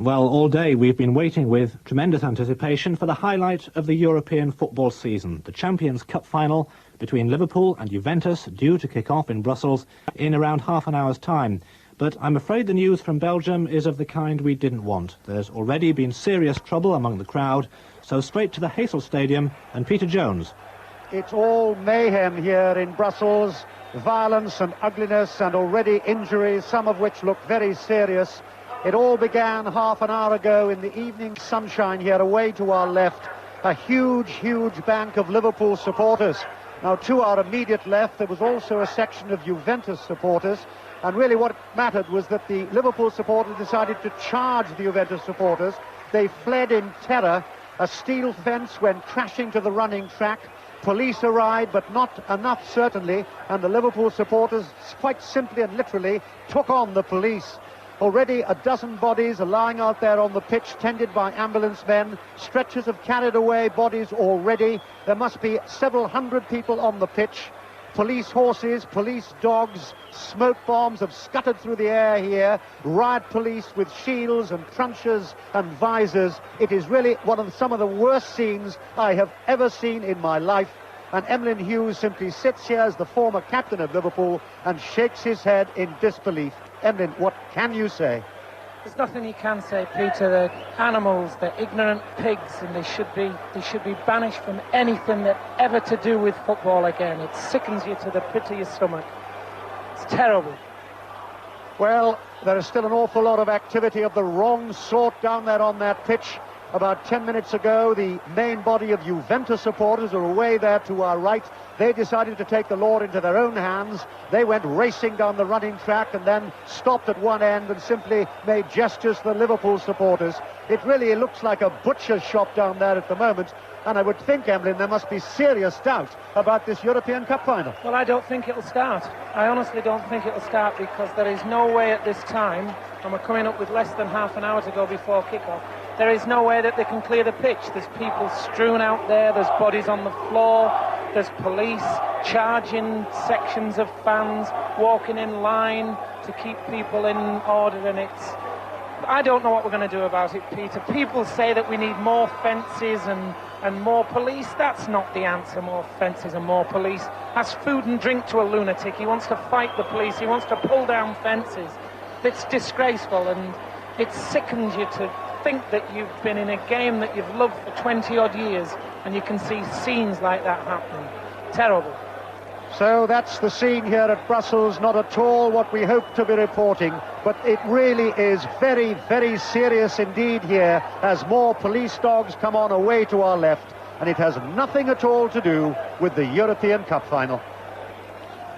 Well, all day we've been waiting with tremendous anticipation for the highlight of the European football season, the Champions Cup final between Liverpool and Juventus, due to kick off in Brussels in around half an hour's time. But I'm afraid the news from Belgium is of the kind we didn't want. There's already been serious trouble among the crowd, so straight to the Heysel Stadium and Peter Jones. It's all mayhem here in Brussels, violence and ugliness and already injuries, some of which look very serious. It all began half an hour ago in the evening sunshine here away to our left. A huge, huge bank of Liverpool supporters. Now, to our immediate left, there was also a section of Juventus supporters. And really what mattered was that the Liverpool supporters decided to charge the Juventus supporters. They fled in terror. A steel fence went crashing to the running track. Police arrived, but not enough, certainly. And the Liverpool supporters, quite simply and literally, took on the police. Already a dozen bodies are lying out there on the pitch, tended by ambulance men. Stretchers have carried away bodies already. There must be several hundred people on the pitch. Police horses, police dogs, smoke bombs have scuttered through the air here. Riot police with shields and truncheons and visors. It is really some of the worst scenes I have ever seen in my life. And Emlyn Hughes simply sits here as the former captain of Liverpool and shakes his head in disbelief. Emlyn, what can you say? There's nothing you can say, Peter. They're animals, they're ignorant pigs, and they should be banished from anything that ever to do with football again. It sickens you to the pit of your stomach. It's terrible. Well, there is still an awful lot of activity of the wrong sort down there on that pitch. About 10 minutes ago, the main body of Juventus supporters are away there to our right. They decided to take the law into their own hands. They went racing down the running track and then stopped at one end and simply made gestures to the Liverpool supporters. It really looks like a butcher's shop down there at the moment. And I would think, Emlyn, there must be serious doubt about this European Cup final. Well, I don't think it'll start. I honestly don't think it'll start, because there is no way at this time, and we're coming up with less than half an hour to go before kick-off, there is no way that they can clear the pitch. There's people strewn out there, there's bodies on the floor, there's police charging sections of fans, walking in line to keep people in order, and I don't know what we're going to do about it, Peter. People say that we need more fences and more police. That's not the answer, more fences and more police. That's food and drink to a lunatic. He wants to fight the police. He wants to pull down fences. It's disgraceful, and it sickens you to think that you've been in a game that you've loved for 20-odd years and you can see scenes like that happening. Terrible. So that's the scene here at Brussels, not at all what we hope to be reporting, but it really is very, very serious indeed here as more police dogs come on away to our left, and it has nothing at all to do with the European Cup final.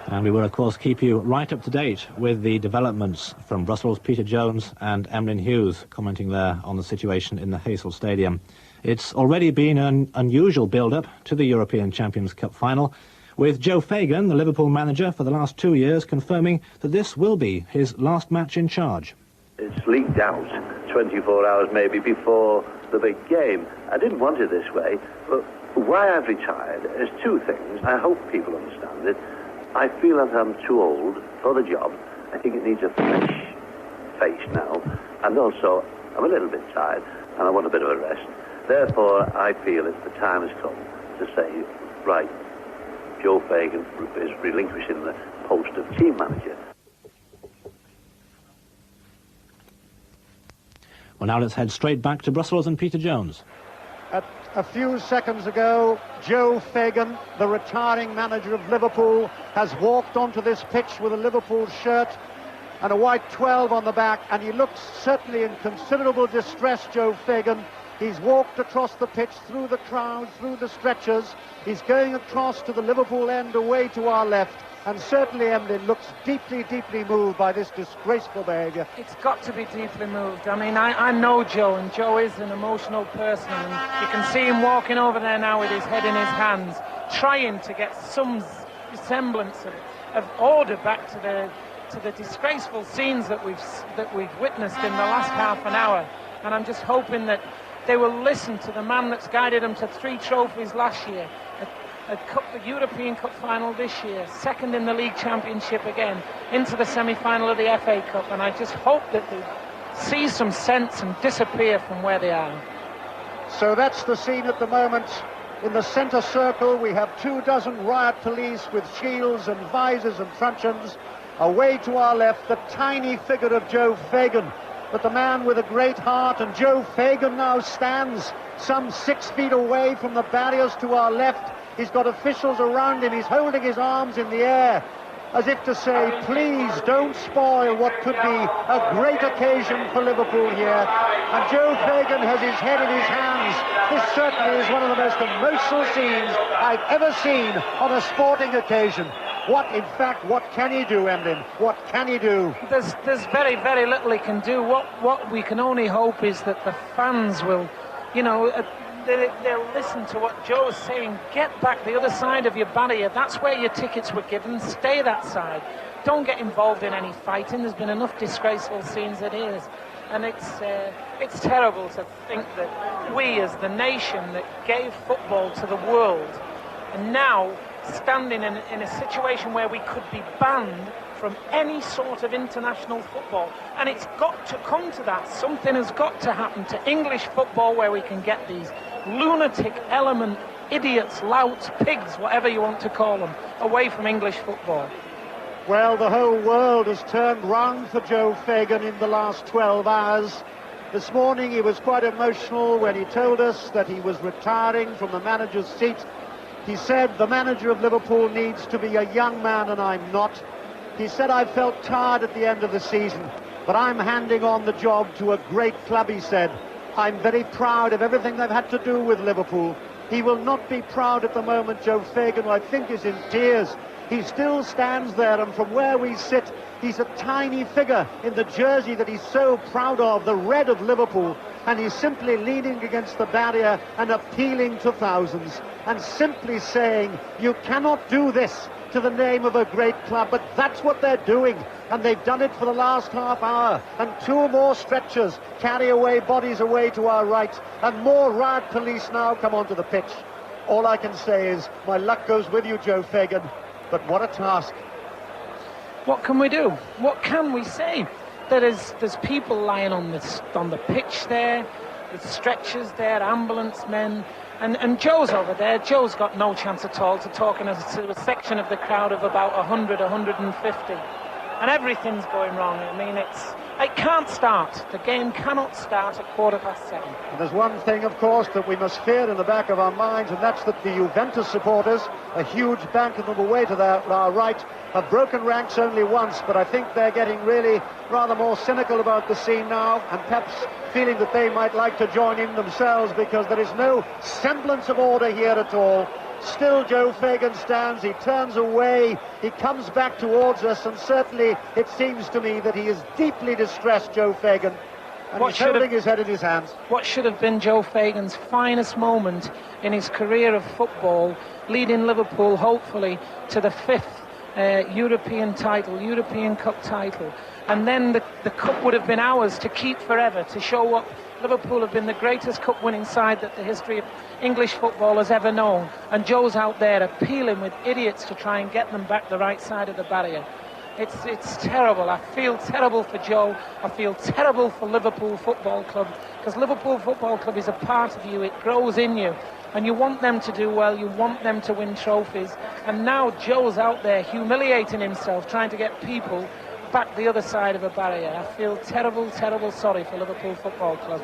And we will, of course, keep you right up to date with the developments from Brussels. Peter Jones and Emlyn Hughes commenting there on the situation in the Heysel Stadium. It's already been an unusual build-up to the European Champions Cup final, with Joe Fagan, the Liverpool manager for the last 2 years, confirming that this will be his last match in charge. It's leaked out 24 hours maybe before the big game. I didn't want it this way, but why I've retired is two things. I hope people understand it. I feel that I'm too old for the job. I think it needs a fresh face now. And also, I'm a little bit tired and I want a bit of a rest. Therefore, I feel that the time has come to say, right, Joe Fagan is relinquishing the post of team manager. Well, now let's head straight back to Brussels and Peter Jones. A few seconds ago, Joe Fagan, the retiring manager of Liverpool, has walked onto this pitch with a Liverpool shirt and a white 12 on the back, and he looks certainly in considerable distress, Joe Fagan. He's walked across the pitch, through the crowd, through the stretchers. He's going across to the Liverpool end away to our left. And certainly Emlyn looks deeply, deeply moved by this disgraceful behaviour. It's got to be deeply moved. I mean, I know Joe, and Joe is an emotional person. And you can see him walking over there now with his head in his hands, trying to get some semblance of order back to the disgraceful scenes that we've witnessed in the last half an hour. And I'm just hoping that they will listen to the man that's guided them to 3 trophies last year, a European Cup final this year, second in the League Championship again, into the semi-final of the FA Cup. And I just hope that they see some sense and disappear from where they are. So that's the scene at the moment. In the centre circle, we have 24 riot police with shields and visors and truncheons. Away to our left, the tiny figure of Joe Fagan, but the man with a great heart, and Joe Fagan now stands some 6 feet away from the barriers to our left. He's got officials around him. He's holding his arms in the air, as if to say, please don't spoil what could be a great occasion for Liverpool here. And Joe Fagan has his head in his hands. This certainly is one of the most emotional scenes I've ever seen on a sporting occasion. What can he do, Emlyn? What can he do? There's very, very little he can do. What we can only hope is that the fans will, they'll listen to what Joe's saying. Get back the other side of your barrier. That's where your tickets were given. Stay that side. Don't get involved in any fighting. There's been enough disgraceful scenes as it is. And it's terrible to think that we, as the nation that gave football to the world, are now standing in a situation where we could be banned from any sort of international football. And it's got to come to that. Something has got to happen to English football where we can get these lunatic element, idiots, louts, pigs, whatever you want to call them, away from English football. Well, the whole world has turned round for Joe Fagan in the last 12 hours. This morning he was quite emotional when he told us that he was retiring from the manager's seat. He said, the manager of Liverpool needs to be a young man and I'm not. He said, I felt tired at the end of the season, but I'm handing on the job to a great club, he said. I'm very proud of everything they've had to do with Liverpool. He will not be proud at the moment, Joe Fagan, who I think is in tears. He still stands there, and from where we sit, he's a tiny figure in the jersey that he's so proud of, the red of Liverpool, and he's simply leaning against the barrier and appealing to thousands, and simply saying, you cannot do this to the name of a great club, but that's what they're doing, and they've done it for the last half hour, and 2 more stretchers carry away bodies away to our right, and more riot police now come onto the pitch. All I can say is, my luck goes with you, Joe Fagan, but what a task. What can we do? What can we say? There's people lying on the pitch there, there's stretchers there, ambulance men, and Joe's over there. Joe's got no chance at all to talking to a section of the crowd of about 100, 150. And everything's going wrong. I mean, it can't start. The game cannot start at 7:15. And there's one thing, of course, that we must fear in the back of our minds, and that's that the Juventus supporters, a huge bank of them away to our right, have broken ranks only once, but I think they're getting really rather more cynical about the scene now, and perhaps feeling that they might like to join in themselves, because there is no semblance of order here at all. Still Joe Fagan stands, he turns away, he comes back towards us, and certainly it seems to me that he is deeply distressed, Joe Fagan, and he's holding his head in his hands. What should have been Joe Fagan's finest moment in his career of football, leading Liverpool hopefully to the 5th European Cup title, and then the cup would have been ours to keep forever, to show what Liverpool have been the greatest cup-winning side that the history of English football has ever known. And Joe's out there appealing with idiots to try and get them back the right side of the barrier. It's terrible. I feel terrible for Joe. I feel terrible for Liverpool Football Club, because Liverpool Football Club is a part of you. It grows in you. And you want them to do well. You want them to win trophies. And now Joe's out there humiliating himself, trying to get people back the other side of a barrier. I feel terrible, terrible sorry for Liverpool Football Club.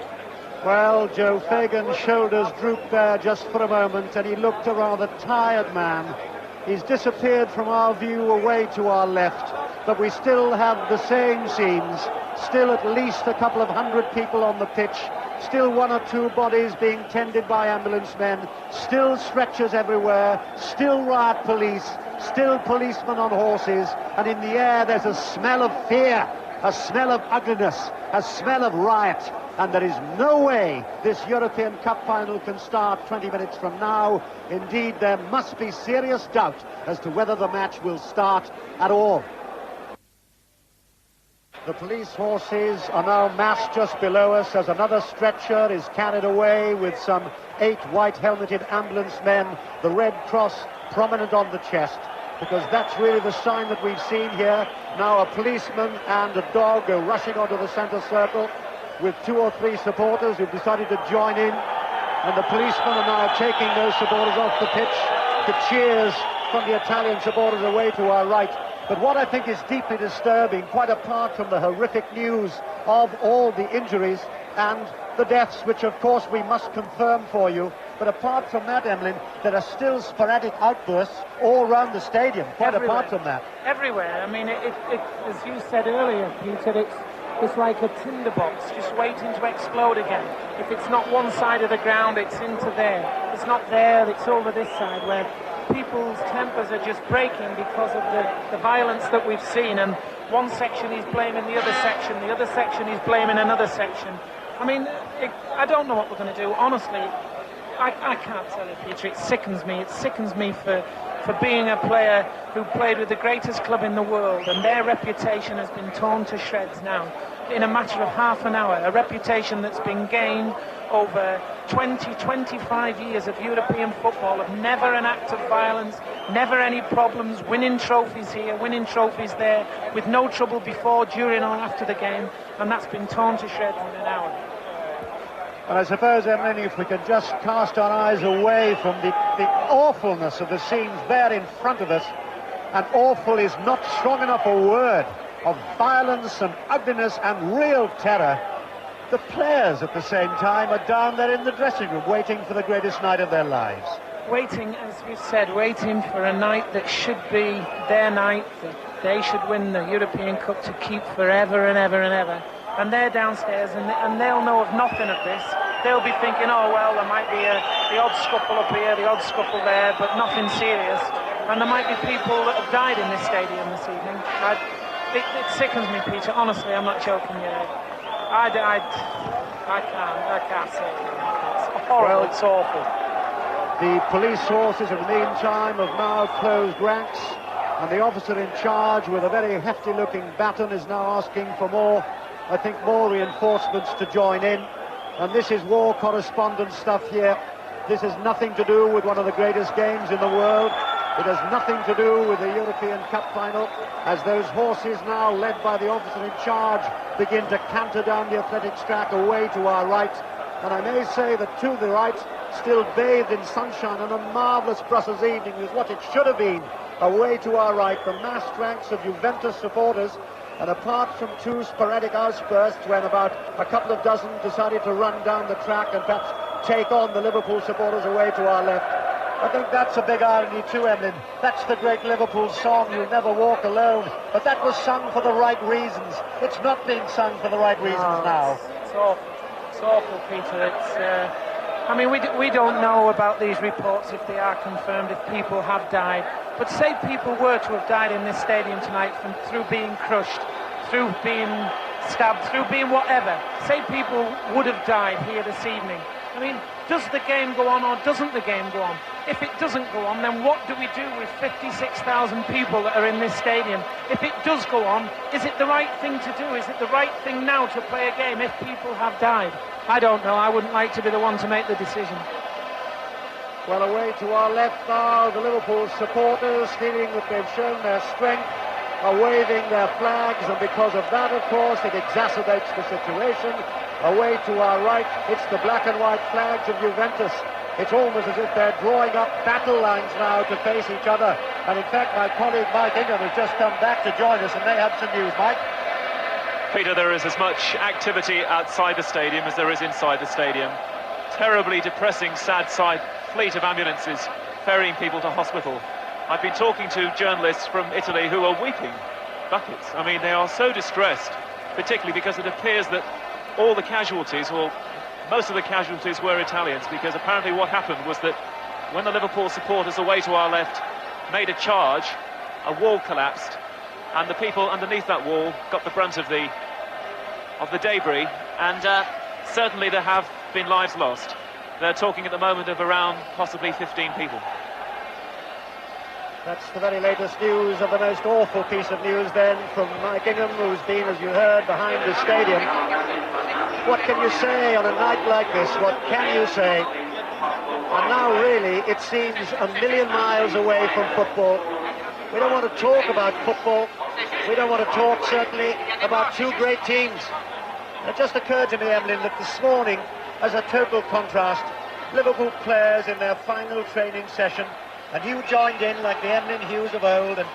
Well, Joe Fagan's shoulders drooped there just for a moment, and he looked a rather tired man. He's disappeared from our view away to our left, but we still have the same scenes, still at least a couple of 100 people on the pitch, still 1 or 2 bodies being tended by ambulance men, still stretchers everywhere, still riot police, still policemen on horses, and in the air there's a smell of fear, a smell of ugliness, a smell of riot, and there is no way this European Cup final can start 20 minutes from now. Indeed, there must be serious doubt as to whether the match will start at all. The police horses are now massed just below us as another stretcher is carried away with some 8 white-helmeted ambulance men, the Red Cross prominent on the chest, because that's really the sign that we've seen here. Now a policeman and a dog go rushing onto the centre circle. with 2 or 3 supporters who've decided to join in, and the policemen are now taking those supporters off the pitch. The cheers from the Italian supporters away to our right. But what I think is deeply disturbing, quite apart from the horrific news of all the injuries and the deaths, which of course we must confirm for you, but apart from that, Emlyn, there are still sporadic outbursts all around the stadium, quite Everywhere. apart from that. Everywhere. I mean, it, as you said earlier, Peter, it's like a tinderbox just waiting to explode again. If it's not one side of the ground, it's into there. It's not there, it's over this side, where people's tempers are just breaking because of the violence that we've seen. And one section is blaming the other section is blaming another section. I mean, I don't know what we're going to do. Honestly, I can't tell you, Peter. It sickens me. It sickens me for being a player who played with the greatest club in the world, and their reputation has been torn to shreds now in a matter of half an hour. A reputation that's been gained over 20, 25 years of European football, of never an act of violence, never any problems, winning trophies here, winning trophies there, with no trouble before, during or after the game, and that's been torn to shreds in an hour. And I suppose, Emlyn, if we can just cast our eyes away from the awfulness of the scenes there in front of us, and awful is not strong enough a word, of violence and ugliness and real terror, the players at the same time are down there in the dressing room waiting for the greatest night of their lives. Waiting, as we've said, waiting for a night that should be their night, that they should win the European Cup to keep forever and ever and ever. And they're downstairs, and they'll know of nothing of this. They'll be thinking, oh, well, there might be the odd scuffle up here, the odd scuffle there, but nothing serious. And there might be people that have died in this stadium this evening. It sickens me, Peter. Honestly, I'm not joking you. I can't say it. It's horrible. Well, it's awful. The police forces, in the meantime, have now closed ranks, and the officer in charge, with a very hefty-looking baton, is now asking for more reinforcements to join in. And this is war correspondence stuff here. This has nothing to do with one of the greatest games in the world. It has nothing to do with the European Cup final, as those horses, now led by the officer in charge, begin to canter down the athletics track away to our right. And I may say that to the right, still bathed in sunshine on a marvellous Brussels evening, is what it should have been. Away to our right, the massed ranks of Juventus supporters. And apart from 2 sporadic outbursts when about a couple of dozen decided to run down the track and perhaps take on the Liverpool supporters away to our left, I think that's a big irony too, Emlyn. That's the great Liverpool song, You'll Never Walk Alone. But that was sung for the right reasons. It's not being sung for the right reasons now. It's awful. It's awful, Peter. I mean, we don't know about these reports, if they are confirmed, if people have died. But say people were to have died in this stadium tonight through being crushed, through being stabbed, through being whatever. Say people would have died here this evening. I mean, does the game go on or doesn't the game go on? If it doesn't go on, then what do we do with 56,000 people that are in this stadium? If it does go on, is it the right thing to do? Is it the right thing now to play a game if people have died? I don't know. I wouldn't like to be the one to make the decision. Well, away to our left now, the Liverpool supporters, feeling that they've shown their strength, are waving their flags, and because of that, of course, it exacerbates the situation. Away to our right, it's the black and white flags of Juventus. It's almost as if they're drawing up battle lines now to face each other. And in fact, my colleague Mike Ingham has just come back to join us, and they have some news. Mike? Peter, there is as much activity outside the stadium as there is inside the stadium. Terribly depressing, sad sight. Fleet of ambulances ferrying people to hospital. I've been talking to journalists from Italy who are weeping buckets. I mean, they are so distressed, particularly because it appears that all the casualties, or most of the casualties, were Italians, because apparently what happened was that when the Liverpool supporters away to our left made a charge, a wall collapsed, and the people underneath that wall got the brunt of the debris, and certainly there have been lives lost. They're talking at the moment of around possibly 15 people. That's the very latest news of the most awful piece of news then from Mike Ingham, who's been, as you heard, behind the stadium. What can you say on a night like this? What can you say? And now really it seems a million miles away from football. We don't want to talk about football. We don't want to talk certainly about 2 great teams. It just occurred to me, Emlyn, that this morning, as a total contrast, Liverpool players in their final training session, and you joined in like the Emlyn Hughes of old, and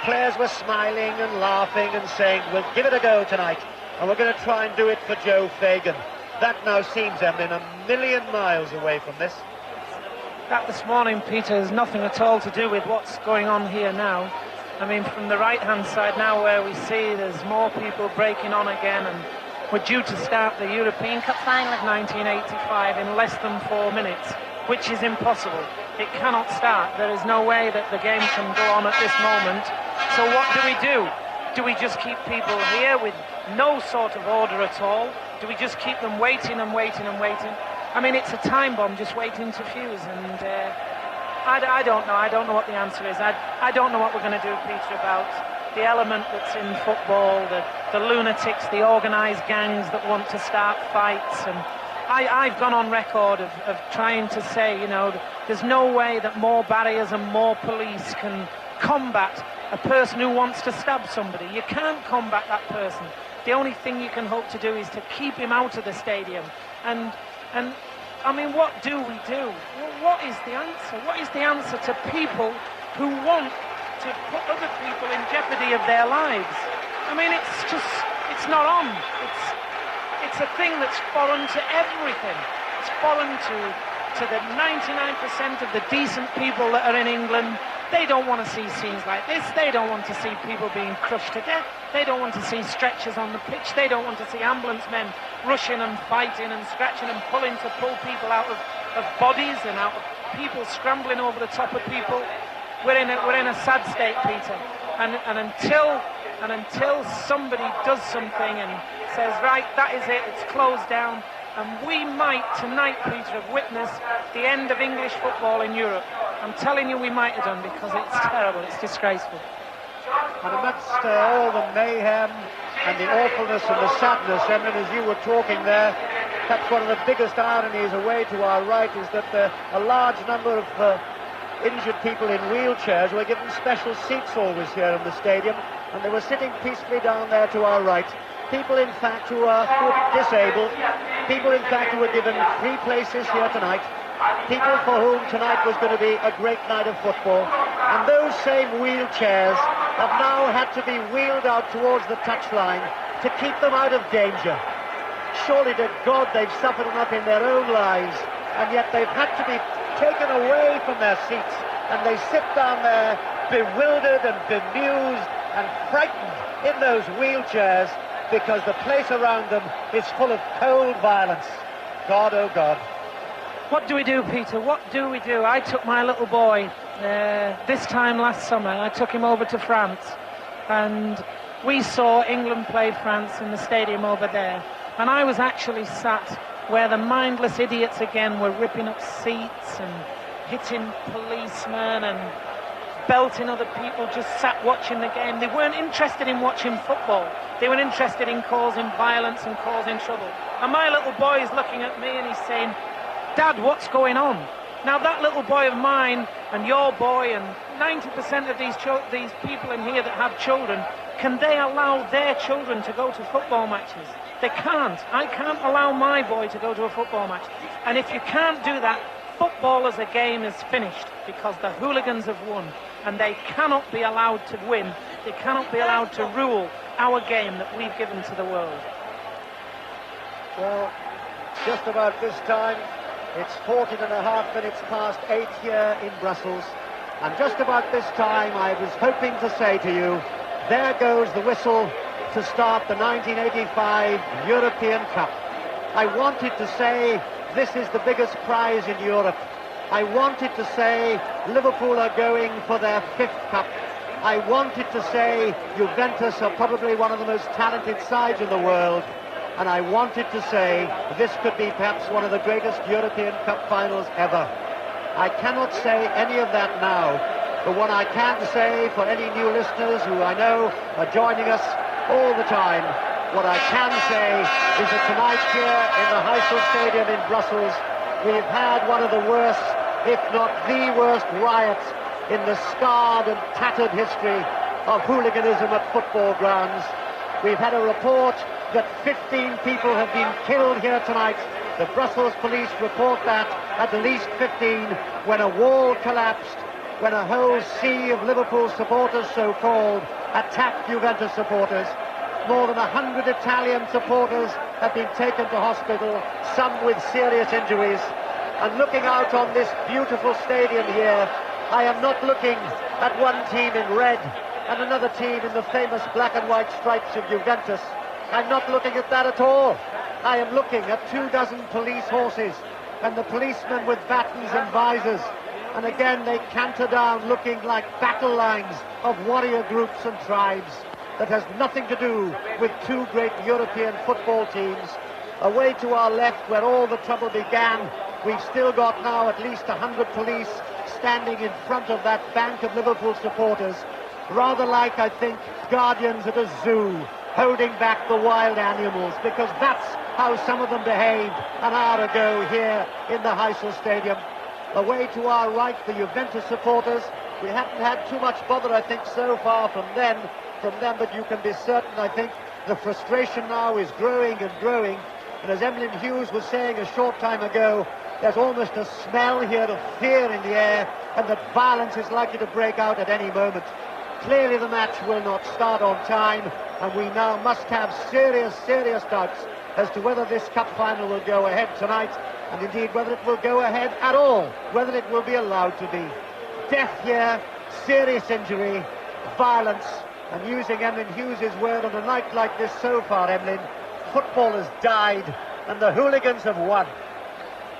players were smiling and laughing and saying, we'll give it a go tonight, and we're going to try and do it for Joe Fagan. That now seems, Emlyn, a million miles away from this. That this morning, Peter, has nothing at all to do with what's going on here now. I mean, from the right-hand side now, where we see there's more people breaking on again, and we're due to start the European Cup final of 1985 in less than 4 minutes, which is impossible. It cannot start. There is no way that the game can go on at this moment. So what do? Do we just keep people here with no sort of order at all? Do we just keep them waiting and waiting and waiting? I mean, it's a time bomb just waiting to fuse, and I don't know. I don't know what the answer is. I don't know what we're going to do, Peter, about the element that's in football, the lunatics, the organised gangs that want to start fights. And I've gone on record of trying to say, you know, there's no way that more barriers and more police can combat a person who wants to stab somebody. You can't combat that person. The only thing you can hope to do is to keep him out of the stadium. And I mean, what do we do? What is the answer? What is the answer to people who want to put other people in jeopardy of their lives? I mean, it's not on. It's a thing that's foreign to everything. It's foreign to the 99% of the decent people that are in England. They don't want to see scenes like this. They don't want to see people being crushed to death. They don't want to see stretchers on the pitch. They don't want to see ambulance men rushing and fighting and scratching and pulling to pull people out of bodies and out of people scrambling over the top of people. We're in a sad state, Peter. And until somebody does something and says, right, that is it, it's closed down, and we might tonight, Peter, have witnessed the end of English football in Europe. I'm telling you, we might have done, because it's terrible, it's disgraceful. And amidst all the mayhem and the awfulness and the sadness, Emlyn, as you were talking there, perhaps one of the biggest ironies away to our right is that a large number of injured people in wheelchairs were given special seats always here in the stadium, and they were sitting peacefully down there to our right. People, in fact, who are disabled, people, in fact, who were given free places here tonight, people for whom tonight was going to be a great night of football, and those same wheelchairs have now had to be wheeled out towards the touchline to keep them out of danger. Surely to God they've suffered enough in their own lives, and yet they've had to be taken away from their seats, and they sit down there bewildered and bemused and frightened in those wheelchairs because the place around them is full of cold violence. God, oh God. What do we do, Peter? What do we do? I took my little boy this time last summer. I took him over to France, and we saw England play France in the stadium over there. And I was actually sat where the mindless idiots again were ripping up seats and hitting policemen and belting other people, just sat watching the game. They weren't interested in watching football. They were interested in causing violence and causing trouble. And my little boy is looking at me and he's saying, Dad, what's going on? Now that little boy of mine and your boy and 90% of these people in here that have children, can they allow their children to go to football matches? They can't. I can't allow my boy to go to a football match. And if you can't do that, football as a game is finished, because the hooligans have won, and they cannot be allowed to win. They cannot be allowed to rule our game that we've given to the world. Well, just about this time, it's 14.5 minutes past 8 here in Brussels, and just about this time I was hoping to say to you, there goes the whistle to start the 1985 European Cup. I wanted to say this is the biggest prize in Europe. I wanted to say Liverpool are going for their 5th cup. I wanted to say Juventus are probably one of the most talented sides in the world. And I wanted to say this could be perhaps one of the greatest European Cup finals ever. I cannot say any of that now, but what I can say for any new listeners who I know are joining us all the time, what I can say is that tonight here in the Heysel Stadium in Brussels, we've had one of the worst, if not the worst, riots in the scarred and tattered history of hooliganism at football grounds. We've had a report that 15 people have been killed here tonight. The Brussels police report that at least 15 when a wall collapsed, when a whole sea of Liverpool supporters, so-called, attacked Juventus supporters. More than 100 Italian supporters have been taken to hospital, some with serious injuries. And looking out on this beautiful stadium here, I am not looking at one team in red and another team in the famous black and white stripes of Juventus. I'm not looking at that at all. I am looking at 24 police horses and the policemen with batons and visors. And again, they canter down looking like battle lines of warrior groups and tribes. That has nothing to do with two great European football teams. Away to our left, where all the trouble began, we've still got now at least 100 police standing in front of that bank of Liverpool supporters, rather like, I think, guardians at a zoo, holding back the wild animals, because that's how some of them behaved an hour ago here in the Heysel Stadium. Away to our right, the Juventus supporters. We haven't had too much bother, I think, so far from them, but you can be certain, I think, the frustration now is growing and growing. And as Emlyn Hughes was saying a short time ago, there's almost a smell here of fear in the air, and that violence is likely to break out at any moment. Clearly the match will not start on time, and we now must have serious doubts as to whether this cup final will go ahead tonight, and indeed whether it will go ahead at all, whether it will be allowed to be. Death here, serious injury, violence, and using Emlyn Hughes' word on a night like this so far, Emlyn, football has died and the hooligans have won.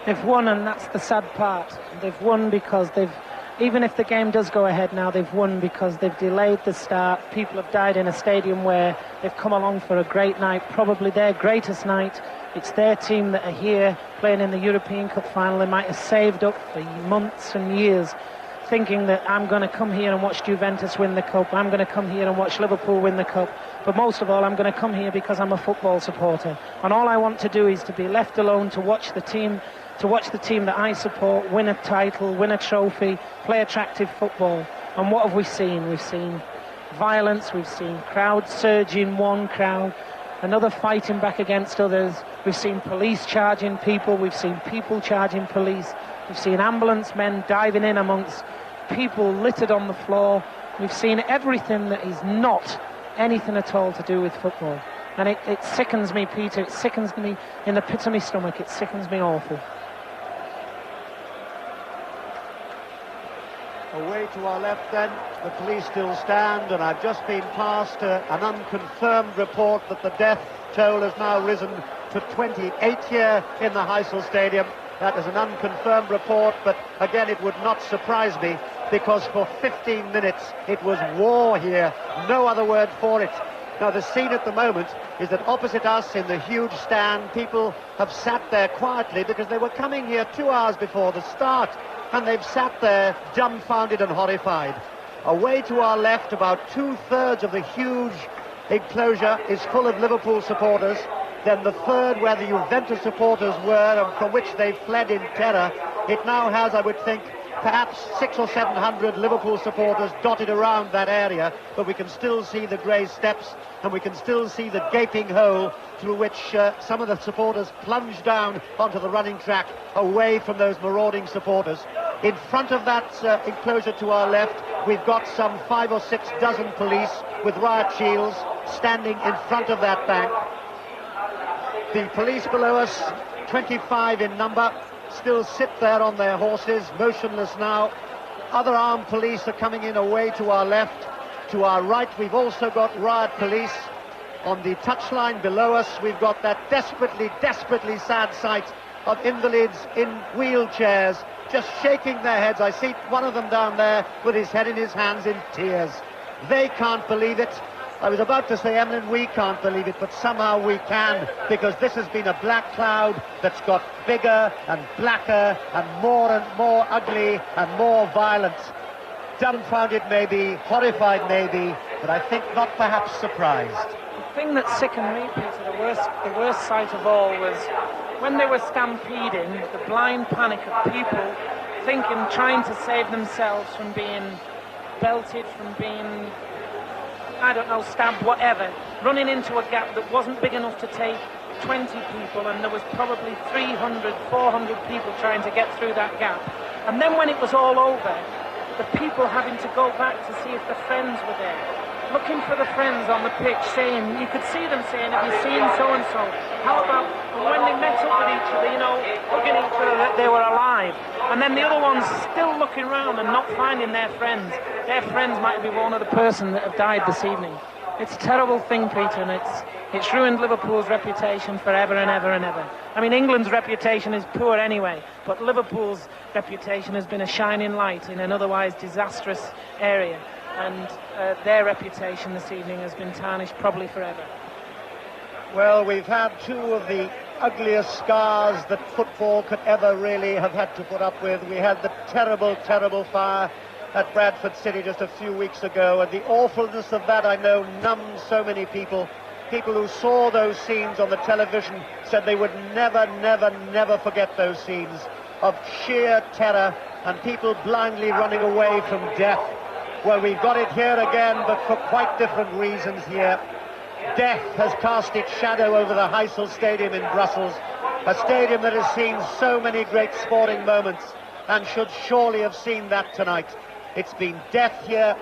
They've won, and that's the sad part. They've won because even if the game does go ahead now, they've won because they've delayed the start. People have died in a stadium where they've come along for a great night, probably their greatest night. It's their team that are here playing in the European Cup final. They might have saved up for months and years, thinking that I'm going to come here and watch Juventus win the Cup, I'm going to come here and watch Liverpool win the Cup, but most of all I'm going to come here because I'm a football supporter, and all I want to do is to be left alone to watch the team that I support win a title, win a trophy, play attractive football. And what have we seen? We've seen violence, we've seen crowds surging one crowd, another fighting back against others, we've seen police charging people, we've seen people charging police, we've seen ambulance men diving in amongst people littered on the floor. We've seen everything that is not anything at all to do with football. And it sickens me, Peter. It sickens me in the pit of my stomach. It sickens me awful. Away to our left then, the police still stand, and I've just been passed an unconfirmed report that the death toll has now risen to 28 here in the Heysel Stadium. That is an unconfirmed report, but again, it would not surprise me, because for 15 minutes it was war here, no other word for it. Now, the scene at the moment is that opposite us in the huge stand, people have sat there quietly because they were coming here 2 hours before the start, and they've sat there dumbfounded and horrified. Away to our left, about 2/3 of the huge enclosure is full of Liverpool supporters. Then the third, where the Juventus supporters were and from which they fled in terror, it now has, I would think, perhaps 600 or 700 Liverpool supporters dotted around that area, but we can still see the grey steps, and we can still see the gaping hole through which some of the supporters plunge down onto the running track away from those marauding supporters. In front of that enclosure to our left, we've got some 5 or 6 dozen police with riot shields standing in front of that bank. The police below us, 25 in number, still sit there on their horses, motionless now. Other armed police are coming in away to our left. To our right, we've also got riot police. On the touchline below us, we've got that desperately sad sight of invalids in wheelchairs just shaking their heads. I see one of them down there with his head in his hands in tears. They can't believe it. I was about to say, Emlyn, we can't believe it, but somehow we can, because this has been a black cloud that's got bigger and blacker and more ugly and more violent. Dumbfounded maybe, horrified maybe, but I think not perhaps surprised. The thing that sickened me, Peter, the worst sight of all was when they were stampeding, the blind panic of people trying to save themselves from being belted, from being, I don't know, stabbed, whatever. running into a gap that wasn't big enough to take 20 people, and there was probably 300, 400 people trying to get through that gap. And then when it was all over, the people having to go back to see if the friends were there, looking for the friends on the pitch, saying, you could see them saying, have you seen so-and-so? How about when they met up with each other, you know, hugging each other, that they were alive? And then the other ones still looking around and not finding their friends. Their friends might be one of the person that have died this evening. It's a terrible thing, Peter, and it's ruined Liverpool's reputation forever and ever and ever. I mean, England's reputation is poor anyway, but Liverpool's reputation has been a shining light in an otherwise disastrous area, and their reputation this evening has been tarnished probably forever. Well, we've had two of the ugliest scars that football could ever really have had to put up with. We had the terrible, terrible fire at Bradford City just a few weeks ago, and the awfulness of that, I know, numbed so many people. People who saw those scenes on the television said they would never, never, never forget those scenes of sheer terror and people blindly running away from death. Well, we've got it here again, but for quite different reasons here. Death has cast its shadow over the Heysel Stadium in Brussels, a stadium that has seen so many great sporting moments and should surely have seen that tonight. It's been death here,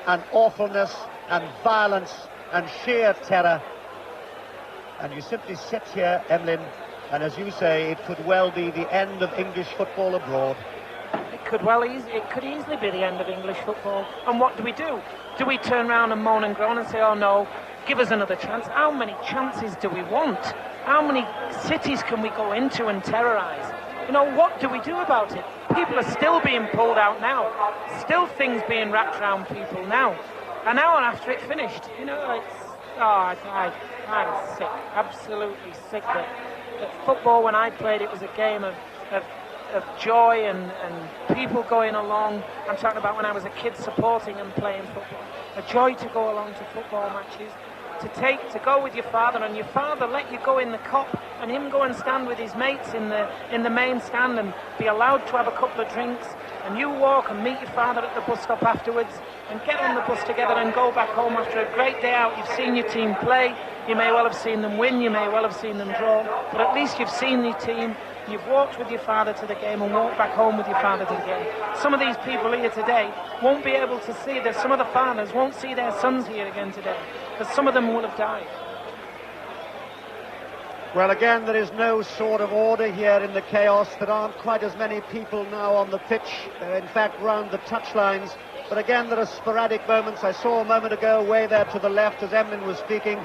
and awfulness, and violence, and sheer terror. And you simply sit here, Emlyn, and as you say, it could well be the end of English football abroad. It could easily be the end of English football. And what do? Do we turn around and moan and groan and say, oh no, give us another chance? How many chances do we want? How many cities can we go into and terrorise? You know, what do we do about it? People are still being pulled out now. Still things being wrapped around people now. An hour after it finished. You know, I'm sick. Absolutely sick. That football, when I played, it was a game of joy and people going along. I'm talking about when I was a kid supporting and playing football. A joy to go along to football matches. To go with your father, and your father let you go in the Kop and him go and stand with his mates in the main stand and be allowed to have a couple of drinks, and you walk and meet your father at the bus stop afterwards and get on the bus together and go back home after a great day out. You've seen your team play, you may well have seen them win, you may well have seen them draw, but at least you've seen your team. You've walked with your father to the game and walked back home with your father to the game. Some of these people here today won't be able to see that. Some of the fathers won't see their sons here again today, because some of them will have died. Well, again, there is no sort of order here in the chaos. There aren't quite as many people now on the pitch, in fact, round the touchlines. But again, there are sporadic moments. I saw a moment ago, way there to the left, as Emlyn was speaking,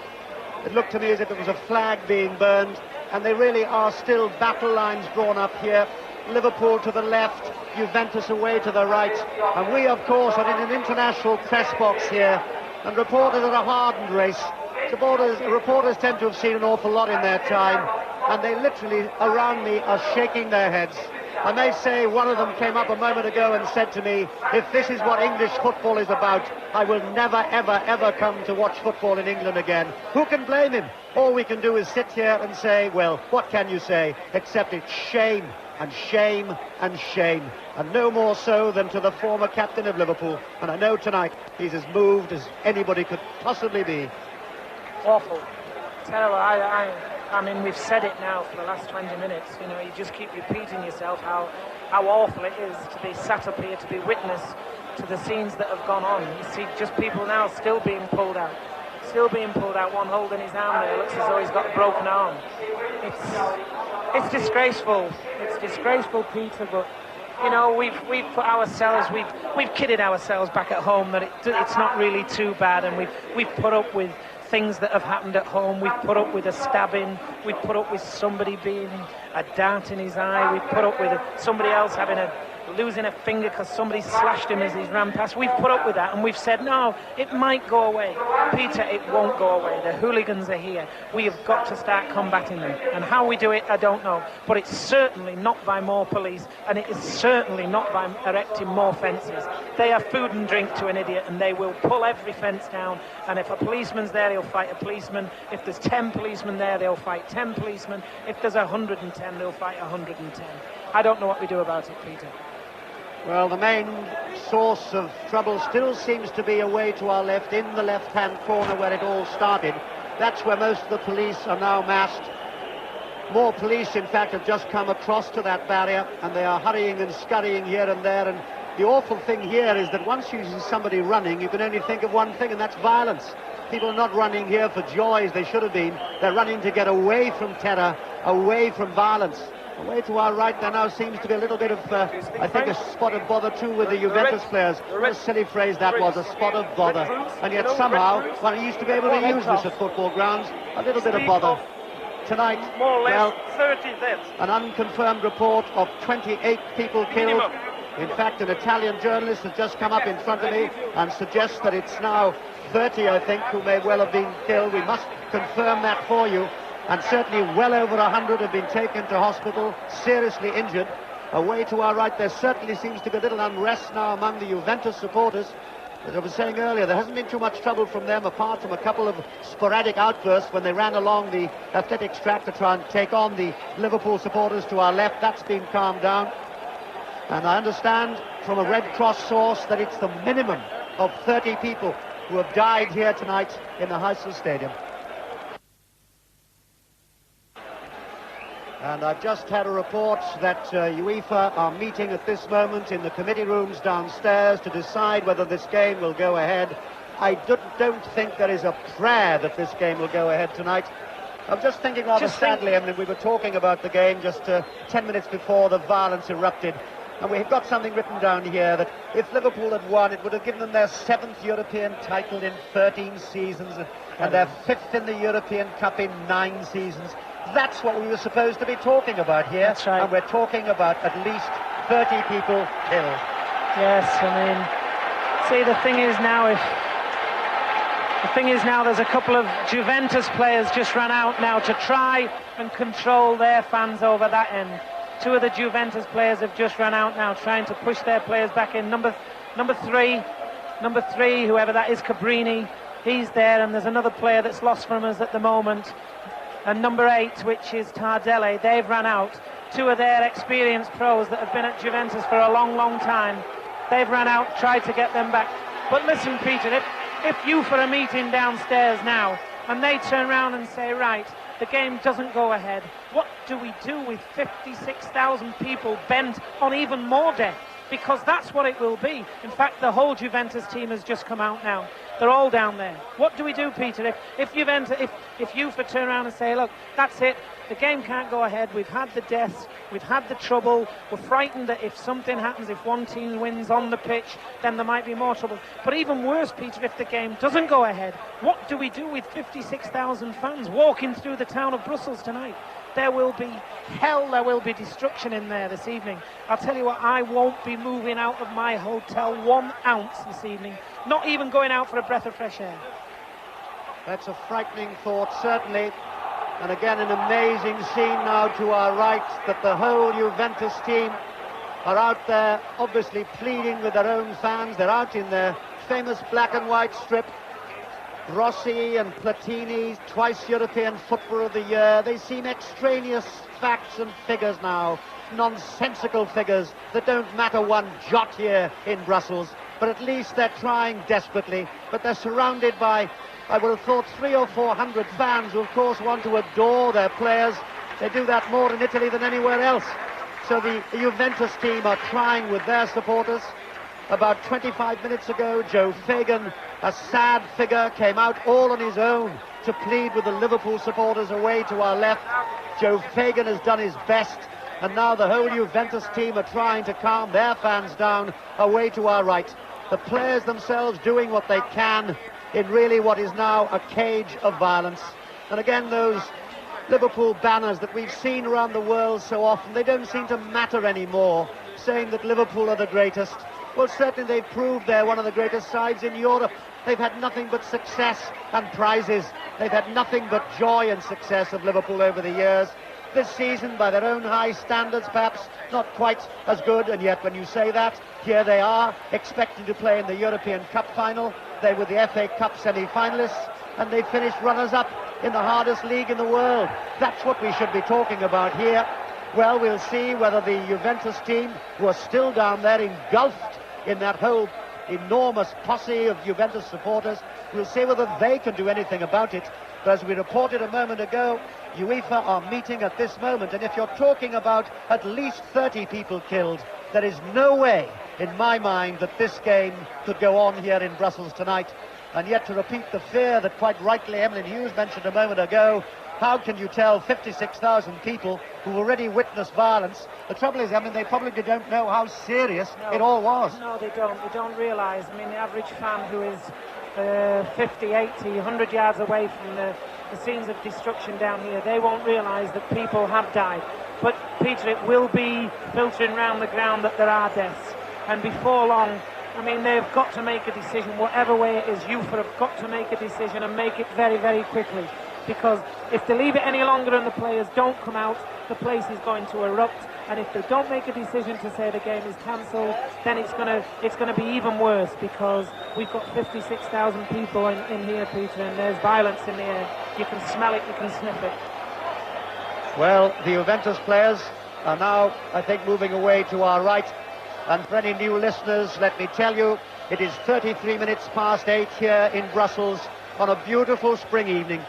it looked to me as if it was a flag being burned. And they really are still battle lines drawn up here. Liverpool to the left, Juventus away to the right. And we, of course, are in an international press box here. And reporters are a hardened race. Reporters tend to have seen an awful lot in their time. And they literally, around me, are shaking their heads. I may say one of them came up a moment ago and said to me, if this is what English football is about, I will never, ever, ever come to watch football in England again. Who can blame him? All we can do is sit here and say, well, what can you say? Except it's shame and shame and shame. And no more so than to the former captain of Liverpool. And I know tonight he's as moved as anybody could possibly be. Awful. Terrible. I mean, we've said it now for the last 20 minutes. You know, you just keep repeating yourself how awful it is to be sat up here, to be witness to the scenes that have gone on. You see just people now still being pulled out. One holding his arm there, looks as though he's got a broken arm. It's disgraceful. It's disgraceful, Peter, but you know, we've put ourselves, we've kidded ourselves back at home that it's not really too bad, and we've put up with things that have happened at home. We've put up with a stabbing. We've put up with somebody being a dart in his eye. We've put up with somebody else losing a finger because somebody slashed him as he's ran past. We've put up with that, and we've said, no, it might go away. Peter, it won't go away. The hooligans are here. We have got to start combating them. And how we do it, I don't know. But it's certainly not by more police, and it is certainly not by erecting more fences. They are food and drink to an idiot, and they will pull every fence down. And if a policeman's there, he'll fight a policeman. If there's 10 policemen there, they'll fight 10 policemen. If there's 110, they'll fight 110. I don't know what we do about it, Peter. Well, the main source of trouble still seems to be away to our left, in the left-hand corner where it all started. That's where most of the police are now massed. More police, in fact, have just come across to that barrier, and they are hurrying and scurrying here and there. And the awful thing here is that once you see somebody running, you can only think of one thing, and that's violence. People are not running here for joy as they should have been. They're running to get away from terror, away from violence. Away to our right, there now seems to be a little bit of, I think, a spot of bother too with the Juventus players. What a silly phrase that was, a spot of bother. And yet somehow, one used to be able to use this at football grounds, a little bit of bother. Tonight, well, 30 deaths. An unconfirmed report of 28 people killed. In fact, an Italian journalist has just come up in front of me and suggests that it's now 30, I think, who may well have been killed. We must confirm that for you. And certainly well over 100 have been taken to hospital, seriously injured. Away to our right, there certainly seems to be a little unrest now among the Juventus supporters. As I was saying earlier, there hasn't been too much trouble from them, apart from a couple of sporadic outbursts when they ran along the athletics track to try and take on the Liverpool supporters to our left. That's been calmed down. And I understand from a Red Cross source that it's the minimum of 30 people who have died here tonight in the Heysel Stadium. And I've just had a report that UEFA are meeting at this moment in the committee rooms downstairs to decide whether this game will go ahead. I don't think there is a prayer that this game will go ahead tonight. I'm just thinking rather sadly, I mean, we were talking about the game just 10 minutes before the violence erupted. And we've got something written down here that if Liverpool had won, it would have given them their 7th European title in 13 seasons and their 5th in the European Cup in 9 seasons. That's what we were supposed to be talking about here. That's right. And we're talking about at least 30 people killed. Yes, I mean, see, the thing is now there's a couple of Juventus players just run out now to try and control their fans over that end. 2 of the Juventus players have just run out now, trying to push their players back in. Number three, whoever that is, Cabrini, he's there, and there's another player that's lost from us at the moment. And number 8, which is Tardelli, they've run out. 2 of their experienced pros that have been at Juventus for a long, long time. They've run out, tried to get them back. But listen, Peter, if you for a meeting downstairs now, and they turn around and say, right, the game doesn't go ahead, what do we do with 56,000 people bent on even more death? Because that's what it will be. In fact, the whole Juventus team has just come out now. They're all down there. What do we do, Peter? If UEFA turn around and say, look, that's it, the game can't go ahead, we've had the deaths, we've had the trouble, we're frightened that if something happens, if one team wins on the pitch, then there might be more trouble. But even worse, Peter, if the game doesn't go ahead, what do we do with 56,000 fans walking through the town of Brussels tonight? There will be hell, there will be destruction in there this evening. I'll tell you what, I won't be moving out of my hotel 1 ounce this evening, not even going out for a breath of fresh air. That's a frightening thought, certainly. And again, an amazing scene now to our right, that the whole Juventus team are out there, obviously pleading with their own fans. They're out in their famous black and white strip. Rossi and Platini, twice European Footballer of the Year. They seem extraneous facts and figures now, nonsensical figures that don't matter one jot here in Brussels. But at least they're trying desperately. But they're surrounded by, I would have thought, 300 or 400 fans who, of course, want to adore their players. They do that more in Italy than anywhere else. So the Juventus team are trying with their supporters. About 25 minutes ago, Joe Fagan, a sad figure, came out all on his own to plead with the Liverpool supporters away to our left. Joe Fagan has done his best, and now the whole Juventus team are trying to calm their fans down away to our right. The players themselves doing what they can in really what is now a cage of violence. And again, those Liverpool banners that we've seen around the world so often, they don't seem to matter anymore, saying that Liverpool are the greatest. Well, certainly they've proved they're one of the greatest sides in Europe. They've had nothing but success and prizes. They've had nothing but joy and success of Liverpool over the years. This season, by their own high standards, perhaps not quite as good, and yet when you say that, here they are, expecting to play in the European Cup final. They were the FA Cup semi-finalists, and they finished runners-up in the hardest league in the world. That's what we should be talking about here. Well, we'll see whether the Juventus team, who are still down there engulfed in that whole enormous posse of Juventus supporters. We'll see whether they can do anything about it. But as we reported a moment ago, UEFA are meeting at this moment, and if you're talking about at least 30 people killed, there is no way, in my mind, that this game could go on here in Brussels tonight. And yet, to repeat the fear that quite rightly Emlyn Hughes mentioned a moment ago, how can you tell 56,000 people who already witnessed violence? The trouble is, I mean, they probably don't know how serious it all was. No, they don't. They don't realise. I mean, the average fan who is 50, 80, 100 yards away from the scenes of destruction down here, they won't realise that people have died. But, Peter, it will be filtering around the ground that there are deaths. And before long, I mean, they've got to make a decision, whatever way it is. UEFA have got to make a decision and make it very, very quickly. Because if they leave it any longer and the players don't come out, the place is going to erupt. And if they don't make a decision to say the game is cancelled, then it's going to be even worse, because we've got 56,000 people in here, Peter, and there's violence in the air. You can smell it, you can sniff it. Well, the Juventus players are now, I think, moving away to our right. And for any new listeners, let me tell you, it is 33 minutes past 8 here in Brussels on a beautiful spring evening.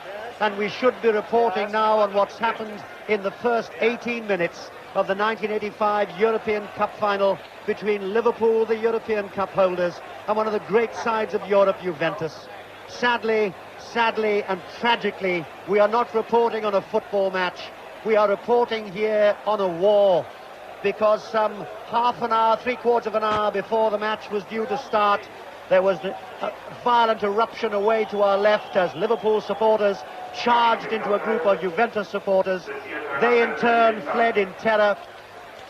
And we should be reporting now on what's happened in the first 18 minutes of the 1985 European Cup final between Liverpool, the European Cup holders, and one of the great sides of Europe, Juventus. Sadly and tragically, we are not reporting on a football match. We are reporting here on a war, because some half an hour, three-quarters of an hour before the match was due to start, there was a violent eruption away to our left as Liverpool supporters charged into a group of Juventus supporters. They in turn fled in terror.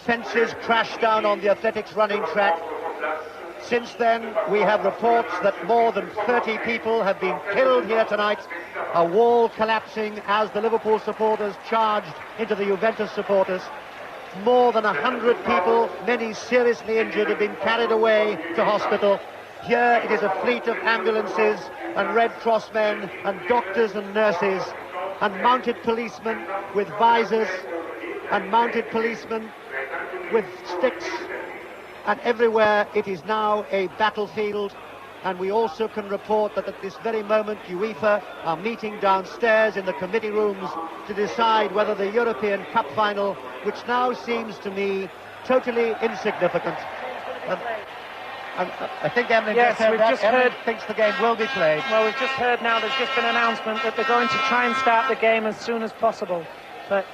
Fences crashed down on the athletics running track. Since then, we have reports that more than 30 people have been killed here tonight. A wall collapsing as the Liverpool supporters charged into the Juventus supporters. More than 100 people, many seriously injured, have been carried away to hospital. Here it is a fleet of ambulances and Red Cross men and doctors and nurses and mounted policemen with visors and mounted policemen with sticks, and everywhere it is now a battlefield. And we also can report that at this very moment UEFA are meeting downstairs in the committee rooms to decide whether the European Cup final, which now seems to me totally insignificant. And I think Emlyn thinks the game will be played. Well, we've just heard now, there's just been an announcement that they're going to try and start the game as soon as possible. But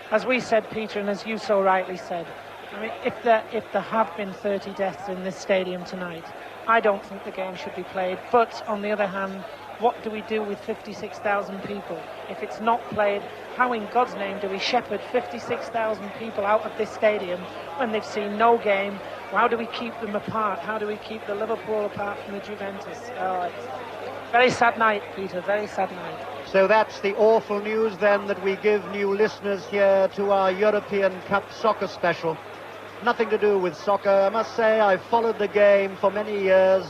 as we said, Peter, and as you so rightly said, I mean, if there have been 30 deaths in this stadium tonight, I don't think the game should be played. But on the other hand, what do we do with 56,000 people? If it's not played, how in God's name do we shepherd 56,000 people out of this stadium when they've seen no game? How do we keep them apart? How do we keep the Liverpool apart from the Juventus? Oh, it's a very sad night, Peter, very sad night. So that's the awful news then that we give new listeners here to our European Cup soccer special. Nothing to do with soccer. I must say I've followed the game for many years.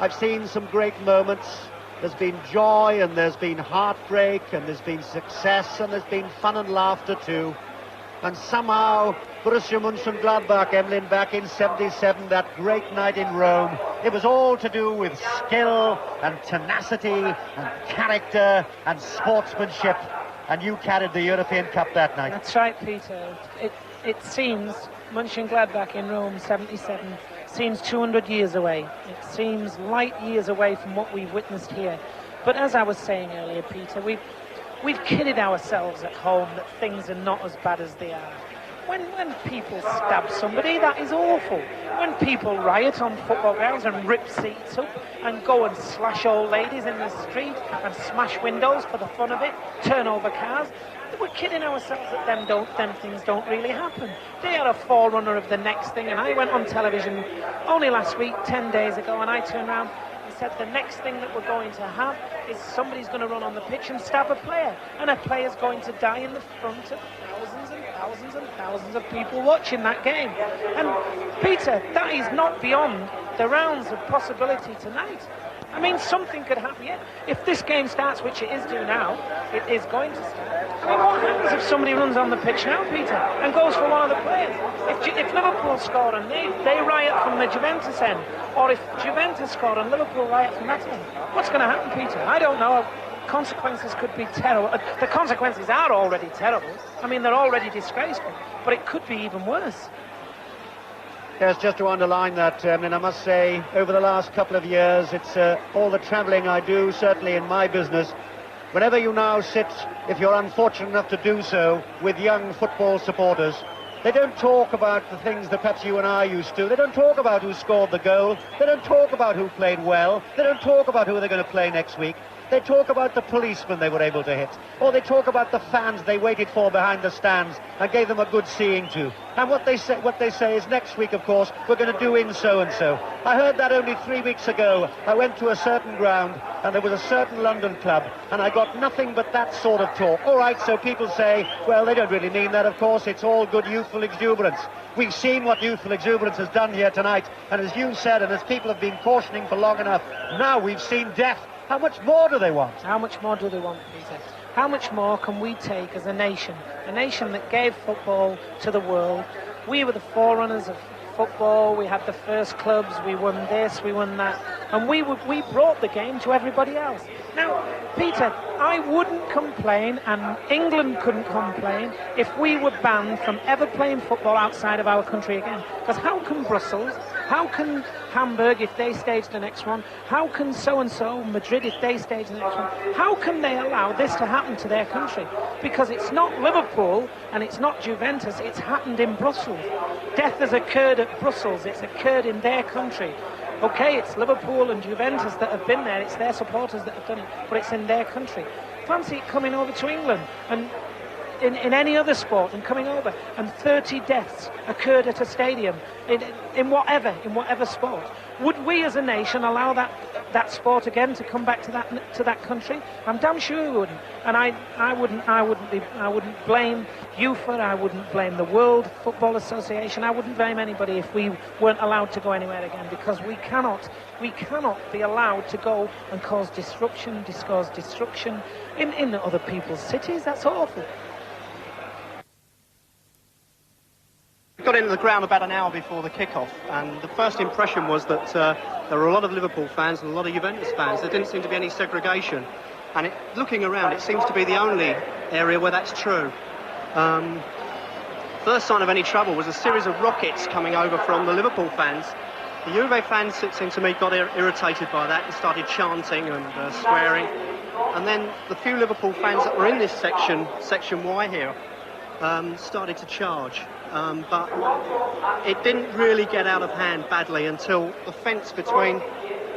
I've seen some great moments. There's been joy and there's been heartbreak and there's been success and there's been fun and laughter too. And somehow Borussia Mönchengladbach, Emlyn, back in 77, that great night in Rome, it was all to do with skill and tenacity and character and sportsmanship. And you carried the European Cup that night. That's right, Peter. It seems Mönchengladbach in Rome 77 seems 200 years away. It seems light years away from what we've witnessed here. But as I was saying earlier, Peter, we've kidded ourselves at home that things are not as bad as they are. When people stab somebody, that is awful. When people riot on football grounds and rip seats up and go and slash old ladies in the street and smash windows for the fun of it, turn over cars, we're kidding ourselves that them things don't really happen. They are a forerunner of the next thing. And I went on television only last week, 10 days ago, and I turned around and said the next thing that we're going to have is somebody's going to run on the pitch and stab a player, and a player's going to die in the front of thousands and thousands and thousands of people watching that game. And Peter, that is not beyond the rounds of possibility tonight. I mean, something could happen. Yeah, if this game starts, which it is due now, it is going to start. I mean, what happens if somebody runs on the pitch now, Peter, and goes for one of the players? If Liverpool score and they riot from the Juventus end, or if Juventus score and Liverpool riot from that end, what's going to happen, Peter? I don't know. Consequences could be terrible. The consequences are already terrible. I mean, they're already disgraceful, but it could be even worse. Yes, just to underline that, and I must say, over the last couple of years, it's all the travelling I do, certainly in my business. Whenever you now sit, if you're unfortunate enough to do so, with young football supporters, they don't talk about the things that perhaps you and I used to. They don't talk about who scored the goal. They don't talk about who played well. They don't talk about who they're going to play next week. They talk about the policemen they were able to hit. Or they talk about the fans they waited for behind the stands and gave them a good seeing to. And what they say is, next week, of course, we're going to do in so-and-so. I heard that only 3 weeks ago. I went to a certain ground and there was a certain London club and I got nothing but that sort of talk. All right, so people say, well, they don't really mean that, of course. It's all good youthful exuberance. We've seen what youthful exuberance has done here tonight. And as you said, and as people have been cautioning for long enough, now we've seen death. How much more do they want? How much more do they want, Peter? How much more can we take as a nation that gave football to the world? We were the forerunners of football. We had the first clubs. We won this, we won that, and we brought the game to everybody else. Now, Peter, I wouldn't complain, and England couldn't complain, if we were banned from ever playing football outside of our country again. Because how can Brussels, how can Hamburg, if they stage the next one, how can so-and-so, Madrid, if they stage the next one, how can they allow this to happen to their country? Because it's not Liverpool and it's not Juventus, it's happened in Brussels. Death has occurred at Brussels, it's occurred in their country. Okay, it's Liverpool and Juventus that have been there, it's their supporters that have done it, but it's in their country. Fancy it coming over to England and in any other sport and coming over and 30 deaths occurred at a stadium in whatever sport. Would we as a nation allow that sport again to come back to that country? I'm damn sure we wouldn't. And I wouldn't blame UEFA, I wouldn't blame the World Football Association, I wouldn't blame anybody if we weren't allowed to go anywhere again, because we cannot be allowed to go and cause destruction in other people's cities. That's awful. Got into the ground about an hour before the kick-off, and the first impression was that there were a lot of Liverpool fans and a lot of Juventus fans. There didn't seem to be any segregation, and looking around, it seems to be the only area where that's true. First sign of any trouble was a series of rockets coming over from the Liverpool fans. The Juve fans, it seemed to me, got irritated by that and started chanting and swearing. And then the few Liverpool fans that were in this section Y here, started to charge. But it didn't really get out of hand badly until the fence between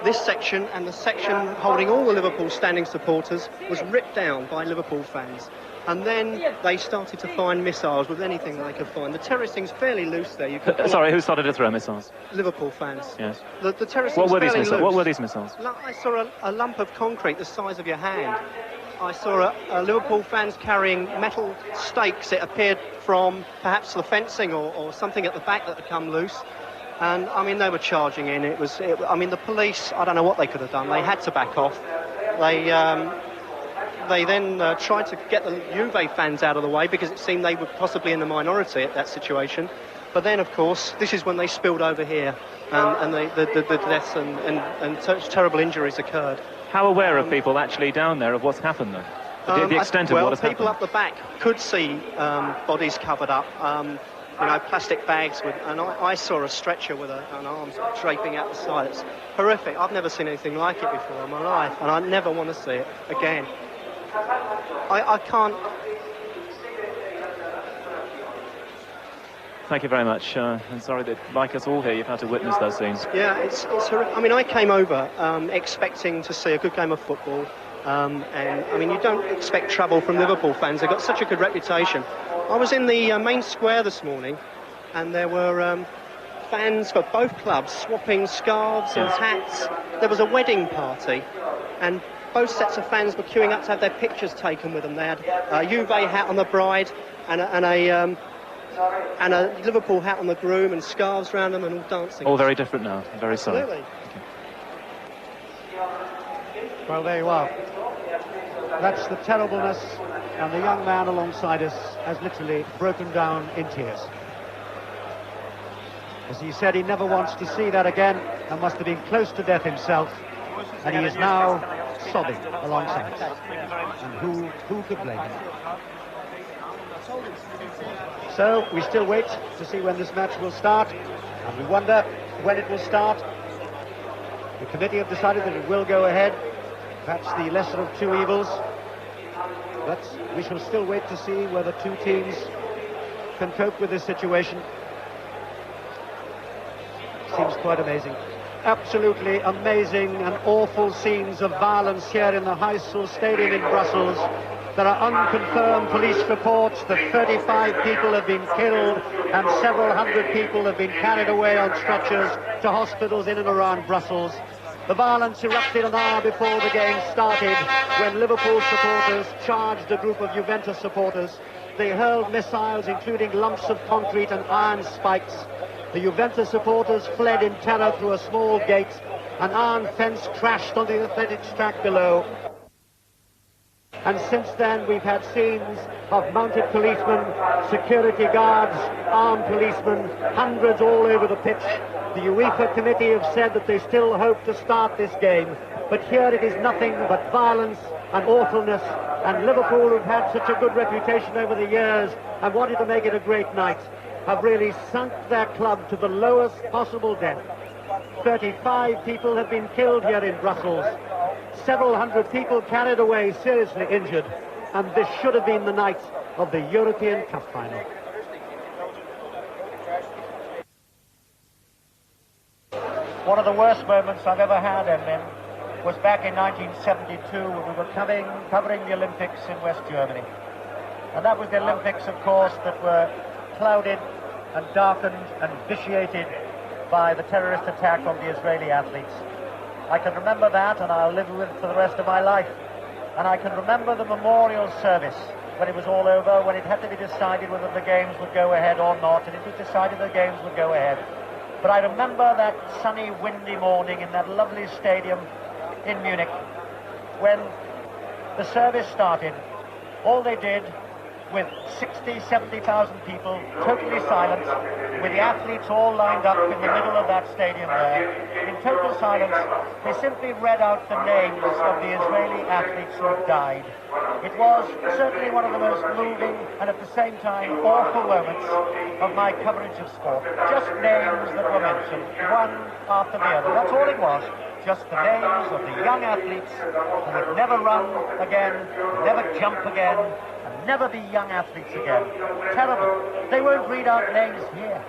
this section and the section holding all the Liverpool standing supporters was ripped down by Liverpool fans. And then they started to find missiles with anything they could find. The terracing's fairly loose there. Sorry, who started to throw missiles? Liverpool fans. Yes. The terracing's fairly loose. What were these missiles? I saw a lump of concrete the size of your hand. I saw Liverpool fans carrying metal stakes. It appeared from perhaps the fencing or something at the back that had come loose. And, I mean, they were charging in. I mean, the police, I don't know what they could have done. They had to back off. They then tried to get the Juve fans out of the way because it seemed they were possibly in the minority at that situation. But then, of course, this is when they spilled over here and the deaths and terrible injuries occurred. How aware are people actually down there of what's happened, though? The extent of what has happened? Well, people up the back could see bodies covered up, plastic bags and I saw a stretcher with an arm draping out the side. It's horrific. I've never seen anything like it before in my life, and I never want to see it again. I can't... Thank you very much. I'm sorry that, like us all here, you've had to witness those scenes. Yeah, it's horrific. I mean, I came over expecting to see a good game of football, and, I mean, you don't expect trouble from Liverpool fans. They've got such a good reputation. I was in the main square this morning, and there were fans for both clubs swapping scarves and hats. There was a wedding party, and both sets of fans were queuing up to have their pictures taken with them. They had a Juve hat on the bride and a Liverpool hat on the groom and scarves around them and all dancing. All very different now. I'm very sorry. Absolutely. Okay. Well, there you are. That's the terribleness And the young man alongside us has literally broken down in tears. As he said, he never wants to see that again, and must have been close to death himself. And he is now sobbing alongside us. And who could blame him? So we still wait to see when this match will start, and we wonder when it will start. The committee have decided that it will go ahead, perhaps the lesser of two evils, but we shall still wait to see whether two teams can cope with this situation. Seems quite amazing. Absolutely amazing and awful scenes of violence here in the Heysel Stadium in Brussels. There are unconfirmed police reports that 35 people have been killed and several hundred people have been carried away on stretchers to hospitals in and around Brussels. The violence erupted an hour before the game started when Liverpool supporters charged a group of Juventus supporters. They hurled missiles, including lumps of concrete and iron spikes. The Juventus supporters fled in terror through a small gate. An iron fence crashed on the athletics track below. And since then, we've had scenes of mounted policemen, security guards, armed policemen, hundreds all over the pitch. The UEFA committee have said that they still hope to start this game. But here it is nothing but violence and awfulness. And Liverpool, who've had such a good reputation over the years and wanted to make it a great night, have really sunk their club to the lowest possible depth. 35 people have been killed here in Brussels. Several hundred people carried away seriously injured, and this should have been the night of the European Cup final. One of the worst moments I've ever had, Emlyn, was back in 1972 when we were covering the Olympics in West Germany. And that was the Olympics, of course, that were clouded and darkened and vitiated by the terrorist attack on the Israeli athletes. I can remember that, and I'll live with it for the rest of my life. And I can remember the memorial service when it was all over, when it had to be decided whether the games would go ahead or not, and it was decided the games would go ahead. But I remember that sunny, windy morning in that lovely stadium in Munich, when the service started. All they did, with 60, 70,000 people, totally silent, with the athletes all lined up in the middle of that stadium there. In total silence, they simply read out the names of the Israeli athletes who had died. It was certainly one of the most moving and at the same time awful moments of my coverage of sport. Just names that were mentioned, one after the other. That's all it was. Just the names of the young athletes who would never run again, never jump again, and never be young athletes again. Terrible. They won't read out names here,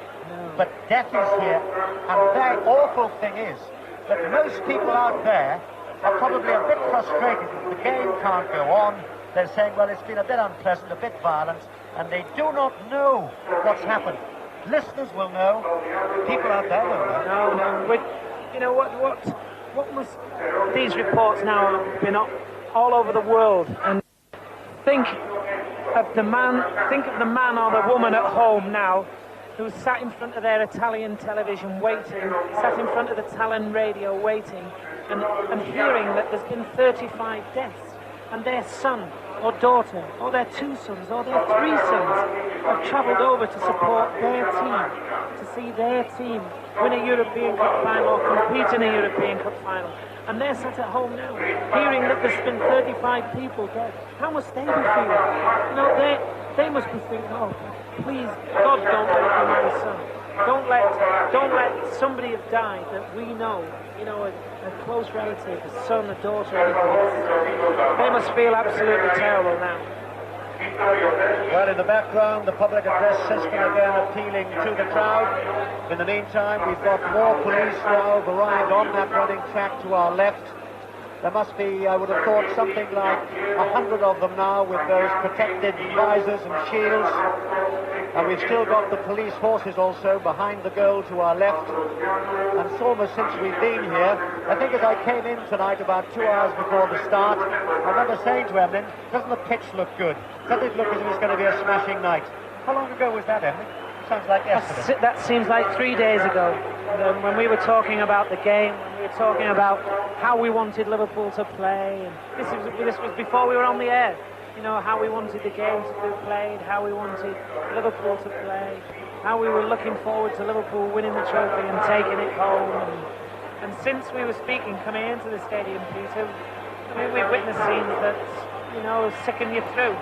but death is here. And the awful thing is that most people out there are probably a bit frustrated that the game can't go on. They're saying, well, it's been a bit unpleasant, a bit violent, and they do not know what's happened. Listeners will know. People out there will know. No. You know what must these reports now have been all over the world, and think of the man or the woman at home now who sat in front of their Italian television waiting, sat in front of the Italian radio waiting, and hearing that there's been 35 deaths, and their son or daughter or their two sons or their three sons have travelled over to support their team, to see their team win a European Cup final or compete in a European Cup final. And they're sat at home now, hearing that there's been 35 people dead. How must they be feeling? You know, they must be thinking, oh, please, God, don't let it be my son. Don't let somebody have died that we know, you know, a close relative, a son, a daughter, anything. They must feel absolutely terrible now. Well, in the background, the public address system again appealing to the crowd. In the meantime, we've got more police now arrived on that running track to our left. There must be, I would have thought, something like 100 of them now with those protected visors and shields. And we've still got the police horses also behind the goal to our left. And it's almost since we've been here, I think as I came in tonight about 2 hours before the start, I remember saying to Emlyn, doesn't the pitch look good? Doesn't it look as if it's going to be a smashing night? How long ago was that, Emlyn? Sounds like yesterday. That seems like 3 days ago, when we were talking about the game, when we were talking about how we wanted Liverpool to play. And this was before we were on the air. you know, how we wanted the game to be played, how we wanted Liverpool to play, how we were looking forward to Liverpool winning the trophy and taking it home. And since we were speaking coming into the stadium, Peter, I mean, we've witnessed scenes that, you know, sicken you through,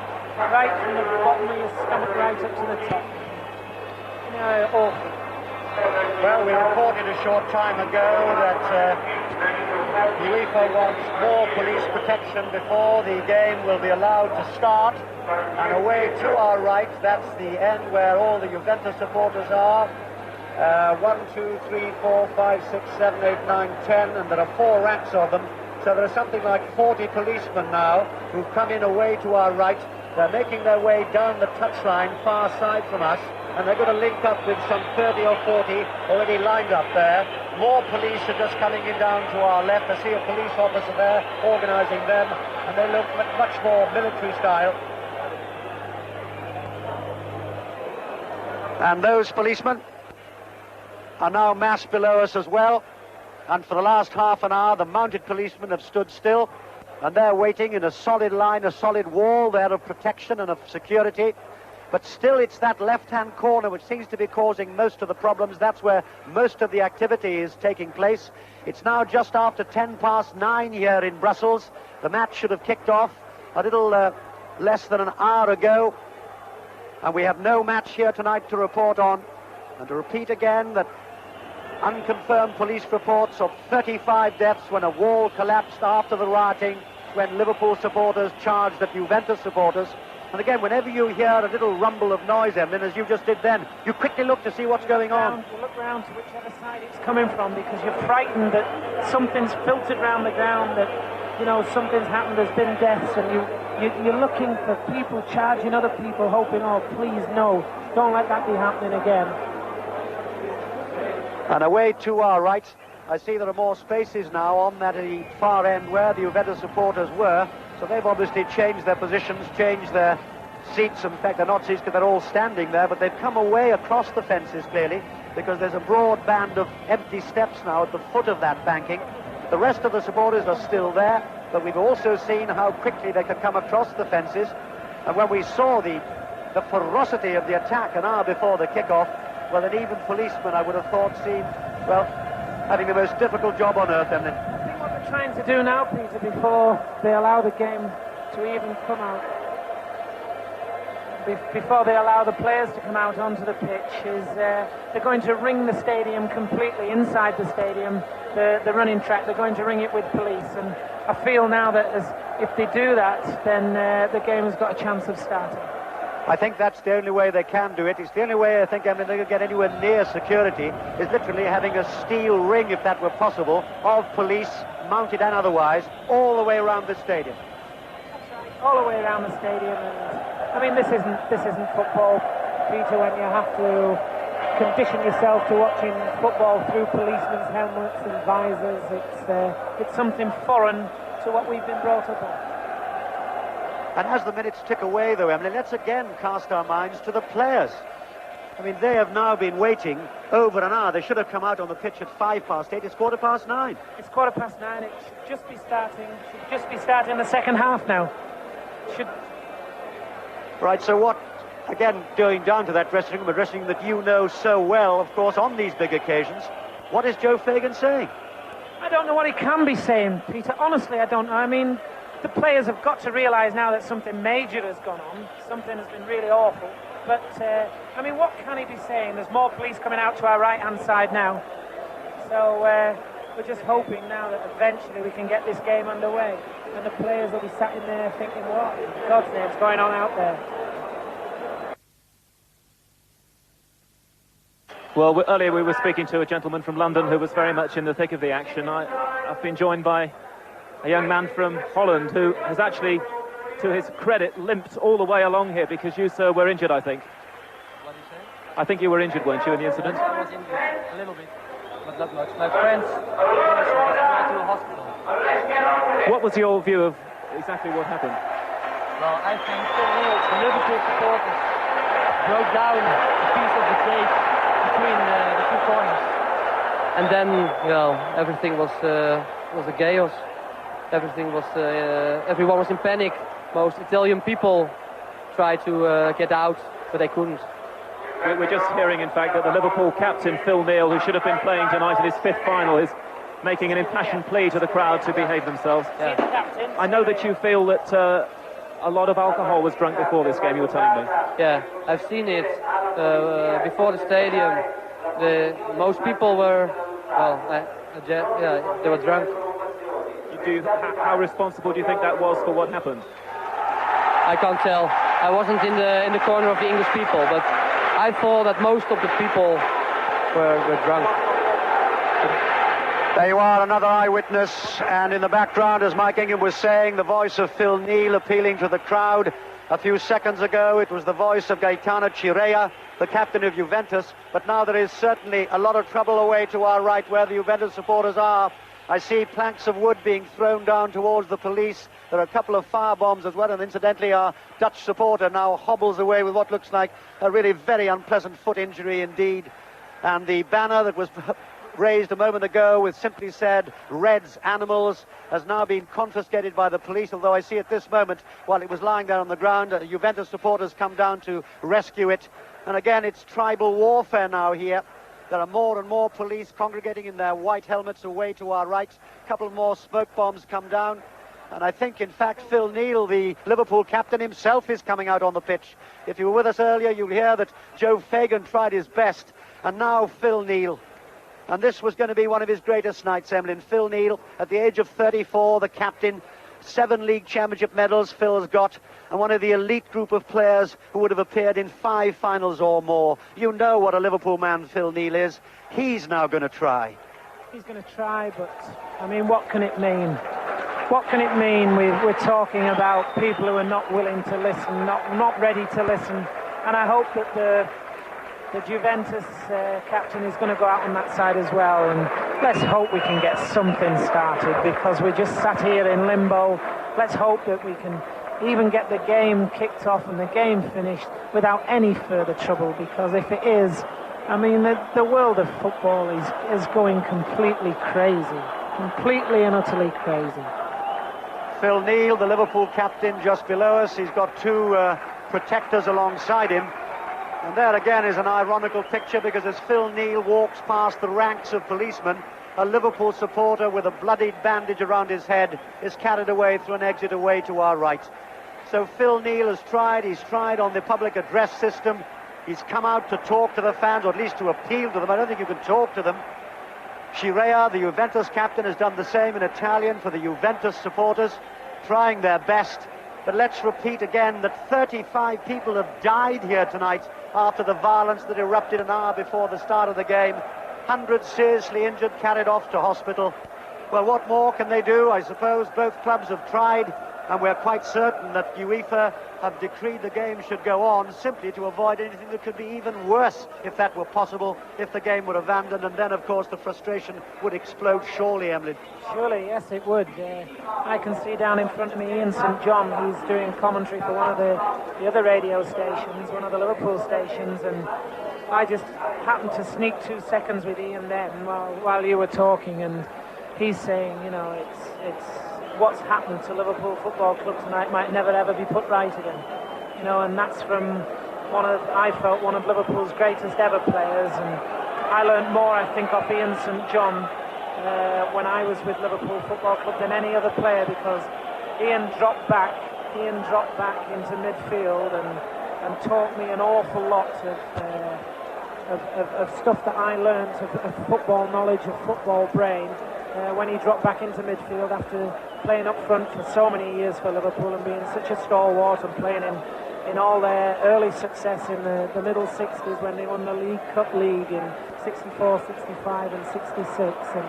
right from the bottom of your stomach right up to the top. You know, awful. Well, we reported a short time ago that UEFA wants more police protection before the game will be allowed to start. And away to our right, that's the end where all the Juventus supporters are. 1, 2, 3, 4, 5, 6, 7, 8, 9, 10, and there are 4 ranks of them. So there are something like 40 policemen now who've come in away to our right. They're making their way down the touchline far side from us, and they're going to link up with some 30 or 40 already lined up there. More police are just coming in down to our left. I see a police officer there organising them, and they look much more military style. And those policemen are now massed below us as well. And for the last half an hour, the mounted policemen have stood still, and they're waiting in a solid line, a solid wall there of protection and of security. But still, it's that left-hand corner which seems to be causing most of the problems. That's where most of the activity is taking place. It's now just after 9:10 here in Brussels. The match should have kicked off a little less than an hour ago. And we have no match here tonight to report on. And to repeat again that unconfirmed police reports of 35 deaths when a wall collapsed after the rioting, when Liverpool supporters charged at Juventus supporters. And again, whenever you hear a little rumble of noise, Emlyn, as you just did then, you quickly look to see what's going on. You look round to whichever side it's coming from, because you're frightened that something's filtered round the ground, that, you know, something's happened, there's been deaths, and you're looking for people charging other people, hoping, oh, please, no, don't let that be happening again. And away to our right, I see there are more spaces now on that far end where the Juventus supporters were. So they've obviously changed their positions, changed their seats. In fact, they're not seats because they're all standing there, but they've come away across the fences, clearly, because there's a broad band of empty steps now at the foot of that banking. The rest of the supporters are still there, but we've also seen how quickly they could come across the fences. And when we saw the ferocity of the attack an hour before the kickoff, well, an even policeman, I would have thought, seemed, well, having the most difficult job on earth, Emlyn. I think what they're trying to do now, Peter, before they allow the game to even come out, before they allow the players to come out onto the pitch, is they're going to ring the stadium completely, inside the stadium, the running track. They're going to ring it with police, and I feel now that if they do that, then the game has got a chance of starting. I think that's the only way they can do it. It's the only way I think, I mean, they could get anywhere near security, is literally having a steel ring, if that were possible, of police, mounted and otherwise, all the way around the stadium. All the way around the stadium, and I mean, this isn't football, Peter, when you have to condition yourself to watching football through policemen's helmets and visors. It's something foreign to what we've been brought up on. And as the minutes tick away, though, Emily, let's again cast our minds to the players. I mean, they have now been waiting over an hour. They should have come out on the pitch at 8:05. It's 9:15. It's 9:15. It should just be starting the second half now. Right, so what, again, going down to that dressing room, a dressing room that you know so well, of course, on these big occasions, what is Joe Fagan saying? I don't know what he can be saying, Peter. Honestly, I don't know. I mean, the players have got to realise now that something major has gone on. Something has been really awful. But, I mean, what can he be saying? There's more police coming out to our right-hand side now. So we're just hoping now that eventually we can get this game underway. And the players will be sat in there thinking, what in God's name's going on out there? Well, earlier we were speaking to a gentleman from London who was very much in the thick of the action. I've been joined by a young man from Holland who has actually, to his credit, limped all the way along here because you, sir, were injured, I think. What do you say? I think you were injured, weren't you, in the incident? I was injured, a little bit, but not much. My friends went to a hospital. What was your view of exactly what happened? Well, I think the Liverpool supporters broke down a piece of the gate between the two corners. And then, well, everything was a chaos. Everything was, everyone was in panic. most Italian people tried to get out, but they couldn't. We're just hearing, in fact, that the Liverpool captain, Phil Neal, who should have been playing tonight in his 5th final, is making an impassioned plea to the crowd to behave themselves. Yeah. I know that you feel that a lot of alcohol was drunk before this game, you were telling me. Yeah, I've seen it before the stadium. Most people were, they were drunk. How responsible do you think that was for what happened? I can't tell. I wasn't in the corner of the English people, but I thought that most of the people were drunk. There you are, another eyewitness, and in the background, as Mike Ingham was saying, the voice of Phil Neal appealing to the crowd. A few seconds ago, it was the voice of Gaetano Chirea, the captain of Juventus, but now there is certainly a lot of trouble away to our right where the Juventus supporters are. I see planks of wood being thrown down towards the police. There are a couple of firebombs as well, and incidentally our Dutch supporter now hobbles away with what looks like a really very unpleasant foot injury indeed. And the banner that was raised a moment ago with simply said Reds Animals has now been confiscated by the police, although I see at this moment, while it was lying there on the ground, Juventus supporters come down to rescue it. And again, it's tribal warfare now here. There are more and more police congregating in their white helmets away to our right. A couple more smoke bombs come down. And I think, in fact, Phil Neal, the Liverpool captain himself, is coming out on the pitch. If you were with us earlier, you'll hear that Joe Fagan tried his best. And now Phil Neal. And this was going to be one of his greatest nights, Emlyn. Phil Neal, at the age of 34, the captain. 7 league championship medals Phil's got, and one of the elite group of players who would have appeared in 5 finals or more. You know what a Liverpool man Phil Neal is. He's now going to try. He's going to try, but, I mean, what can it mean? What can it mean? We're talking about people who are not willing to listen, not ready to listen. And I hope that the Juventus captain is going to go out on that side as well, and let's hope we can get something started, because we're just sat here in limbo. Let's hope that we can even get the game kicked off and the game finished without any further trouble, because if it is, I mean, the world of football is going completely crazy, completely and utterly crazy. Phil Neal, the Liverpool captain, just below us. He's got 2 protectors alongside him. And there again is an ironical picture, because as Phil Neal walks past the ranks of policemen, a Liverpool supporter with a bloodied bandage around his head is carried away through an exit away to our right. So Phil Neal has tried. He's tried on the public address system. He's come out to talk to the fans, or at least to appeal to them. I don't think you can talk to them. Chirea, the Juventus captain, has done the same in Italian for the Juventus supporters, trying their best. But let's repeat again that 35 people have died here tonight after the violence that erupted an hour before the start of the game. Hundreds seriously injured, carried off to hospital. Well, what more can they do? I suppose both clubs have tried, and we're quite certain that UEFA have decreed the game should go on, simply to avoid anything that could be even worse, if that were possible, if the game were abandoned. And then, of course, the frustration would explode, surely, Emily. Surely, yes, it would. I can see down in front of me Ian St John. He's doing commentary for one of the other radio stations, one of the Liverpool stations, and I just happened to sneak 2 seconds with Ian then while you were talking, and he's saying, you know, it's what's happened to Liverpool Football Club tonight might never ever be put right again. You know, and that's from I felt one of Liverpool's greatest ever players, and I learned more, I think, off Ian St John when I was with Liverpool Football Club than any other player, because Ian dropped back into midfield and taught me an awful lot of stuff that I learned, of football knowledge, of football brain, when he dropped back into midfield after playing up front for so many years for Liverpool and being such a stalwart and playing in all their early success in the middle 60s when they won the League Cup League in 64, 65 and 66. And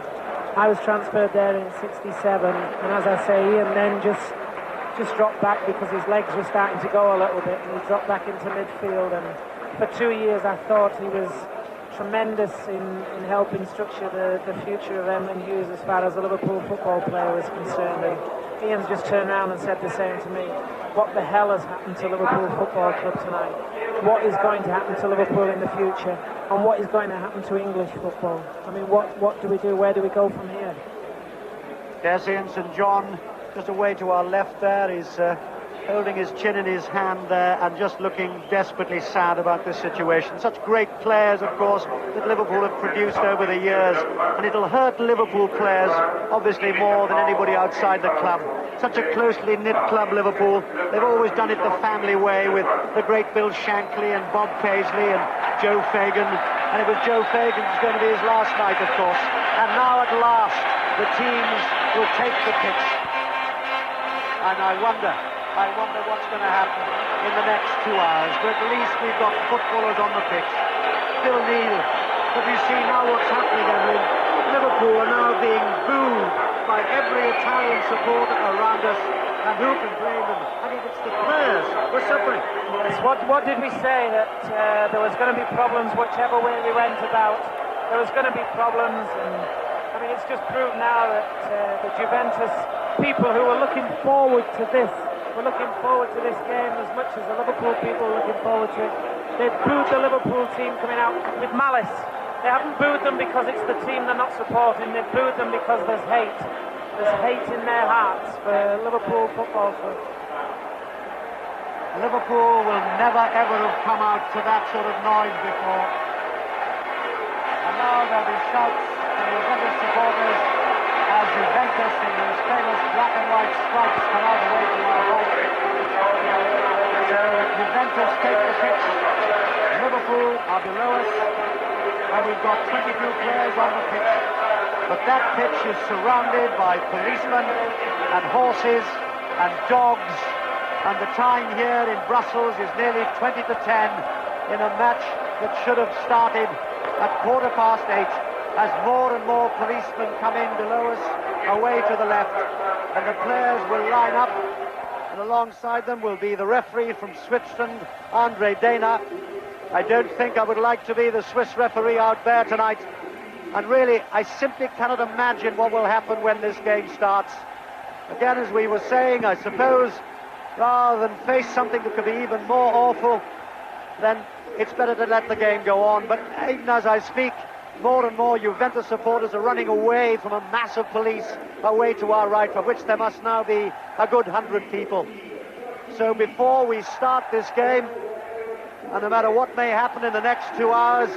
I was transferred there in 67, and as I say, Ian then just dropped back because his legs were starting to go a little bit, and he dropped back into midfield. And for 2 years I thought he was tremendous in helping structure the future of Emlyn Hughes as far as a Liverpool football player was concerned. And Ian's just turned around and said the same to me. What the hell has happened to Liverpool Football Club tonight? What is going to happen to Liverpool in the future? And what is going to happen to English football? I mean, what do we do? Where do we go from here? Yes, Ian St John, just away to our left there, is holding his chin in his hand there and just looking desperately sad about this situation. Such great players, of course, that Liverpool have produced over the years, and it'll hurt Liverpool players obviously more than anybody outside the club. Such a closely knit club, Liverpool. They've always done it the family way, with the great Bill Shankly and Bob Paisley and Joe Fagan, and it was Joe Fagan's going to be his last night, of course. And now at last the teams will take the pitch, and I wonder what's going to happen in the next 2 hours. But at least we've got footballers on the pitch. Phil Neal. But you see now what's happening, Evelyn. Liverpool are now being booed by every Italian supporter around us. And who can blame them? I mean, it's the players who are suffering. Yes, what did we say? That there was going to be problems whichever way we went about. There was going to be problems, and I mean, it's just proved now that the Juventus people who were looking forward to this, were looking forward to this game as much as the Liverpool people were looking forward to it. They've booed the Liverpool team coming out with malice. They haven't booed them because it's the team they're not supporting. They've booed them because there's hate. There's hate in their hearts for Liverpool football club. Liverpool will never ever have come out to that sort of noise before. And now there'll be shouts from the Juventus supporters as Juventus in these famous black and white stripes come out away to our right. So Juventus take the pitch. Liverpool are below us, and we've got 22 players on the pitch. But that pitch is surrounded by policemen and horses and dogs, and the time here in Brussels is nearly 20 to 10 in a match that should have started at 8:15, as more and more policemen come in below us, away to the left, and the players will line up, and alongside them will be the referee from Switzerland, Andre Dana. I don't think I would like to be the Swiss referee out there tonight, and really I simply cannot imagine what will happen when this game starts. Again, as we were saying, I suppose rather than face something that could be even more awful, then it's better to let the game go on. But even as I speak, more and more Juventus supporters are running away from a mass of police away to our right, for which there must now be a good 100 people. So before we start this game, and no matter what may happen in the next 2 hours,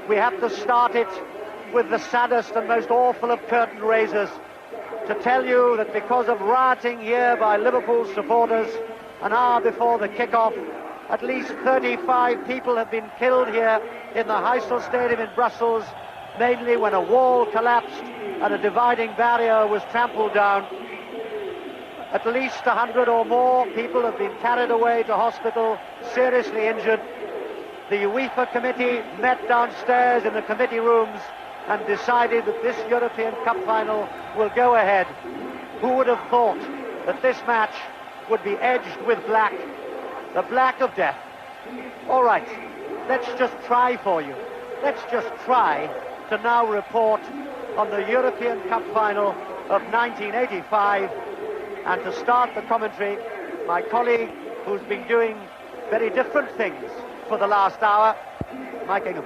we have to start it with the saddest and most awful of curtain raisers, to tell you that because of rioting here by Liverpool supporters an hour before the kick-off, at least 35 people have been killed here in the Heysel Stadium in Brussels, mainly when a wall collapsed and a dividing barrier was trampled down. At least 100 or more people have been carried away to hospital, seriously injured. The UEFA committee met downstairs in the committee rooms and decided that this European Cup final will go ahead. Who would have thought that this match would be edged with black, the black of death? All right, let's just try for you. Let's just try to now report on the European Cup final of 1985. And to start the commentary, my colleague, who's been doing very different things for the last hour, Mike Ingham.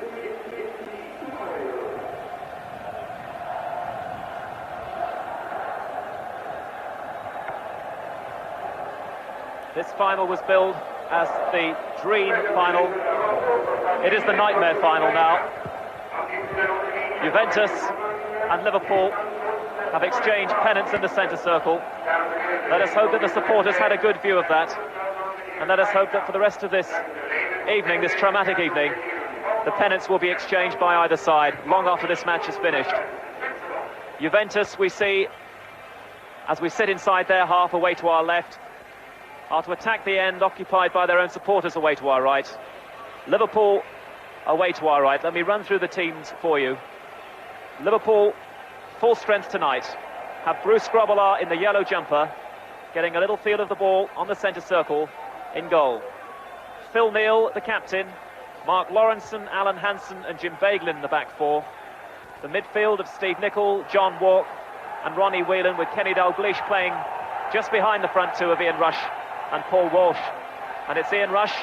This final was billed as the dream final. It is the nightmare final now. Juventus and Liverpool have exchanged pennants in the centre circle. Let us hope that the supporters had a good view of that, and let us hope that for the rest of this evening, this traumatic evening, the pennants will be exchanged by either side long after this match is finished. Juventus, we see, as we sit inside their half away to our left, are to attack the end, occupied by their own supporters away to our right. Liverpool away to our right. Let me run through the teams for you. Liverpool, full strength tonight, have Bruce Grobbelaar in the yellow jumper, getting a little feel of the ball on the centre circle in goal. Phil Neal, the captain, Mark Lawrenson, Alan Hansen and Jim Beglin in the back four. The midfield of Steve Nicol, John Walk and Ronnie Whelan, with Kenny Dalglish playing just behind the front two of Ian Rush and Paul Walsh. And it's Ian Rush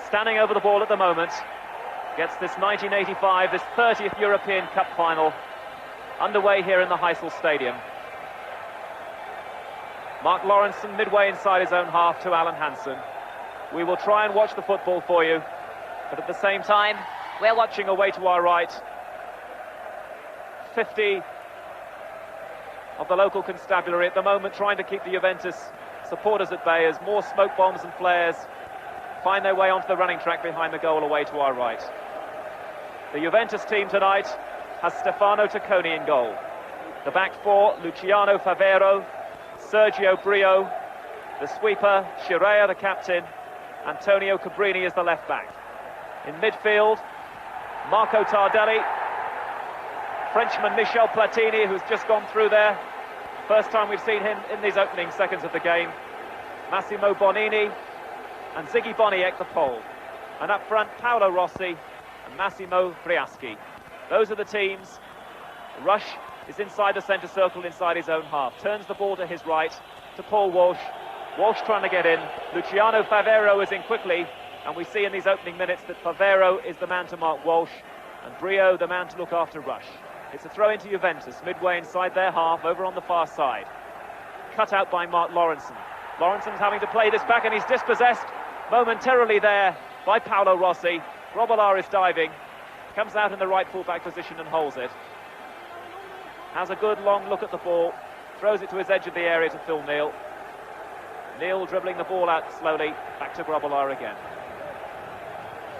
standing over the ball at the moment, gets this 1985, this 30th European Cup final underway here in the Heysel Stadium. Mark Lawrenson midway inside his own half to Alan Hansen. We will try and watch the football for you, but at the same time, we're watching away to our right. 50 of the local constabulary at the moment trying to keep the Juventus supporters at bay as more smoke bombs and flares find their way onto the running track behind the goal away to our right. The Juventus team tonight has Stefano Tacconi in goal. The back four, Luciano Favero, Sergio Brio, the sweeper, Scirea the captain, Antonio Cabrini is the left back. In midfield, Marco Tardelli, Frenchman Michel Platini, who's just gone through there. First time we've seen him in these opening seconds of the game. Massimo Bonini and Ziggy Boniek, the Pole. And up front, Paolo Rossi and Massimo Briaschi. Those are the teams. Rush is inside the centre circle, inside his own half. Turns the ball to his right, to Paul Walsh. Walsh trying to get in. Luciano Favero is in quickly. And we see in these opening minutes that Favero is the man to mark Walsh. And Brio the man to look after Rush. It's a throw into Juventus, midway inside their half, over on the far side. Cut out by Mark Lawrenson. Lawrenson's having to play this back, and he's dispossessed momentarily there by Paolo Rossi. Grobbelaar is diving, comes out in the right full-back position and holds it. Has a good long look at the ball, throws it to his edge of the area to Phil Neal. Neal dribbling the ball out slowly, back to Grobbelaar again.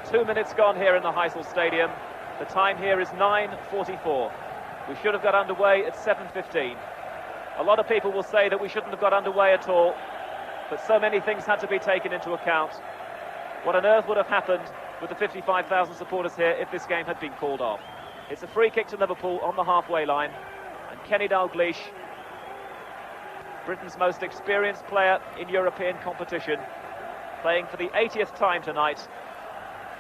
2 minutes gone here in the Heysel Stadium. The time here is 9:44. We should have got underway at 7:15. A lot of people will say that we shouldn't have got underway at all, but so many things had to be taken into account. What on earth would have happened with the 55,000 supporters here if this game had been called off? It's a free kick to Liverpool on the halfway line, and Kenny Dalglish, Britain's most experienced player in European competition, playing for the 80th time tonight,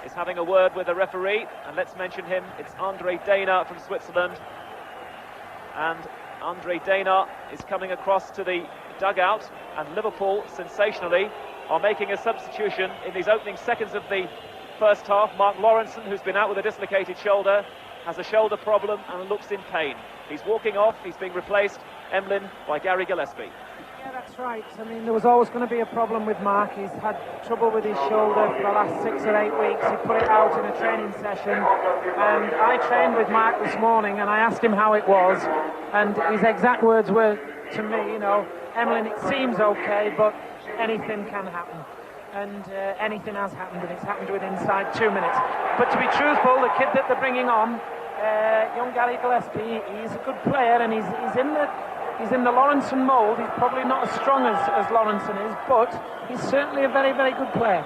is having a word with the referee. And let's mention him, it's Andre Dana from Switzerland, and Andre Dana is coming across to the dugout, and Liverpool, sensationally, are making a substitution in these opening seconds of the first half. Mark Lawrenson, who's been out with a dislocated shoulder, has a shoulder problem and looks in pain. He's walking off, he's being replaced, Emlyn, by Gary Gillespie. Yeah, that's right. I mean, there was always going to be a problem with Mark. He's had trouble with his shoulder for the last 6 or 8 weeks. He put it out in a training session, and I trained with Mark this morning, and I asked him how it was, and his exact words were to me, you know, Emlyn, it seems okay, but anything can happen. And anything has happened, and it's happened within inside 2 minutes. But to be truthful, the kid that they're bringing on, young Gary Gillespie, he's a good player, and he's in the Lawrenson mould. He's probably not as strong as Lawrenson is, but he's certainly a very, very good player.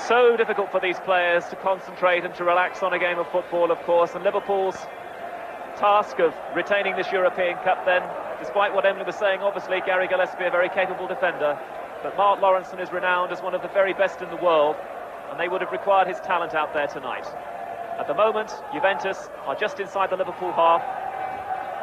So difficult for these players to concentrate and to relax on a game of football, of course, and Liverpool's task of retaining this European Cup then, despite what Emily was saying, obviously Gary Gillespie, a very capable defender, but Mark Lawrenson is renowned as one of the very best in the world, and they would have required his talent out there tonight. At the moment, Juventus are just inside the Liverpool half,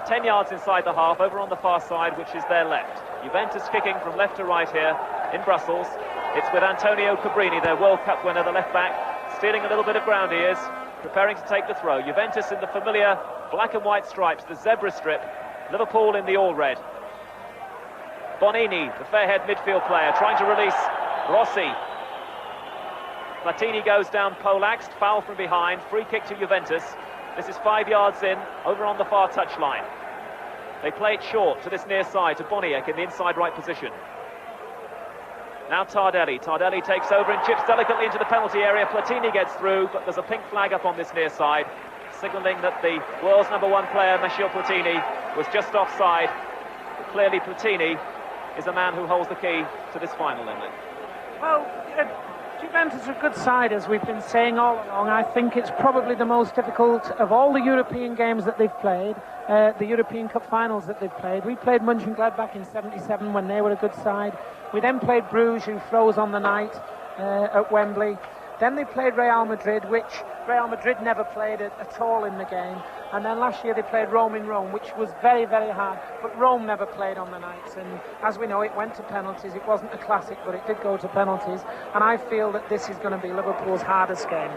10 yards inside the half, over on the far side, which is their left. Juventus kicking from left to right here in Brussels. It's with Antonio Cabrini, their World Cup winner, the left back, stealing a little bit of ground he is, preparing to take the throw. Juventus in the familiar black and white stripes, the zebra strip. Liverpool in the all-red. Bonini, the fair-haired midfield player, trying to release Rossi. Platini goes down poleaxed, foul from behind, free kick to Juventus. This is 5 yards in, over on the far touchline. They play it short to this near side, to Boniek in the inside right position. Now Tardelli. Tardelli takes over and chips delicately into the penalty area. Platini gets through, but there's a pink flag up on this near side, signalling that the world's #1 player, Michel Platini, was just offside. But clearly Platini is the man who holds the key to this final, Emily. Well, Juventus are a good side, as we've been saying all along. I think it's probably the most difficult of all the European games that they've played, the European Cup finals that they've played. We played Mönchengladbach in '77 when they were a good side. We then played Bruges, who froze on the night at Wembley. Then they played Real Madrid, which Real Madrid never played at all in the game. And then last year they played Rome in Rome, which was very, very hard. But Rome never played on the nights. And as we know, it went to penalties. It wasn't a classic, but it did go to penalties. And I feel that this is going to be Liverpool's hardest game.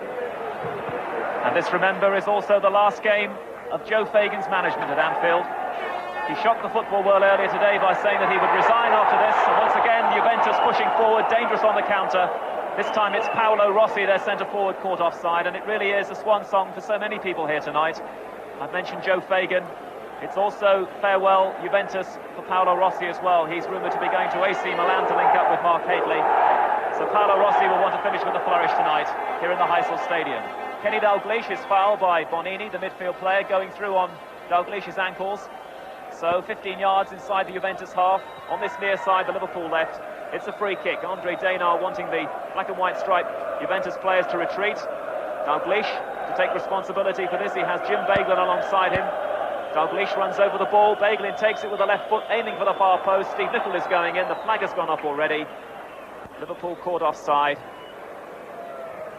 And this, remember, is also the last game of Joe Fagan's management at Anfield. He shocked the football world earlier today by saying that he would resign after this. And once again, Juventus pushing forward, dangerous on the counter. This time it's Paolo Rossi, their centre-forward, caught offside, and it really is a swan song for so many people here tonight. I've mentioned Joe Fagan. It's also farewell Juventus for Paolo Rossi as well. He's rumoured to be going to AC Milan to link up with Mark Hateley. So Paolo Rossi will want to finish with a flourish tonight here in the Heysel Stadium. Kenny Dalglish is fouled by Bonini, the midfield player, going through on Dalglish's ankles. So 15 yards inside the Juventus half. On this near side, the Liverpool left. It's a free kick. Andre Denar wanting the black and white striped Juventus players to retreat. Dalglish to take responsibility for this. He has Jim Beglin alongside him. Dalglish runs over the ball. Beglin takes it with the left foot, aiming for the far post. Steve Nicol is going in. The flag has gone up already. Liverpool caught offside.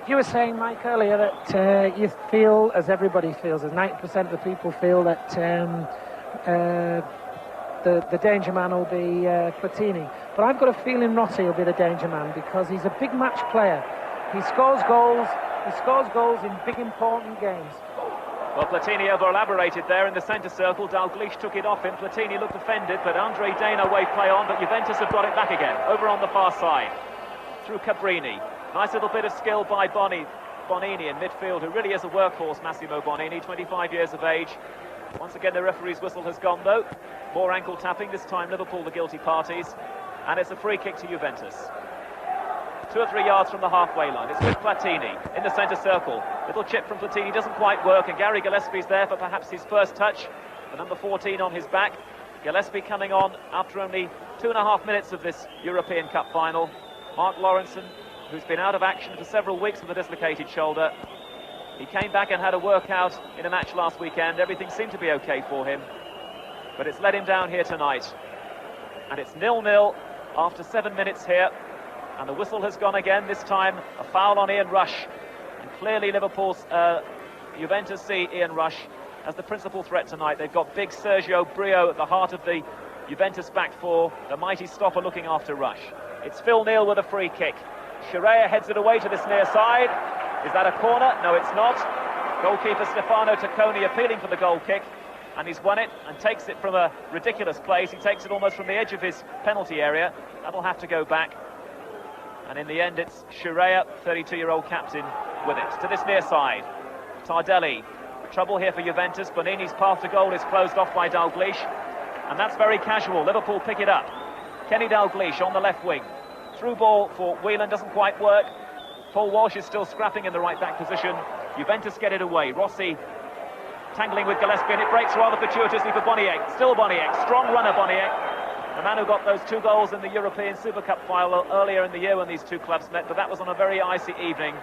You were saying, Mike, earlier that you feel, as everybody feels, as 90% of the people feel, that the danger man will be Platini. But I've got a feeling Rossi will be the danger man because he's a big match player. He scores goals. He scores goals in big, important games. Well, Platini over-elaborated there in the centre circle. Dalglish took it off him. Platini looked offended, but Andre Denar waved play on. But Juventus have got it back again, over on the far side. Through Cabrini. Nice little bit of skill by Bonini in midfield, who really is a workhorse, Massimo Bonini, 25 years of age. Once again, the referee's whistle has gone, though. More ankle tapping, this time Liverpool the guilty parties. And it's a free kick to Juventus. 2 or 3 yards from the halfway line. It's with Platini in the centre circle. Little chip from Platini doesn't quite work, and Gary Gillespie's there for perhaps his first touch. The number 14 on his back. Gillespie coming on after only 2.5 minutes of this European Cup final. Mark Lawrenson, who's been out of action for several weeks with a dislocated shoulder. He came back and had a workout in a match last weekend. Everything seemed to be okay for him, but it's let him down here tonight. And it's 0-0 after 7 minutes here. And the whistle has gone again, this time a foul on Ian Rush. And clearly Liverpool's Juventus see Ian Rush as the principal threat tonight. They've got big Sergio Brio at the heart of the Juventus back four, the mighty stopper looking after Rush. It's Phil Neal with a free kick. Shiraya heads it away to this near side. Is that a corner? No, it's not. Goalkeeper Stefano Tacconi appealing for the goal kick. And he's won it and takes it from a ridiculous place. He takes it almost from the edge of his penalty area. That'll have to go back. And in the end, it's Shiraya, 32-year-old captain, with it. To this near side. Tardelli. Trouble here for Juventus. Bonini's path to goal is closed off by Dalglish. And that's very casual. Liverpool pick it up. Kenny Dalglish on the left wing. Through ball for Whelan, doesn't quite work. Paul Walsh is still scrapping in the right back position. Juventus get it away. Rossi tangling with Gillespie, and it breaks rather fortuitously for Boniek. Still Boniek, strong runner Boniek. The man who got those 2 goals in the European Super Cup final earlier in the year when these two clubs met, but that was on a very icy evening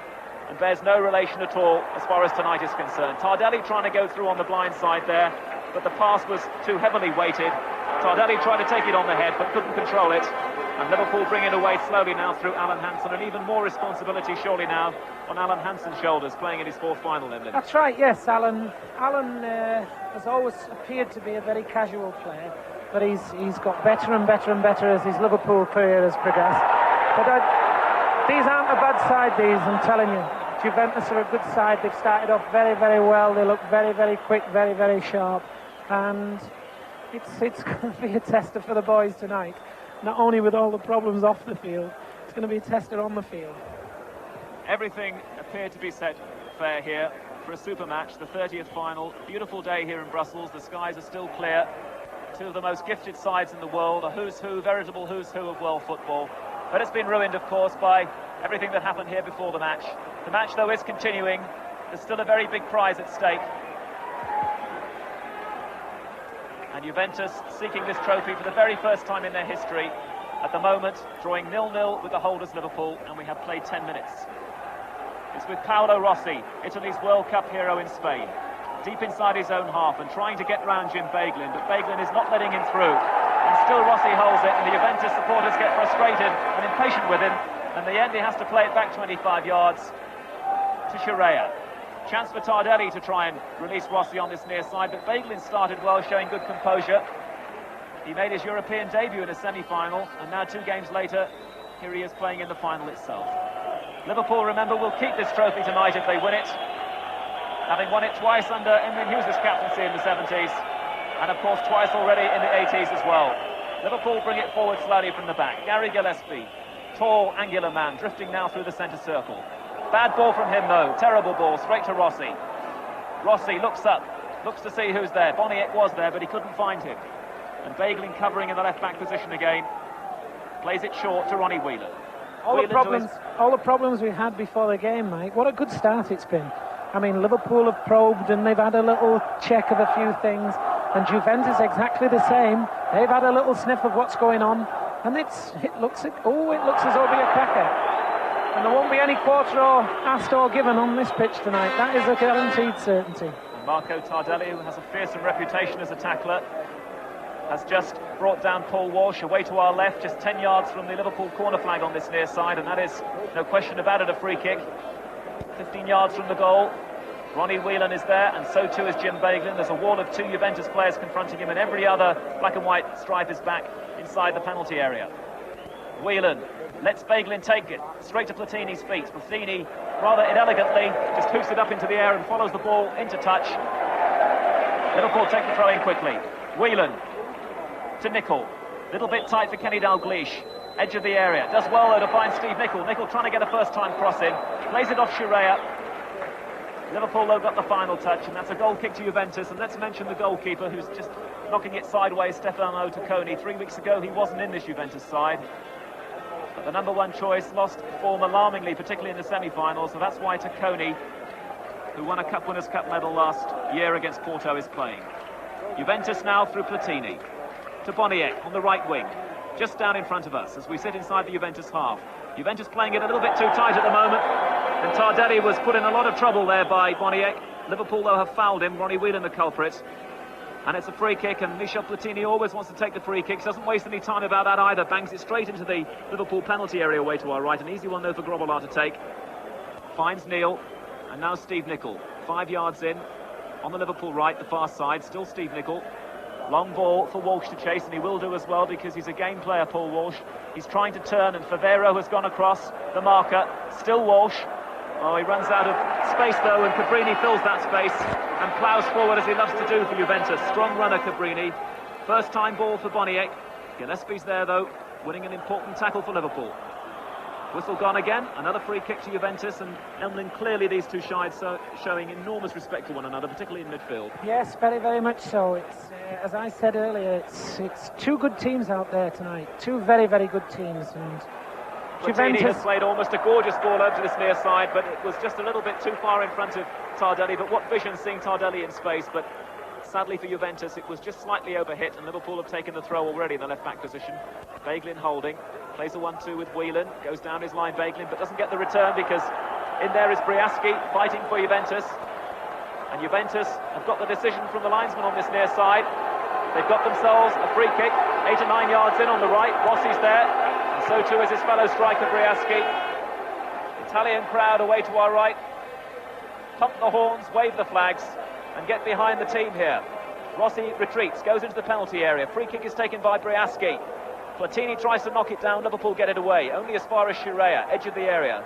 and bears no relation at all as far as tonight is concerned. Tardelli trying to go through on the blind side there, but the pass was too heavily weighted. Tardelli tried to take it on the head but couldn't control it. And Liverpool bring it away slowly now through Alan Hansen, and even more responsibility surely now on Alan Hansen's shoulders, playing in his 4th final. That's right, yes, Alan has always appeared to be a very casual player, but he's got better and better and better as his Liverpool career has progressed. But these aren't a bad side, these, I'm telling you. Juventus are a good side. They've started off very, very well. They look very, very quick, very, very sharp, and it's going to be a tester for the boys tonight. Not only with all the problems off the field, it's going to be tested on the field. Everything appeared to be set fair here for a super match, the 30th final. Beautiful day here in Brussels. The skies are still clear. 2 of the most gifted sides in the world, a who's who, veritable who's who of world football. But it's been ruined, of course, by everything that happened here before the match. The match, though, is continuing. There's still a very big prize at stake. And Juventus seeking this trophy for the very first time in their history. At the moment, drawing 0-0 with the holders Liverpool, and we have played 10 minutes. It's with Paolo Rossi, Italy's World Cup hero in Spain, deep inside his own half and trying to get round Jim Beglin, but Beglin is not letting him through. And still Rossi holds it, and the Juventus supporters get frustrated and impatient with him. And in the end, he has to play it back 25 yards to Shiraya. Chance for Tardelli to try and release Rossi on this near side, but Beglin started well, showing good composure. He made his European debut in a semi-final, and now 2 games later, here he is playing in the final itself. Liverpool, remember, will keep this trophy tonight if they win it, having won it twice under Emlyn Hughes' captaincy in the 70s. and of course twice already in the 80s as well. Liverpool bring it forward slowly from the back. Gary Gillespie, tall, angular man, drifting now through the centre circle. Bad ball from him though, terrible ball, straight to Rossi. Rossi looks up, looks to see who's there. Boniek was there, but he couldn't find him. And Bagelin covering in the left-back position again. Plays it short to Ronnie Whelan. All the problems we had before the game, Mike. What a good start it's been. I mean, Liverpool have probed and they've had a little check of a few things, and Juventus exactly the same. They've had a little sniff of what's going on, and it looks as though it'll be a cracker. And there won't be any quarter or asked or given on this pitch tonight. That is a guaranteed certainty. And Marco Tardelli, who has a fearsome reputation as a tackler, has just brought down Paul Walsh away to our left, just 10 yards from the Liverpool corner flag on this near side, and that is, no question about it, a free kick. 15 yards from the goal. Ronnie Whelan is there, and so too is Jim Bagelin. There's a wall of 2 Juventus players confronting him, and every other black and white stripe is back inside the penalty area. Whelan lets Bagelin take it straight to Platini's feet. Platini, rather inelegantly, just hoofs it up into the air and follows the ball into touch. Liverpool take the throw in quickly. Whelan to Nicol, little bit tight for Kenny Dalglish, edge of the area, does well though to find Steve Nicol. Nicol trying to get a first-time cross in, plays it off Shirea. Liverpool though got the final touch, and that's a goal kick to Juventus. And let's mention the goalkeeper who's just knocking it sideways, Stefano Tocconi. 3 weeks ago he wasn't in this Juventus side, but the number 1 choice lost form alarmingly, particularly in the semi-finals, so that's why Tocconi, who won a Cup Winners' Cup medal last year against Porto, is playing. Juventus now through Platini to Boniek on the right wing, just down in front of us as we sit inside the Juventus half. Juventus playing it a little bit too tight at the moment, and Tardelli was put in a lot of trouble there by Boniek. Liverpool though have fouled him, Ronnie Whelan the culprit, and it's a free kick, and Michel Platini always wants to take the free kicks, doesn't waste any time about that either, bangs it straight into the Liverpool penalty area away to our right. An easy one though for Grobbelaar to take. Finds Neil, and now Steve Nicol, 5 yards in on the Liverpool right, the far side, still Steve Nicol. Long ball for Walsh to chase, and he will do as well because he's a game player, Paul Walsh. He's trying to turn, and Favero has gone across the marker. Still Walsh. Oh, he runs out of space though, and Cabrini fills that space and ploughs forward as he loves to do for Juventus. Strong runner, Cabrini. First time ball for Boniek. Gillespie's there though, winning an important tackle for Liverpool. Whistle gone again, another free kick to Juventus, and Emlyn, clearly these two sides showing enormous respect for one another, particularly in midfield. Yes, very, very much so. It's as I said earlier, it's 2 good teams out there tonight, 2 very, very good teams, and Platini has played almost a gorgeous ball over to this near side, but it was just a little bit too far in front of Tardelli. But what vision seeing Tardelli in space, but sadly for Juventus it was just slightly overhit, and Liverpool have taken the throw already in the left back position. Bagelin holding, plays a 1-2 with Whelan, goes down his line Bagelin, but doesn't get the return because in there is Briaschi fighting for Juventus, and Juventus have got the decision from the linesman on this near side. They've got themselves a free kick 8 or 9 yards in on the right. Rossi's there, and so too is his fellow striker Briaschi. Italian crowd away to our right, pump the horns, wave the flags and get behind the team here. Rossi retreats, goes into the penalty area. Free kick is taken by Briaschi. Platini tries to knock it down, Liverpool get it away, only as far as Shirea, edge of the area.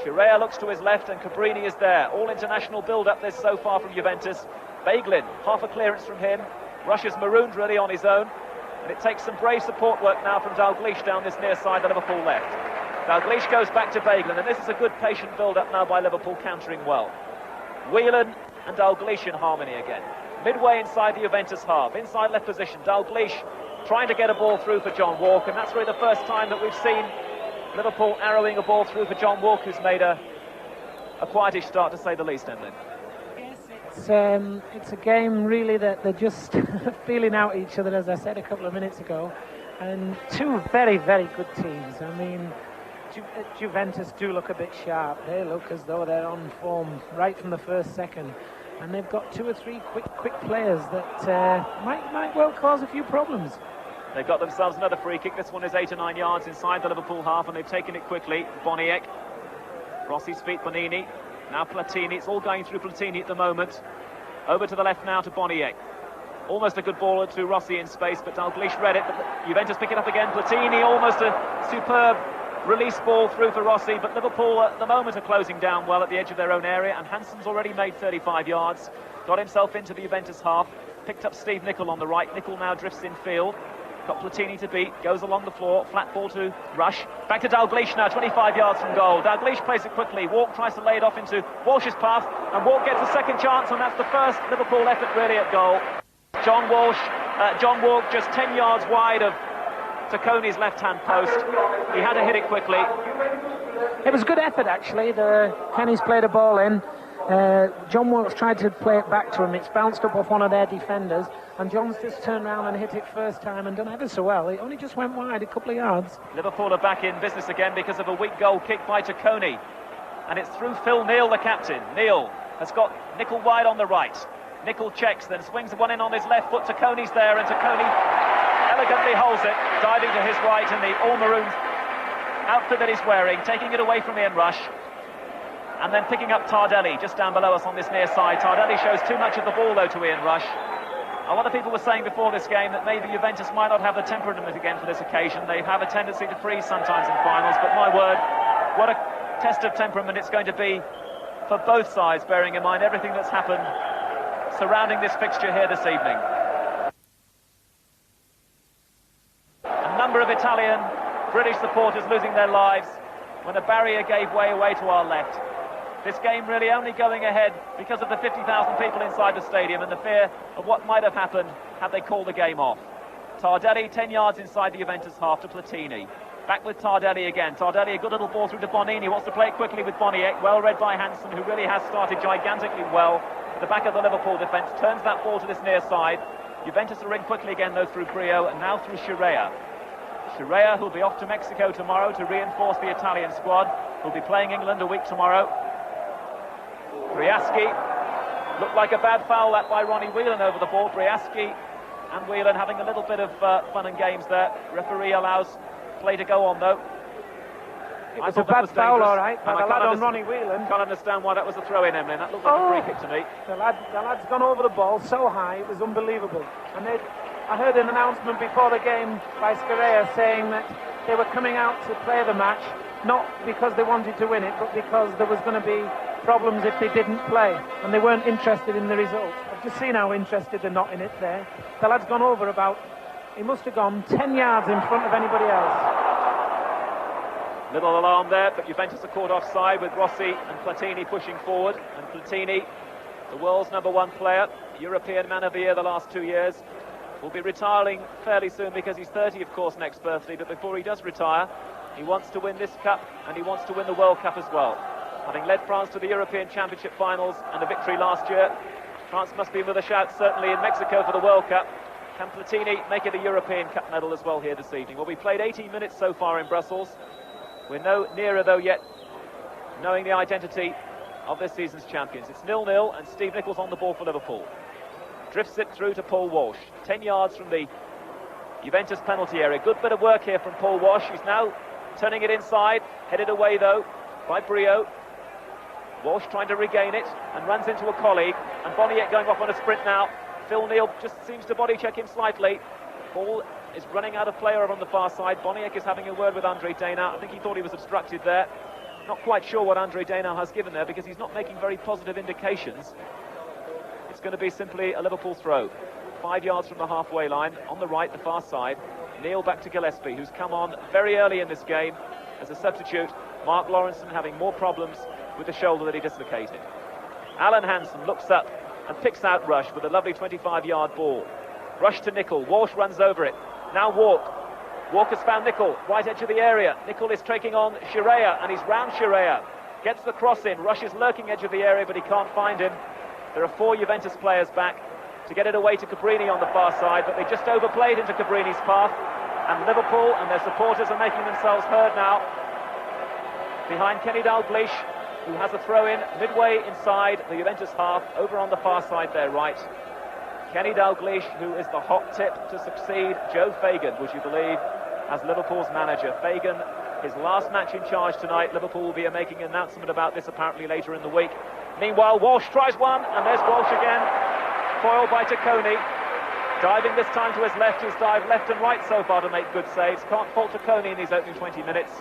Shirea looks to his left and Cabrini is there. All international build-up this so far from Juventus. Bagelin, half a clearance from him. Russia's marooned really on his own, and it takes some brave support work now from Dalglish down this near side, the Liverpool left. Dalglish goes back to Bagelin, and this is a good patient build-up now by Liverpool, countering well. Whelan and Dalglish in harmony again. Midway inside the Juventus half, inside left position, Dalglish trying to get a ball through for John Walk, and that's really the first time that we've seen Liverpool arrowing a ball through for John Walk, who's made a quietish start, to say the least, Emlyn. It's a game really that they're just feeling out each other, as I said a couple of minutes ago, and 2 very, very good teams. I mean, Juventus do look a bit sharp. They look as though they're on form right from the first second, and they've got 2 or 3 quick players that might well cause a few problems. They've got themselves another free kick. This one is 8 or 9 yards inside the Liverpool half, and they've taken it quickly. Boniek, Rossi's feet, Bonini. Now Platini, it's all going through Platini at the moment. Over to the left now to Boniek. Almost a good ball to Rossi in space, but Dalglish read it. But Juventus pick it up again. Platini, almost a superb release ball through for Rossi, but Liverpool at the moment are closing down well at the edge of their own area, and Hansen's already made 35 yards. Got himself into the Juventus half. picked up Steve Nicol on the right. Nicol now drifts in field. Got Platini to beat, goes along the floor, flat ball to Rush. Back to Dalglish now, 25 yards from goal. Dalglish plays it quickly. Walk tries to lay it off into Walsh's path, and Walk gets a second chance, and that's the first Liverpool effort really at goal. John Walk just 10 yards wide of Tacconi's left-hand post. He had to hit it quickly. It was a good effort, actually. The Kenny's played a ball in. John Walk's tried to play it back to him. It's bounced up off one of their defenders, and John's just turned around and hit it first time and done ever so well. It only just went wide a couple of yards. Liverpool are back in business again because of a weak goal kick by Tacconi. And it's through Phil Neal, the captain. Neal has got Nicol wide on the right. Nicol checks, then swings one in on his left foot. Tacconi's there, and Tacconi elegantly holds it, diving to his right in the all-maroon outfit that he's wearing, taking it away from Ian Rush. And then picking up Tardelli just down below us on this near side. Tardelli shows too much of the ball, though, to Ian Rush. A lot of people were saying before this game that maybe Juventus might not have the temperament again for this occasion. They have a tendency to freeze sometimes in finals, but my word, what a test of temperament it's going to be for both sides, bearing in mind everything that's happened surrounding this fixture here this evening. A number of Italian, British supporters losing their lives when a barrier gave way away to our left. This game really only going ahead because of the 50,000 people inside the stadium and the fear of what might have happened had they called the game off. Tardelli 10 yards inside the Juventus half to Platini. Back with Tardelli again. Tardelli, a good little ball through to Bonini. Wants to play it quickly with Boniek. Well read by Hansen, who really has started gigantically well. At the back of the Liverpool defence, turns that ball to this near side. Juventus are in quickly again, though, through Brio and now through Chirea. Chirea, who'll be off to Mexico tomorrow to reinforce the Italian squad, who'll be playing England a week tomorrow. Briaschi, looked like a bad foul that by Ronnie Whelan over the ball. Briaschi and Whelan having a little bit of fun and games there. Referee allows play to go on, though. It was a bad foul, all right, by the lad on Ronnie Whelan. Can't understand why that was a throw-in, Emlyn. That looked like a free kick to me. The lad's gone over the ball so high, it was unbelievable. And I heard an announcement before the game by Scarea saying that they were coming out to play the match, not because they wanted to win it, but because there was going to be problems if they didn't play, and they weren't interested in the result. I've just seen how interested they're not in it there. The lad's gone over he must have gone 10 yards in front of anybody else. Little alarm there, but Juventus are caught offside with Rossi and Platini pushing forward. And Platini, the world's #1 player, European Man of the Year the last 2 years, will be retiring fairly soon because he's 30, of course, next birthday. But before he does retire, he wants to win this cup and he wants to win the World Cup as well. Having led France to the European Championship finals and a victory last year, France must be with a shout certainly in Mexico for the World Cup. Can Platini make it a European Cup medal as well here this evening? Well, we played 18 minutes so far in Brussels. We're no nearer, though, yet knowing the identity of this season's champions. It's 0-0, and Steve Nicol on the ball for Liverpool. Drifts it through to Paul Walsh. 10 yards from the Juventus penalty area. Good bit of work here from Paul Walsh. He's now turning it inside. Headed away, though, by Brio. Walsh trying to regain it and runs into a colleague. And Boniek going off on a sprint now. Phil Neal just seems to body check him slightly. Ball is running out of play over on the far side. Boniek is having a word with Andre Dana. I think he thought he was obstructed there. Not quite sure what Andre Dana has given there because he's not making very positive indications. It's going to be simply a Liverpool throw. 5 yards from the halfway line, on the right, the far side. Neal back to Gillespie, who's come on very early in this game as a substitute. Mark Lawrenson having more problems with the shoulder that he dislocated. Alan Hansen looks up and picks out Rush with a lovely 25-yard ball. Rush to Nicol. Walsh runs over it. Now Walk. Walk has found Nicol, right edge of the area. Nicol is taking on Chirea, and he's round Chirea. Gets the cross in. Rush is lurking edge of the area, but he can't find him. There are 4 Juventus players back to get it away to Cabrini on the far side, but they just overplayed into Cabrini's path. And Liverpool and their supporters are making themselves heard now. Behind Kenny Dalglish, who has a throw-in midway inside the Juventus half, over on the far side there, right. Kenny Dalglish, who is the hot tip to succeed Joe Fagan, would you believe, as Liverpool's manager. Fagan, his last match in charge tonight. Liverpool will be making an announcement about this apparently later in the week. Meanwhile, Walsh tries one, and there's Walsh again, foiled by Tacconi. Diving this time to his left, he's dived left and right so far to make good saves. Can't fault Tacconi in these opening 20 minutes.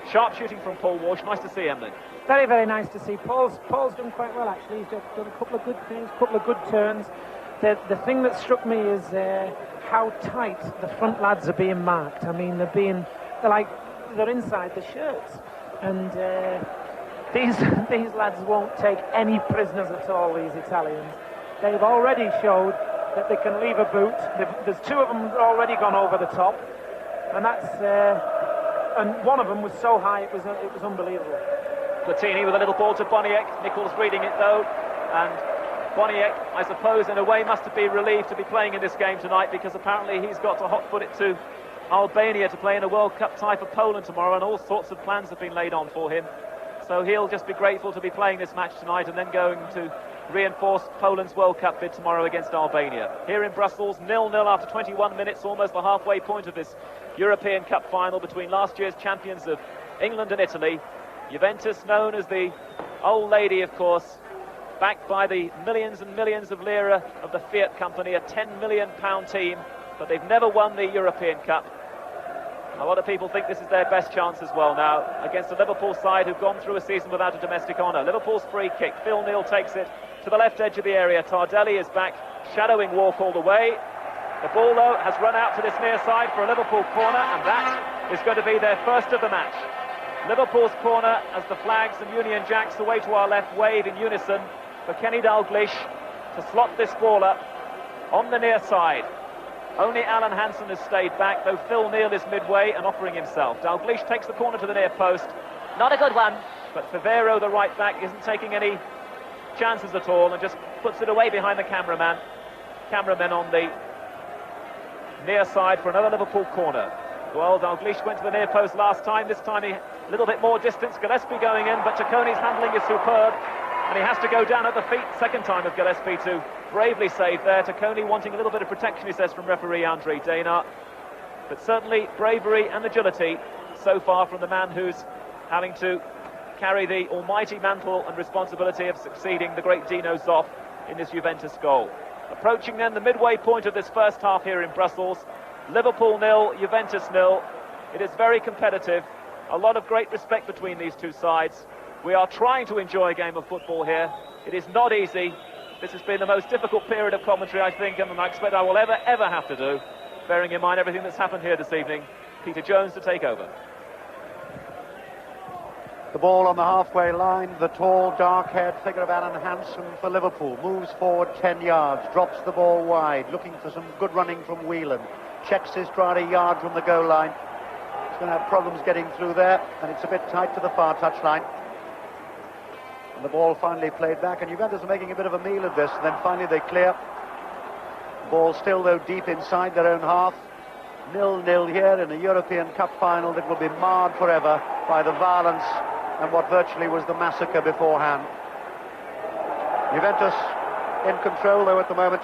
Sharp shooting from Paul Walsh. Nice to see him, Lynn. Very, very nice to see. Paul's done quite well, actually. He's done a couple of good things, a couple of good turns. The thing that struck me is how tight the front lads are being marked. I mean, they're inside the shirts, and these lads won't take any prisoners at all. These Italians, they've already showed that they can leave a boot. There's two of them already gone over the top, and and one of them was so high it was unbelievable. Platini with a little ball to Boniek. Nichols reading it though, and Boniek, I suppose, in a way, must be relieved to be playing in this game tonight, because apparently he's got to hot-foot it to Albania to play in a World Cup tie for Poland tomorrow, and all sorts of plans have been laid on for him. So he'll just be grateful to be playing this match tonight and then going to reinforce Poland's World Cup bid tomorrow against Albania. Here in Brussels, 0-0 after 21 minutes, almost the halfway point of this European Cup final between last year's champions of England and Italy. Juventus, known as the old lady, of course, backed by the millions and millions of lira of the Fiat company, a £10 million team, but they've never won the European Cup. A lot of people think this is their best chance as well now, against a Liverpool side who've gone through a season without a domestic honour. Liverpool's free kick. Phil Neal takes it to the left edge of the area. Tardelli is back, shadowing Walk all the way. The ball, though, has run out to this near side for a Liverpool corner, and that is going to be their first of the match. Liverpool's corner, as the flags and Union Jacks away to our left wave in unison for Kenny Dalglish to slot this ball up on the near side. Only Alan Hansen has stayed back, though Phil Neal is midway and offering himself. Dalglish takes the corner to the near post. Not a good one, but Favero, the right back, isn't taking any chances at all and just puts it away behind the cameraman. Cameramen on the near side for another Liverpool corner. Well, Dalglish went to the near post last time. This time a little bit more distance. Gillespie going in, but Cicconi's handling is superb. And he has to go down at the feet, second time of Gillespie, to bravely save there. Cicconi wanting a little bit of protection, he says, from referee Andre Dana. But certainly bravery and agility so far from the man who's having to carry the almighty mantle and responsibility of succeeding the great Dino Zoff in this Juventus goal. Approaching then the midway point of this first half here in Brussels. Liverpool 0, Juventus 0. It is very competitive. A lot of great respect between these two sides. We are trying to enjoy a game of football here. It is not easy. This has been the most difficult period of commentary, I think, and I expect I will ever have to do, bearing in mind everything that's happened here this evening. Peter Jones to take over. The ball on the halfway line, the tall, dark-haired figure of Alan Hansen for Liverpool. Moves forward 10 yards, drops the ball wide, looking for some good running from Whelan. Checks his stride a yard from the goal line. He's going to have problems getting through there, and it's a bit tight to the far touchline. And the ball finally played back, and Juventus are making a bit of a meal of this, and then finally they clear. The ball still, though, deep inside their own half. 0-0 here in a European Cup final that will be marred forever by the violence and what virtually was the massacre beforehand. Juventus in control, though, at the moment.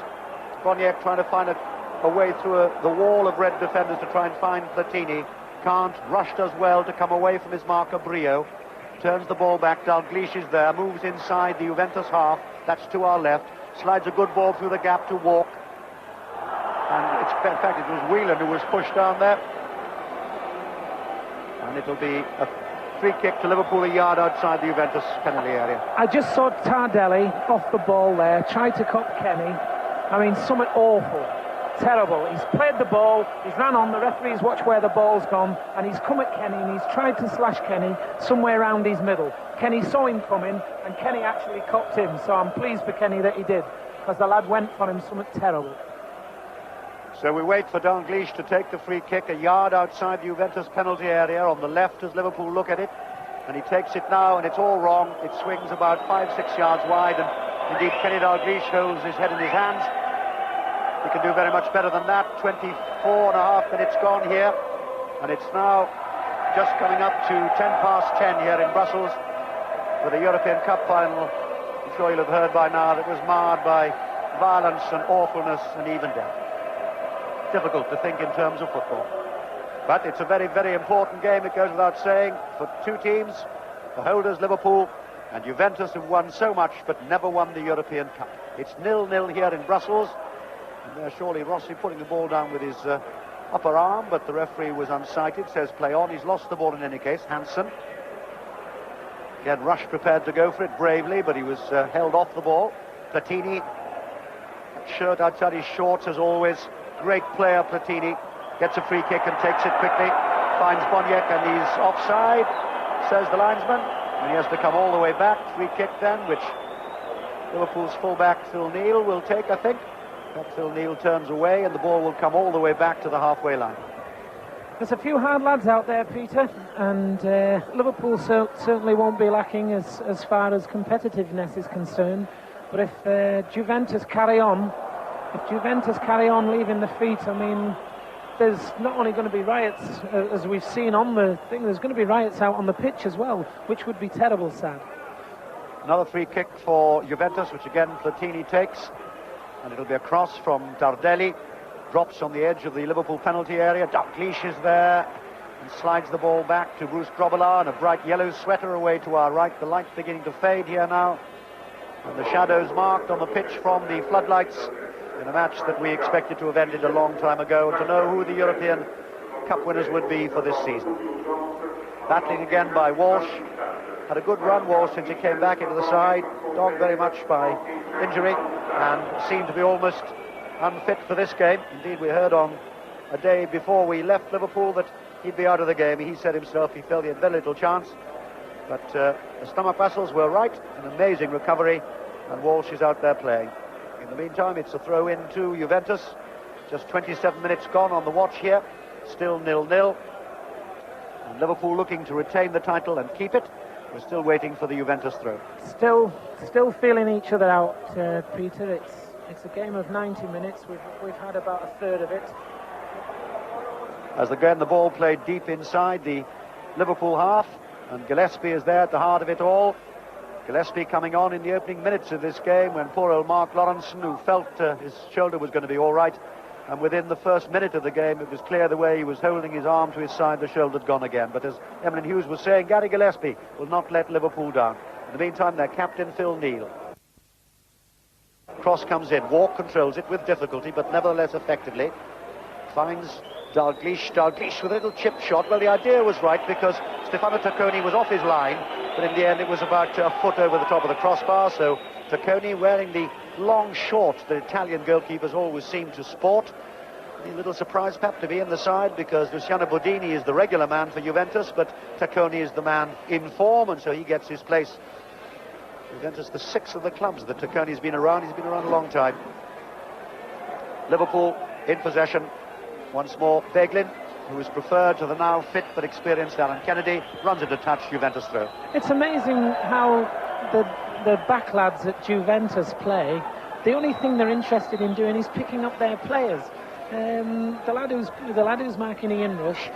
Boniek trying to find a way through the wall of red defenders to try and find Platini. Can't. Rush does well to come away from his marker, Brio. Turns the ball back. Dalglish is there. Moves inside the Juventus half. That's to our left. Slides a good ball through the gap to Walk. And in fact, it was Whelan who was pushed down there. And it'll be a free kick to Liverpool, a yard outside the Juventus penalty area. I just saw Tardelli off the ball there, tried to cop Kenny. I mean, something awful, terrible. He's played the ball, he's ran on, the referee's watched where the ball's gone, and he's come at Kenny and he's tried to slash Kenny somewhere around his middle. Kenny saw him coming, and Kenny actually copped him, so I'm pleased for Kenny that he did, because the lad went for him something terrible. So we wait for Dalglish to take the free kick, a yard outside the Juventus penalty area on the left as Liverpool look at it. And he takes it now, and it's all wrong. It swings about 5-6 yards wide, and indeed Kenny Dalglish holds his head in his hands. He can do very much better than that. 24 and a half minutes gone here, and it's now just coming up to 10 here in Brussels for the European Cup final. I'm sure you'll have heard by now that was marred by violence and awfulness and even death. Difficult to think in terms of football. But it's a very, very important game, it goes without saying, for two teams, the holders Liverpool and Juventus, have won so much but never won the European Cup. It's 0-0 here in Brussels, and there's surely Rossi putting the ball down with his upper arm, but the referee was unsighted, says play on. He's lost the ball in any case, Hansen. He had Rush prepared to go for it bravely, but he was held off the ball. Platini, shirt outside his shorts as always. Great player, Platini. Gets a free kick and takes it quickly. Finds Boniek and he's offside, says the linesman. And he has to come all the way back. Free kick then, which Liverpool's fullback Phil Neal will take, I think. But Phil Neal turns away and the ball will come all the way back to the halfway line. There's a few hard lads out there, Peter, and Liverpool certainly won't be lacking as far as competitiveness is concerned. But if Juventus carry on leaving the feet, I mean, there's not only going to be riots, as we've seen on the thing, there's going to be riots out on the pitch as well, which would be terrible sad. Another free kick for Juventus, which again Platini takes, and it'll be a cross from Tardelli. Drops on the edge of the Liverpool penalty area. Dalglish is there and slides the ball back to Bruce Grobbelaar, and a bright yellow sweater away to our right. The light beginning to fade here now, and the shadows marked on the pitch from the floodlights in a match that we expected to have ended a long time ago, and to know who the European Cup winners would be for this season. Battling again by Walsh. Had a good run, Walsh, since he came back into the side. Dogged very much by injury and seemed to be almost unfit for this game. Indeed, we heard on a day before we left Liverpool that he'd be out of the game. He said himself he felt he had very little chance, but the stomach muscles were right. An amazing recovery, and Walsh is out there playing. In the meantime, it's a throw in to Juventus. Just 27 minutes gone on the watch here, still 0-0, and Liverpool looking to retain the title and keep it. We're still waiting for the Juventus throw. Still feeling each other out, Peter. It's a game of 90 minutes. We've had about a third of it. As again the ball played deep inside the Liverpool half, and Gillespie is there at the heart of it all. Gillespie coming on in the opening minutes of this game when poor old Mark Lawrenson, who felt his shoulder was going to be all right, and within the first minute of the game it was clear the way he was holding his arm to his side, the shoulder had gone again. But as Emlyn Hughes was saying, Gary Gillespie will not let Liverpool down. In the meantime, their captain Phil Neal. Cross comes in, Walk controls it with difficulty, but nevertheless effectively. Finds Dalglish with a little chip shot. Well, the idea was right because Stefano Tacconi was off his line, but in the end it was about a foot over the top of the crossbar, so Tacconi, wearing the long short that Italian goalkeepers always seem to sport. A little surprised perhaps to be in the side because Luciano Bodini is the regular man for Juventus, but Tacconi is the man in form, and so he gets his place. Juventus, the sixth of the clubs that Tacconi's been around. He's been around a long time. Liverpool in possession once more. Beglin, who is preferred to the now fit but experienced Alan Kennedy, runs it to touch. Juventus throw. It's amazing how the back lads at Juventus play. The only thing they're interested in doing is picking up their players. The lad who's marking Ian Rush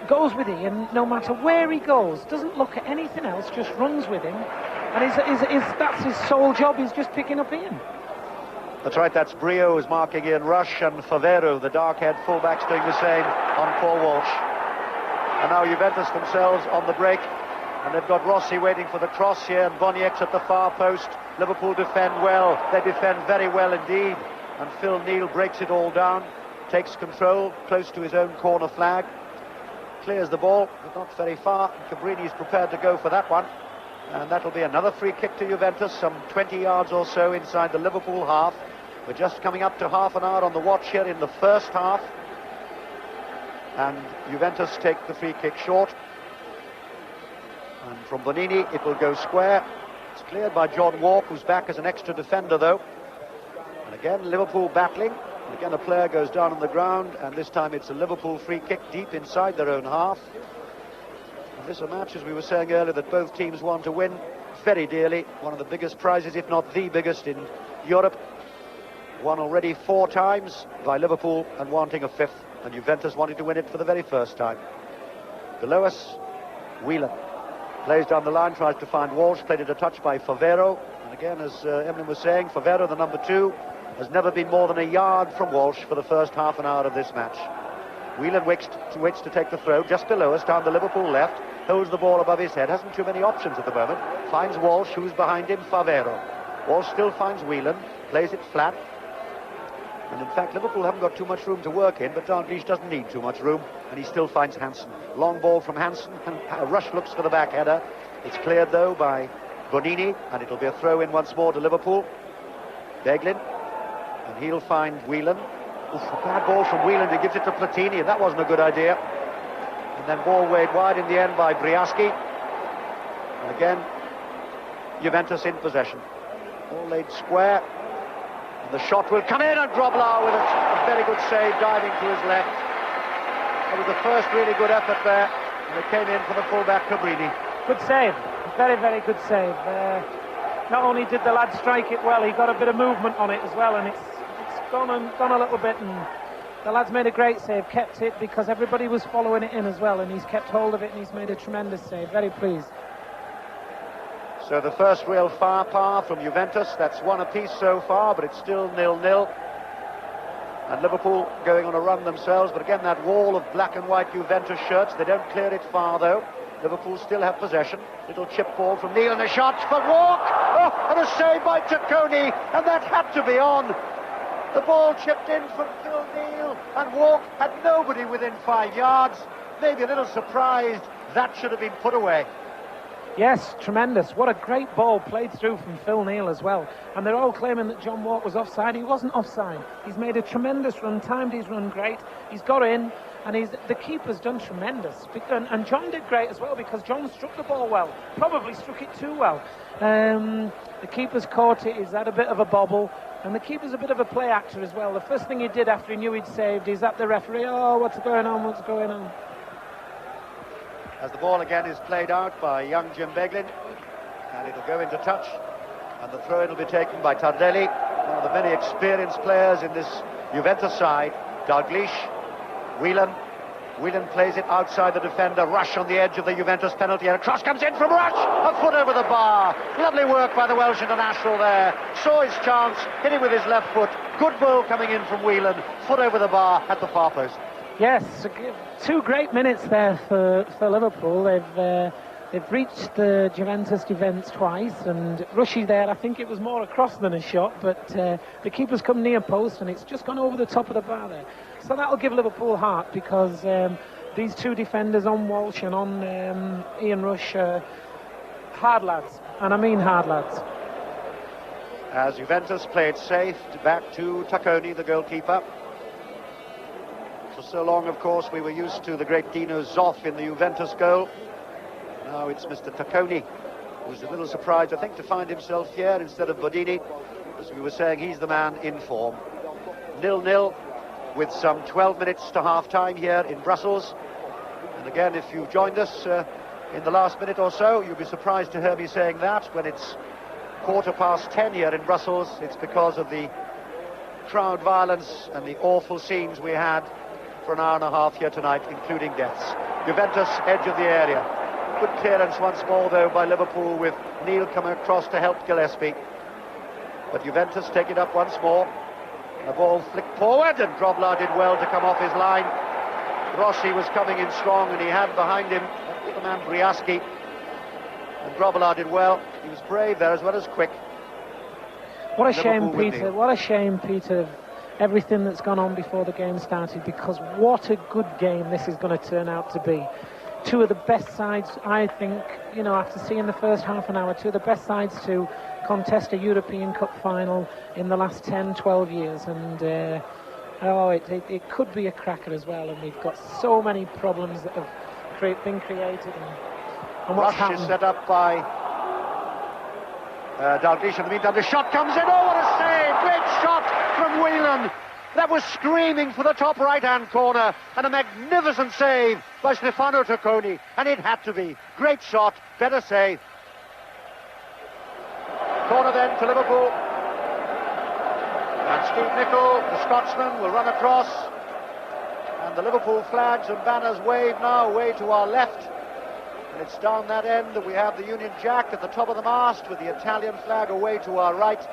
goes with Ian no matter where he goes, doesn't look at anything else, just runs with him, and that's his sole job, is just picking up Ian. That's right, that's Brio who's marking Ian Rush, and Favero, the dark-haired fullback's doing the same on Paul Walsh. And now Juventus themselves on the break, and they've got Rossi waiting for the cross here, and Boniek's at the far post. Liverpool defend well, they defend very well indeed, and Phil Neal breaks it all down, takes control close to his own corner flag, clears the ball, but not very far. Cabrini's prepared to go for that one, and that'll be another free kick to Juventus, some 20 yards or so inside the Liverpool half. We're just coming up to half an hour on the watch here in the first half, and Juventus take the free kick short, and from Bonini it will go square. It's cleared by John Walk, who's back as an extra defender though, and again Liverpool battling. And again, a player goes down on the ground, and this time it's a Liverpool free kick deep inside their own half. And this is a match, as we were saying earlier, that both teams want to win very dearly. One of the biggest prizes, if not the biggest in Europe. Won already 4 times by Liverpool and wanting a 5th. And Juventus wanting to win it for the very first time. Below us, Whelan plays down the line, tries to find Walsh, played it a touch by Favero. And again, as Emlyn was saying, Favero, the number 2, has never been more than a yard from Walsh for the first half an hour of this match. Whelan waits to take the throw just below us, down the Liverpool left, holds the ball above his head, hasn't too many options at the moment, finds Walsh, who's behind him, Favero. Walsh still finds Whelan, plays it flat. And in fact, Liverpool haven't got too much room to work in, but Dalglish doesn't need too much room, and he still finds Hansen. Long ball from Hansen, and Rush looks for the back header. It's cleared, though, by Bonini, and it'll be a throw-in once more to Liverpool. Beglin, and he'll find Whelan. Oof, a bad ball from Whelan. He gives it to Platini, and that wasn't a good idea. And then ball weighed wide in the end by Briaski. And again, Juventus in possession. Ball laid square. And the shot will come in, and Grobler with a very good save, diving to his left. It was the first really good effort there, and it came in from the fullback Cabrini. Good save, very, very good save. Not only did the lad strike it well, he got a bit of movement on it as well, and it's gone a little bit, and the lad's made a great save, kept it because everybody was following it in as well, and he's kept hold of it, and he's made a tremendous save. Very pleased. So the first real firepower from Juventus, that's one apiece so far, but it's still 0-0. And Liverpool going on a run themselves, but again that wall of black and white Juventus shirts, they don't clear it far though. Liverpool still have possession. Little chip ball from Neil, and a shot for Walk! Oh, and a save by Tacconi, and that had to be on. The ball chipped in from Phil Neal, and Walk had nobody within 5 yards. Maybe a little surprised that should have been put away. Yes, tremendous. What a great ball played through from Phil Neal as well. And they're all claiming that John Walk was offside. He wasn't offside. He's made a tremendous run, timed his run great. He's got in, and the keeper's done tremendous. And John did great as well, because John struck the ball well. Probably struck it too well. The keeper's caught it. He's had a bit of a bobble. And the keeper's a bit of a play actor as well. The first thing he did after he knew he'd saved, he's at the referee. Oh, what's going on? What's going on? As the ball again is played out by young Jim Beglin, and it'll go into touch, and the throw-in will be taken by Tardelli, one of the many experienced players in this Juventus side. Dalglish, Whelan plays it outside the defender. Rush on the edge of the Juventus penalty, and a cross comes in from Rush, a foot over the bar. Lovely work by the Welsh international there. Saw his chance, hit it with his left foot. Good ball coming in from Whelan, foot over the bar at the far post. Yes, 2 great minutes there for Liverpool. They've reached the Juventus defence twice, and Rushy there, I think it was more a cross than a shot, but the keeper's come near post, and it's just gone over the top of the bar there. So that'll give Liverpool heart, because these 2 defenders on Walsh and on Ian Rush are hard lads, and I mean hard lads. As Juventus played safe, back to Tacconi, the goalkeeper. For so long, of course, we were used to the great Dino Zoff in the Juventus goal. Now it's Mr. Tacconi, who's a little surprised, I think, to find himself here instead of Bodini. As we were saying, he's the man in form. 0-0 with some 12 minutes to half-time here in Brussels. And again, if you've joined us in the last minute or so, you'll be surprised to hear me saying that. When it's 10:15 here in Brussels, it's because of the crowd violence and the awful scenes we had for an hour and a half here tonight, including deaths. Juventus, edge of the area. Good clearance once more, though, by Liverpool, with Neil coming across to help Gillespie. But Juventus take it up once more. The ball flicked forward, and Grobler did well to come off his line. Rossi was coming in strong, and he had behind him the man Briaski. And Grobler did well. He was brave there as well as quick. What a shame, Peter. What a shame, Peter. Everything that's gone on before the game started, because what a good game this is going to turn out to be. 2 of the best sides, I think, you know, after seeing the first half an hour, 2 of the best sides to contest a European Cup final in the last 10, 12 years. And it could be a cracker as well. And we've got so many problems that have been created. And what's happened? Rush is set up by Dalglish. In the meantime, the shot comes in. Oh, what a save! Great shot from Whelan. That was screaming for the top right-hand corner, and a magnificent save by Stefano Tacconi, and it had to be. Great shot, better save. Corner then to Liverpool. And Steve Nicol, the Scotsman, will run across, and the Liverpool flags and banners wave now away to our left. And it's down that end that we have the Union Jack at the top of the mast, with the Italian flag away to our right.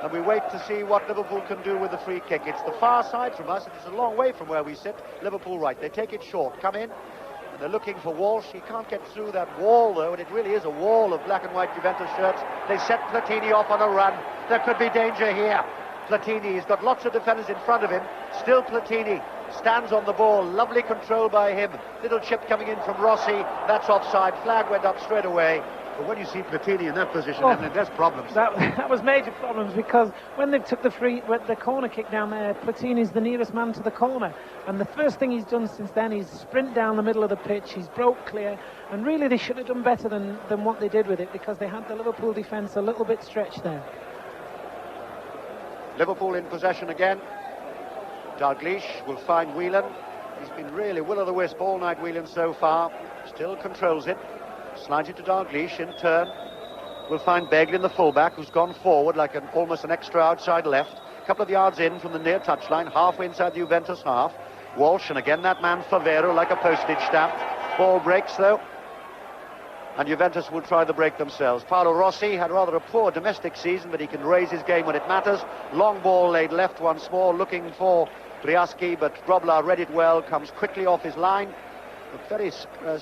And we wait to see what Liverpool can do with the free kick. It's the far side from us. It's a long way from where we sit. Liverpool right. They take it short, come in, and they're looking for Walsh. He can't get through that wall, though, and it really is a wall of black and white Juventus shirts. They set Platini off on a run. There could be danger here. Platini, he's got lots of defenders in front of him. Still Platini stands on the ball. Lovely control by him. Little chip coming in from Rossi. That's offside. Flag went up straight away. But when you see Platini in that position, there's problems. That was major problems, because when they took the corner kick down there, Platini's the nearest man to the corner, and the first thing he's done since then is sprint down the middle of the pitch. He's broke clear, and really they should have done better than what they did with it, because they had the Liverpool defence a little bit stretched there. Liverpool in possession again. Dalglish will find Whelan. He's been really will-o'-the-wisp all night, Whelan, so far. Still controls it. Slides it to Dalglish in turn. We'll find Beglin, the fullback, who's gone forward like almost an extra outside left. A couple of yards in from the near touchline, halfway inside the Juventus half. Walsh, and again that man Favero like a postage stamp. Ball breaks though, and Juventus will try the break themselves. Paolo Rossi had rather a poor domestic season, but he can raise his game when it matters. Long ball laid left once more, looking for Briaski, but Grobler read it well, comes quickly off his line. Looked very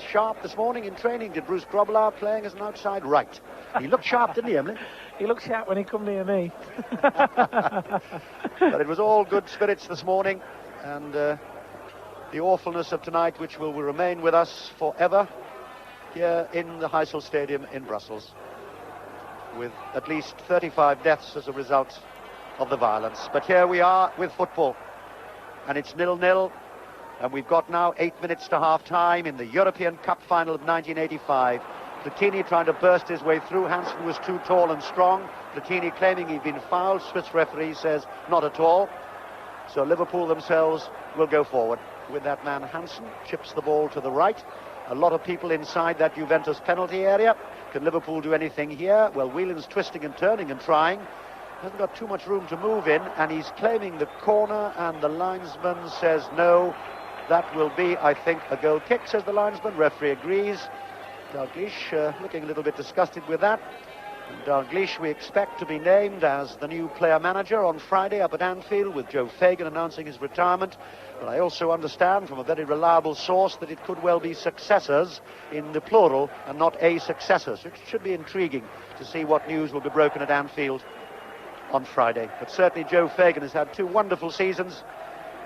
sharp this morning in training, did Bruce Grobler, playing as an outside right. He looked sharp, didn't he, Emily? He looked sharp when he come near me. But it was all good spirits this morning, and the awfulness of tonight, which will remain with us forever here in the Heysel Stadium in Brussels, with at least 35 deaths as a result of the violence. But here we are with football, and it's 0-0. And we've got now 8 minutes to half-time in the European Cup final of 1985. Platini trying to burst his way through. Hansen was too tall and strong. Platini claiming he'd been fouled. Swiss referee says not at all. So Liverpool themselves will go forward with that man Hansen. Chips the ball to the right. A lot of people inside that Juventus penalty area. Can Liverpool do anything here? Well, Whelan's twisting and turning and trying. Hasn't got too much room to move in, and he's claiming the corner, and the linesman says no. That will be, I think, a goal kick, says the linesman. Referee agrees. Dalglish looking a little bit disgusted with that. And Dalglish we expect to be named as the new player manager on Friday up at Anfield, with Joe Fagan announcing his retirement. But I also understand from a very reliable source that it could well be successors in the plural and not a successor. So it should be intriguing to see what news will be broken at Anfield on Friday. But certainly Joe Fagan has had 2 wonderful seasons.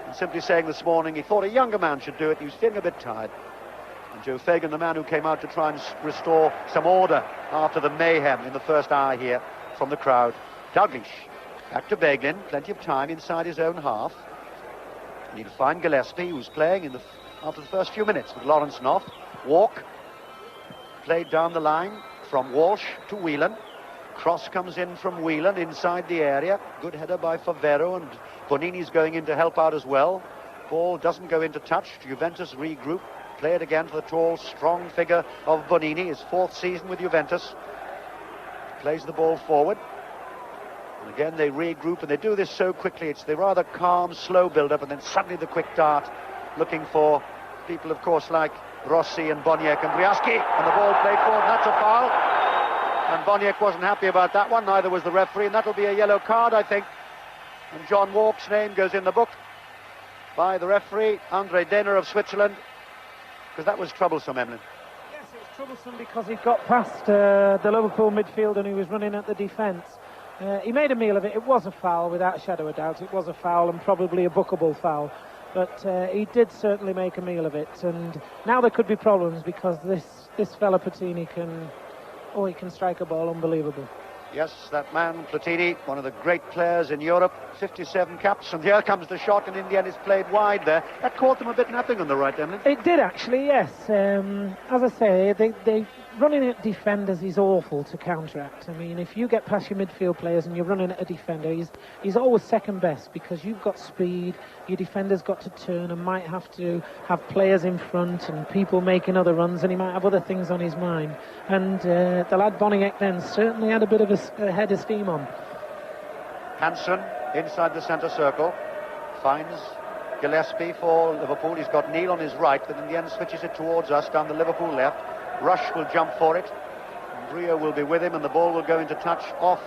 And simply saying this morning he thought a younger man should do it. He was feeling a bit tired. And Joe Fagan, the man who came out to try and restore some order after the mayhem in the first hour here from the crowd. Dalglish back to Beglin, plenty of time inside his own half. And he'll find Gillespie, who's playing after the first few minutes with Lawrence Knopf. Walk played down the line from Walsh to Whelan. Cross comes in from Whelan inside the area. Good header by Favero, and Bonini's going in to help out as well. Ball doesn't go into touch. Juventus regroup. Play it again for the tall, strong figure of Bonini. His 4th season with Juventus. Plays the ball forward. And again they regroup, and they do this so quickly. It's the rather calm, slow build-up, and then suddenly the quick dart, looking for people, of course, like Rossi and Boniek and Briaski. And the ball played forward, and that's a foul. And Boniek wasn't happy about that one, neither was the referee, and that'll be a yellow card, I think. And John Walk's name goes in the book by the referee, Andre Denner of Switzerland, because that was troublesome, Emlyn. Yes, it was troublesome because he got past the Liverpool midfield and he was running at the defence. He made a meal of it. It was a foul, without a shadow of doubt. It was a foul, and probably a bookable foul. But he did certainly make a meal of it. And now there could be problems, because this fella Platini he can strike a ball unbelievable. Yes, that man Platini, one of the great players in Europe, 57 caps, and here comes the shot, and in the end it's played wide there. That caught them a bit napping on the right, Emily. It did actually, yes. As I say, they running at defenders is awful to counteract. I mean, if you get past your midfield players and you're running at a defender, he's always second best, because you've got speed, your defender's got to turn and might have to have players in front and people making other runs, and he might have other things on his mind. And the lad Boniek then certainly had a bit of a head of steam on. Hansen inside the centre circle finds Gillespie for Liverpool. He's got Neil on his right, but in the end switches it towards us down the Liverpool left. Rush will jump for it. Brio will be with him, and the ball will go into touch off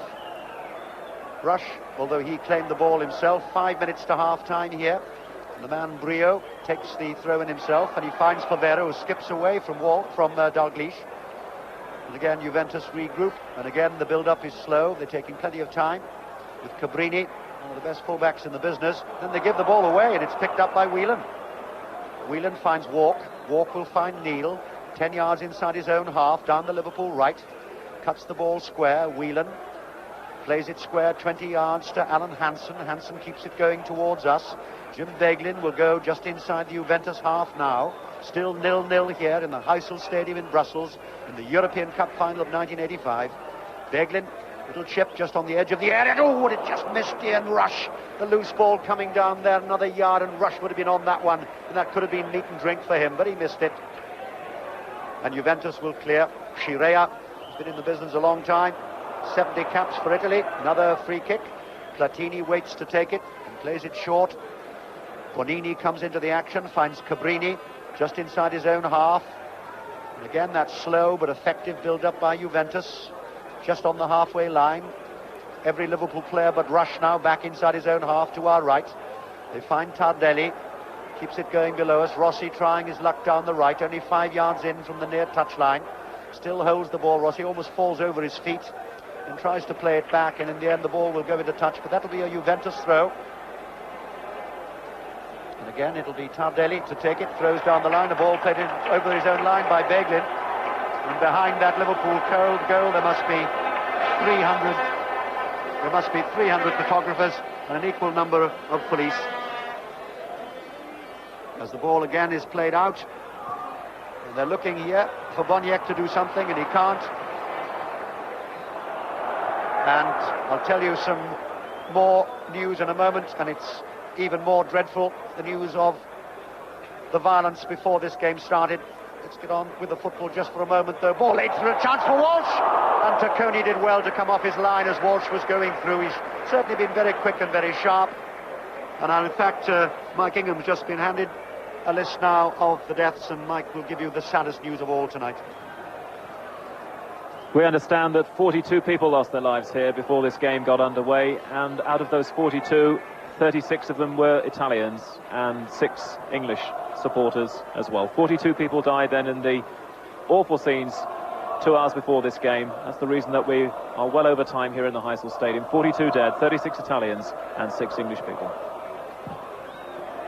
Rush, although he claimed the ball himself. 5 minutes to half-time here. And the man Brio takes the throw in himself, and he finds Favero, who skips away from Dalglish. And again, Juventus regroup, and again the build-up is slow. They're taking plenty of time with Cabrini One of the best fullbacks in the business. Then they give the ball away, and it's picked up by Whelan. Whelan finds Walk. Walk will find Neal. 10 yards inside his own half, down the Liverpool right. Cuts the ball square. Whelan plays it square 20 yards to Alan Hansen. Hansen keeps it going towards us. Jim Beglin will go just inside the Juventus half now. Still 0-0 here in the Heysel Stadium in Brussels in the European Cup final of 1985. Beglin, little chip just on the edge of the area. Oh, it just missed Ian Rush. The loose ball coming down there, another yard, and Rush would have been on that one. And that could have been meat and drink for him, but he missed it. And Juventus will clear. Scirea has been in the business a long time. 70 caps for Italy. Another free kick. Platini waits to take it and plays it short. Bonini comes into the action, finds Cabrini just inside his own half. And again, that slow but effective build-up by Juventus, just on the halfway line. Every Liverpool player but Rush now back inside his own half to our right. They find Tardelli, keeps it going below us. Rossi trying his luck down the right, only 5 yards in from the near touchline. Still holds the ball. Rossi almost falls over his feet and tries to play it back, and in the end the ball will go into touch, but that'll be a Juventus throw. And again it'll be Tardelli to take it, throws down the line, the ball played in over his own line by Beglin, and behind that Liverpool cold goal there must be 300 photographers and an equal number of police, as the ball again is played out, and they're looking here for Boniek to do something, and he can't. And I'll tell you some more news in a moment, and it's even more dreadful, the news of the violence before this game started. Let's get on with the football just for a moment, though. Ball laid through, a chance for Walsh, and Tacconi did well to come off his line as Walsh was going through. He's certainly been very quick and very sharp. And in fact, Mike Ingham's just been handed a list now of the deaths, and Mike will give you the saddest news of all tonight. We understand that 42 people lost their lives here before this game got underway, and out of those 42, 36 of them were Italians and 6 English supporters as well. 42 people died then in the awful scenes 2 hours before this game. That's the reason that we are well over time here in the Heysel Stadium. 42 dead, 36 Italians and 6 English people.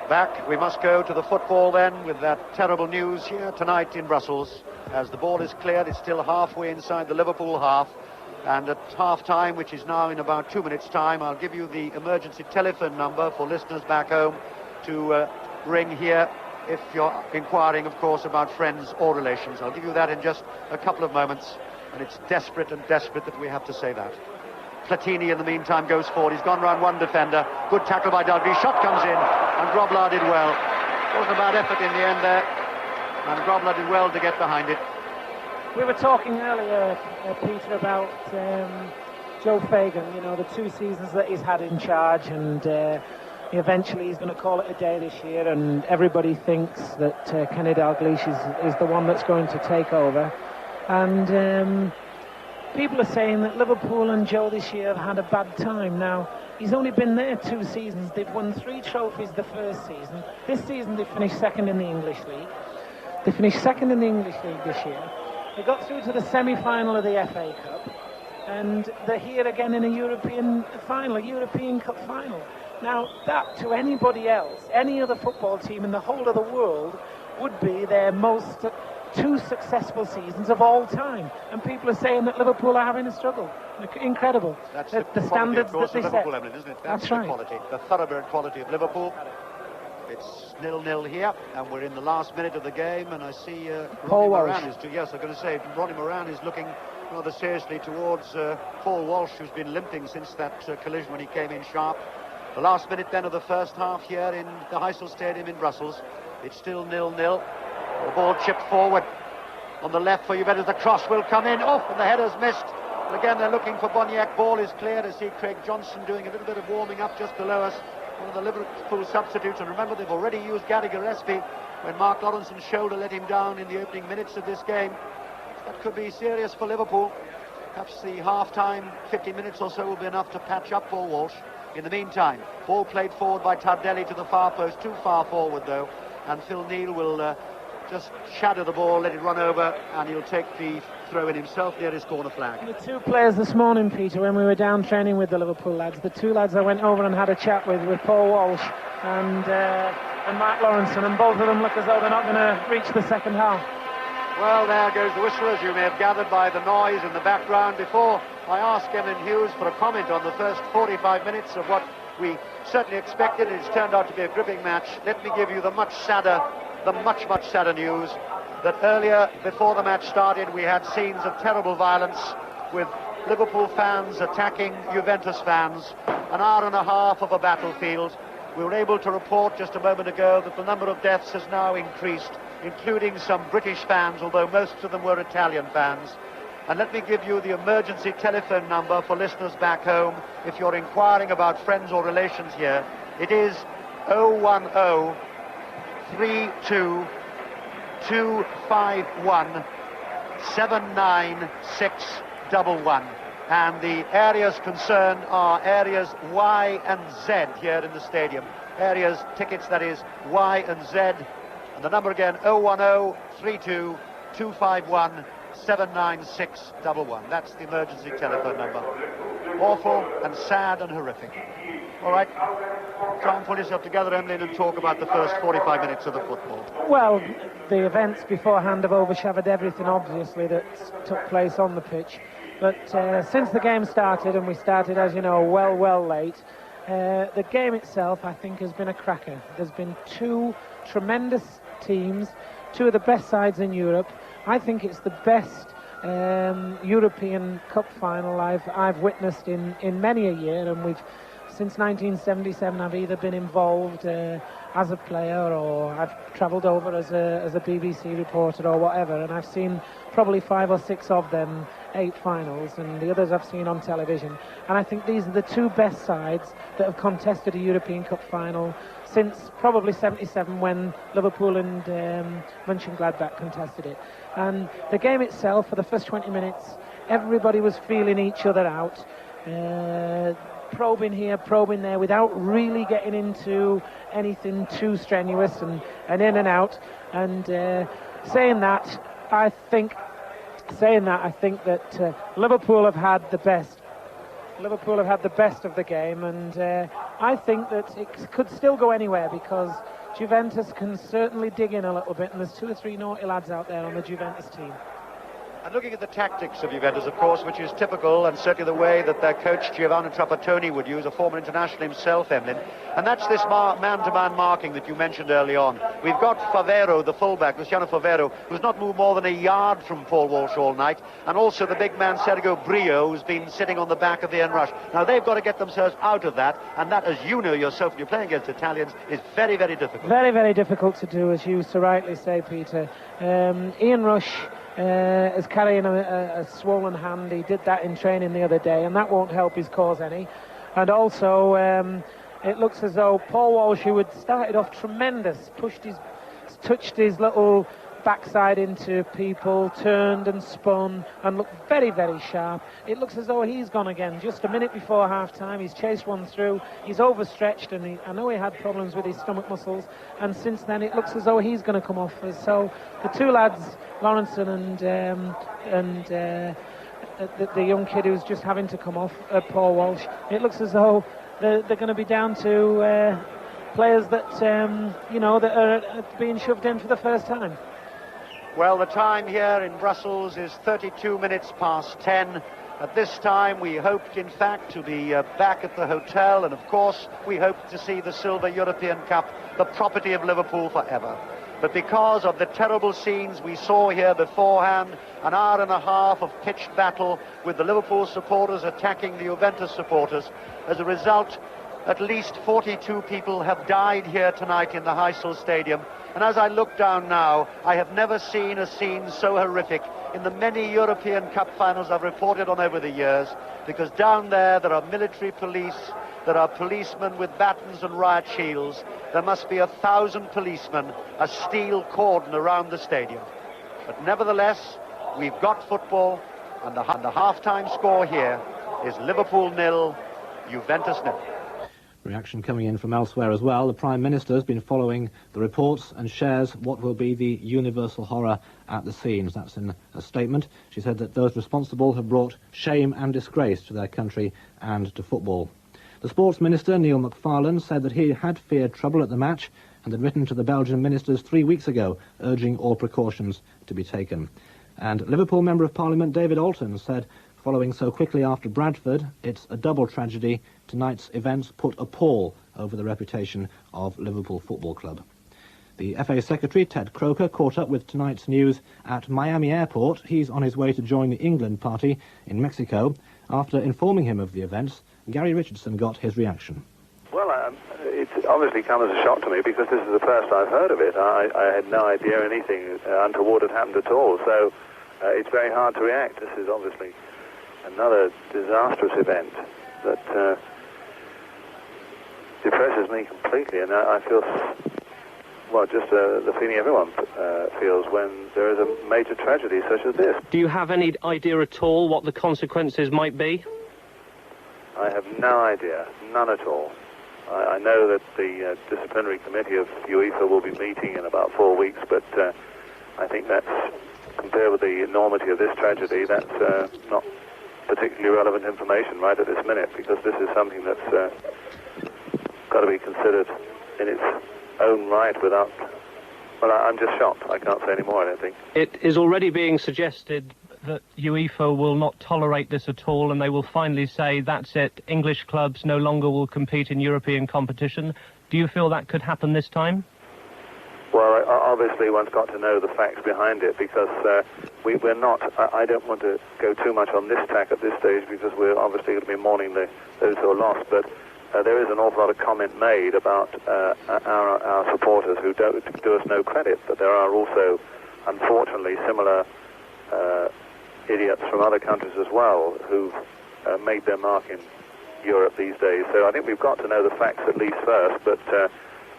Back, we must go to the football then, with that terrible news here tonight in Brussels. As the ball is cleared, it's still halfway inside the Liverpool half. And at half-time, which is now in about 2 minutes' time, I'll give you the emergency telephone number for listeners back home to ring here if you're inquiring, of course, about friends or relations. I'll give you that in just a couple of moments, and it's desperate that we have to say that. Platini, in the meantime, goes forward. He's gone round one defender. Good tackle by Dalglish. Shot comes in, and Grobler did well. Wasn't a bad effort in the end there, and Grobler did well to get behind it. We were talking earlier, Peter, about Joe Fagan, you know, the 2 seasons that he's had in charge, and eventually he's going to call it a day this year, and everybody thinks that Kenny Dalglish is the one that's going to take over. And people are saying that Liverpool and Joe this year have had a bad time. Now, he's only been there 2 seasons. They've won 3 trophies the first season. This season they finished second in the English League. They finished second in the English League this year. They got through to the semi-final of the FA Cup, and they're here again in a European final, a European Cup final. Now, that to anybody else, any other football team in the whole of the world, would be their most 2 successful seasons of all time. And people are saying that Liverpool are having a struggle. Incredible. That's the standards that they set. Liverpool, isn't it? That's the right. Quality, the thoroughbred quality of Liverpool. It's 0-0 here, and we're in the last minute of the game, and I see Ronnie Moran is I'm going to say Ronnie Moran is looking rather seriously towards Paul Walsh, who's been limping since that collision when he came in sharp. The last minute then of the first half here in the Heysel Stadium in Brussels. It's still 0-0. The ball chipped forward on the left for Juventus. The cross will come in. Oh, and the header's missed. And again, they're looking for Boniek. Ball is clear to see Craig Johnson doing a little bit of warming up just below us. One of the Liverpool substitutes, and remember they've already used Gary Gillespie when Mark Lawrenson's shoulder let him down in the opening minutes of this game. That could be serious for Liverpool. Perhaps the half-time, 50 minutes or so, will be enough to patch up Paul Walsh. In the meantime, ball played forward by Tardelli to the far post, too far forward though, and Phil Neal will just shadow the ball, let it run over, and he'll take the throw in himself near his corner flag. The two players this morning, Peter, when we were down training with the Liverpool lads, the two lads I went over and had a chat with Paul Walsh and Mark Lawrenson, and both of them look as though they're not going to reach the second half. Well, there goes the whistle, as you may have gathered by the noise in the background. Before I ask Emlyn Hughes for a comment on the first 45 minutes of what we certainly expected, it's turned out to be a gripping match. Let me give you the much sadder news that earlier, before the match started, we had scenes of terrible violence with Liverpool fans attacking Juventus fans. An hour and a half of a battlefield. We were able to report just a moment ago that the number of deaths has now increased, including some British fans, although most of them were Italian fans. And let me give you the emergency telephone number for listeners back home if you're inquiring about friends or relations here. It is 010 32 251 79611. And the areas concerned are areas Y and Z here in the stadium. Areas, tickets, that is, Y and Z. And the number again, 010 32 251 79611. That's the emergency telephone number. Awful and sad and horrific. All right, try and pull yourself together, Emlyn, and talk about the first 45 minutes of the football. Well, the events beforehand have overshadowed everything, obviously, that took place on the pitch. But since the game started, and we started, as you know, well late, the game itself, I think, has been a cracker. There's been two tremendous teams, two of the best sides in Europe. I think it's the best European Cup final I've witnessed in many a year, and since 1977 I've either been involved as a player, or I've travelled over as a BBC reporter or whatever, and I've seen probably 5 or 6 of them, 8 finals, and the others I've seen on television. And I think these are the two best sides that have contested a European Cup final since probably 77, when Liverpool and Mönchengladbach contested it. And the game itself, for the first 20 minutes, everybody was feeling each other out, probing here, probing there, without really getting into anything too strenuous, and in and out. And saying that, I think that Liverpool have had the best. Liverpool have had the best of the game, and I think that it could still go anywhere, because Juventus can certainly dig in a little bit, and there's 2 or 3 naughty lads out there on the Juventus team. And looking at the tactics of Juventus, of course, which is typical, and certainly the way that their coach Giovanni Trapattoni would use, a former international himself, Emlyn, and that's this man-to-man marking that you mentioned early on. We've got Favero, the fullback, Luciano Favero, who's not moved more than a yard from Paul Walsh all night, and also the big man Sergio Brio, who's been sitting on the back of the end rush. Now, they've got to get themselves out of that, and that, as you know yourself when you're playing against Italians, is very, very difficult. Very, very difficult to do, as you so rightly say, Peter. Ian Rush is carrying a swollen hand. He did that in training the other day, and that won't help his cause any. And also, it looks as though Paul Walsh, who had started off tremendous, touched his little backside into people, turned and spun, and looked very, very sharp. It looks as though he's gone again. Just a minute before half-time, he's chased one through. He's overstretched, and I know he had problems with his stomach muscles, and since then it looks as though he's going to come off. So the two lads, Lawrenson and the young kid who's just having to come off, Paul Walsh, it looks as though they're going to be down to players that that are being shoved in for the first time. Well, the time here in Brussels is 32 minutes past 10. At this time, we hoped, in fact, to be back at the hotel, and of course, we hoped to see the Silver European Cup, the property of Liverpool forever. But because of the terrible scenes we saw here beforehand, an hour and a half of pitched battle with the Liverpool supporters attacking the Juventus supporters, as a result, at least 42 people have died here tonight in the Heysel Stadium. And as I look down now, I have never seen a scene so horrific in the many European Cup finals I've reported on over the years, because down there are military police, there are policemen with batons and riot shields. There must be 1,000 policemen, a steel cordon around the stadium. But nevertheless, we've got football, and the half-time score here is Liverpool 0, Juventus 0. Reaction coming in from elsewhere as well. The Prime Minister has been following the reports and shares what will be the universal horror at the scenes. That's in a statement. She said that those responsible have brought shame and disgrace to their country and to football. The Sports Minister, Neil McFarlane, said that he had feared trouble at the match and had written to the Belgian ministers 3 weeks ago, urging all precautions to be taken. And Liverpool Member of Parliament David Alton said, following so quickly after Bradford, it's a double tragedy. Tonight's events put a pall over the reputation of Liverpool Football Club. The FA Secretary, Ted Croker, caught up with tonight's news at Miami Airport. He's on his way to join the England party in Mexico. After informing him of the events, Gary Richardson got his reaction. Well, it's obviously come as a shock to me because this is the first I've heard of it. I had no idea anything untoward had happened at all, so it's very hard to react. This is obviously another disastrous event that depresses me completely, and I feel, well, just the feeling everyone feels when there is a major tragedy such as this. Do you have any idea at all what the consequences might be? I have no idea, none at all. I know that the disciplinary committee of UEFA will be meeting in about 4 weeks, but I think that's, compared with the enormity of this tragedy, that's not particularly relevant information right at this minute, because this is something that's got to be considered in its own right without... Well, I'm just shocked. I can't say any more, I don't think. It is already being suggested that UEFA will not tolerate this at all, and they will finally say, that's it, English clubs no longer will compete in European competition. Do you feel that could happen this time? Well, obviously one's got to know the facts behind it, because we're not... I don't want to go too much on this tack at this stage, because we're obviously going to be mourning those who are lost, but there is an awful lot of comment made about our supporters who don't do us no credit, but there are also, unfortunately, similar idiots from other countries as well who've made their mark in Europe these days. So I think we've got to know the facts at least first, but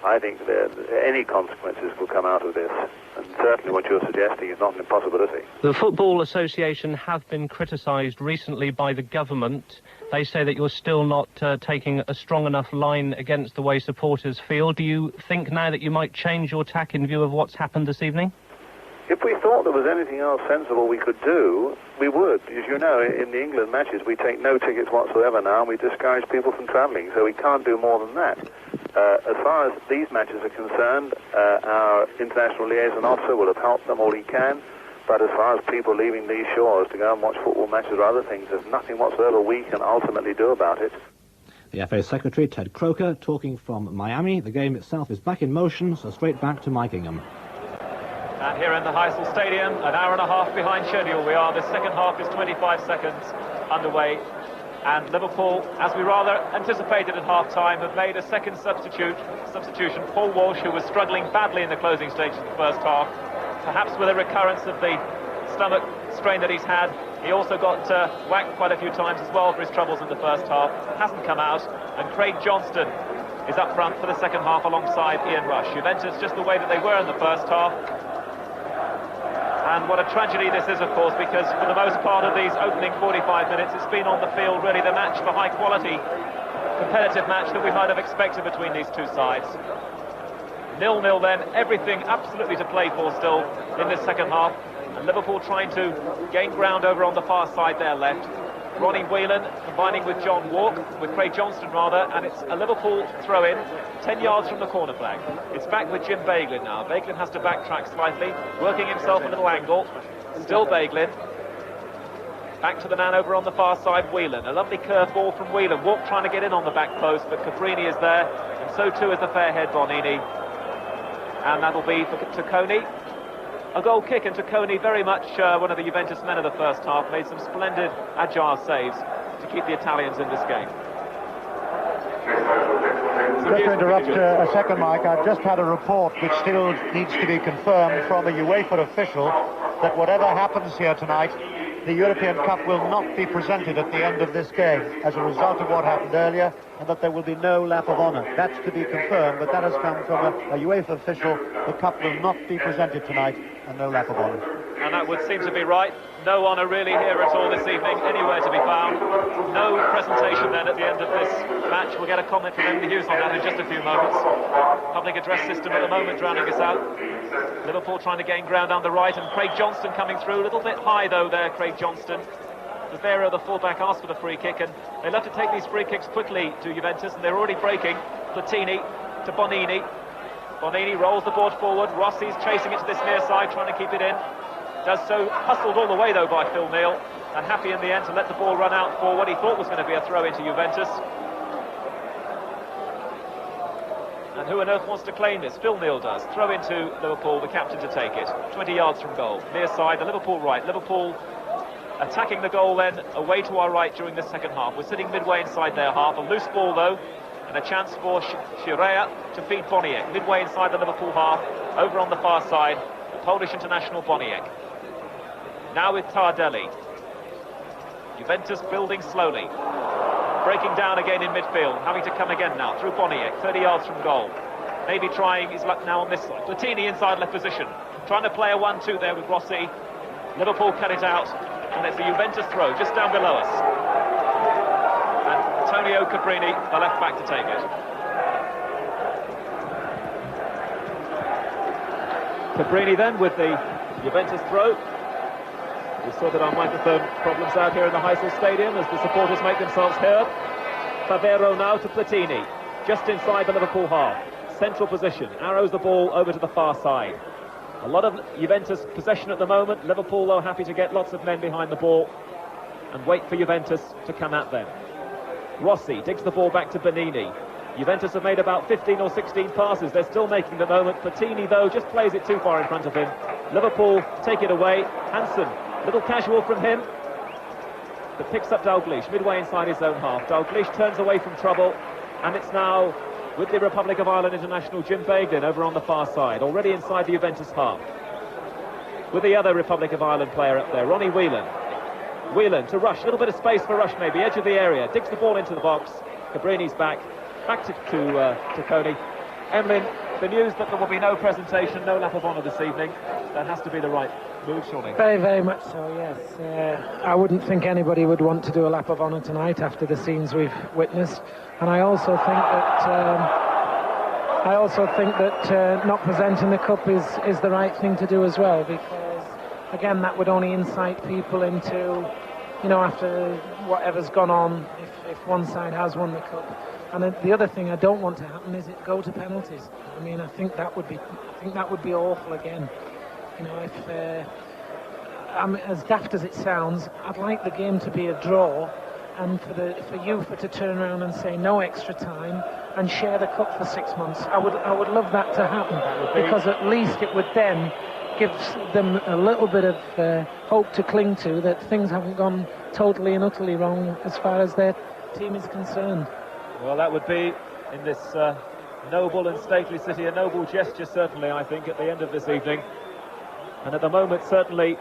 I think that any consequences will come out of this, and certainly what you're suggesting is not an impossibility. The Football Association have been criticised recently by the government. They say that you're still not taking a strong enough line against the way supporters feel. Do you think now that you might change your tack in view of what's happened this evening? If we thought there was anything else sensible we could do, we would. As you know, in the England matches, we take no tickets whatsoever now, and we discourage people from travelling, so we can't do more than that. As far as these matches are concerned, our international liaison officer will have helped them all he can, but as far as people leaving these shores to go and watch football matches or other things, there's nothing whatsoever we can ultimately do about it. The FA Secretary, Ted Croker, talking from Miami. The game itself is back in motion, so straight back to Mike Ingham. And here in the Heysel Stadium, an hour and a half behind schedule we are. The second half is 25 seconds underway. And Liverpool, as we rather anticipated at half-time, have made a second substitution. Paul Walsh, who was struggling badly in the closing stages of the first half, perhaps with a recurrence of the stomach strain that he's had. He also got whacked quite a few times as well for his troubles in the first half. Hasn't come out. And Craig Johnston is up front for the second half alongside Ian Rush. Juventus just the way that they were in the first half. And what a tragedy this is, of course, because for the most part of these opening 45 minutes, it's been on the field really the match, the high-quality, competitive match that we might have expected between these two sides. 0-0 then, everything absolutely to play for still in this second half. And Liverpool trying to gain ground over on the far side there left. Ronnie Whelan combining with John Walk, with Craig Johnston rather, and it's a Liverpool throw-in 10 yards from the corner flag. It's back with Jim Beglin now. Beglin has to backtrack slightly, working himself a little angle. Still Beglin. Back to the man over on the far side, Whelan. A lovely curved ball from Whelan. Walk trying to get in on the back post, but Cabrini is there, and so too is the fair head Bonini. And that'll be for Tacconi. A goal kick, and Tacconi, very much one of the Juventus men of the first half, made some splendid, agile saves to keep the Italians in this game. Just to interrupt a second, Mike, I've just had a report which still needs to be confirmed from a UEFA official that whatever happens here tonight, the European Cup will not be presented at the end of this game as a result of what happened earlier, and that there will be no lap of honour. That's to be confirmed, but that has come from a UEFA official. The Cup will not be presented tonight, and no lap of honour. and that would seem to be right. No honour really here at all this evening, anywhere to be found. No presentation then at the end of this match. We'll get a comment from Emily Hughes on that in just a few moments. Public address system at the moment drowning us out. Liverpool trying to gain ground down the right, and Craig Johnston coming through. A little bit high though there, Craig Johnston. Vero, the fullback, asked for the free kick, and they love to take these free kicks quickly to Juventus, and they're already breaking. Platini to Bonini. Bonini rolls the board forward. Rossi's chasing it to this near side, trying to keep it in. Does so, hustled all the way though by Phil Neal, and happy in the end to let the ball run out for what he thought was going to be a throw into Juventus. And who on earth wants to claim this? Phil Neal does. Throw into Liverpool, the captain to take it. 20 yards from goal. Near side, the Liverpool right. Liverpool attacking the goal then, away to our right during the second half. We're sitting midway inside their half. A loose ball though, and a chance for Shirea to feed Boniek. Midway inside the Liverpool half, over on the far side, the Polish international Boniek. Now with Tardelli. Juventus building slowly. Breaking down again in midfield, having to come again now through Boniek, 30 yards from goal. Maybe trying his luck now on this side. Platini inside left position, trying to play a 1-2 there with Rossi. Liverpool cut it out, and it's a Juventus throw just down below us. And Antonio Cabrini, the left back, to take it. Cabrini then with the Juventus throw. We sorted our microphone problems out here in the Heysel Stadium as the supporters make themselves heard. Favero now to Platini, just inside the Liverpool half. Central position, arrows the ball over to the far side. A lot of Juventus possession at the moment. Liverpool, though, happy to get lots of men behind the ball and wait for Juventus to come at them. Rossi digs the ball back to Bonini. Juventus have made about 15 or 16 passes. They're still making the moment. Platini, though, just plays it too far in front of him. Liverpool take it away. Hansen, little casual from him, but picks up Dalglish midway inside his own half. Dalglish turns away from trouble, and it's now with the Republic of Ireland international Jim Beglin over on the far side, already inside the Juventus half. With the other Republic of Ireland player up there, Ronnie Whelan. Whelan to Rush, a little bit of space for Rush maybe, edge of the area, digs the ball into the box. Cabrini's back to Coney. Emlyn, the news that there will be no presentation, no lap of honour this evening, that has to be the right move, surely. Very, very much so, yes. I wouldn't think anybody would want to do a lap of honour tonight after the scenes we've witnessed, and I also think that not presenting the cup is the right thing to do as well, because again that would only incite people into, you know, after whatever's gone on, if one side has won the cup. And the other thing I don't want to happen is it go to penalties. I mean, I think that would be awful again. You know, if as daft as it sounds, I'd like the game to be a draw, and for UEFA to turn around and say no extra time and share the cup for 6 months. I would love that to happen, because at least it would then give them a little bit of hope to cling to, that things haven't gone totally and utterly wrong as far as their team is concerned. Well, that would be, in this noble and stately city, a noble gesture, certainly, I think, at the end of this evening. And at the moment, certainly,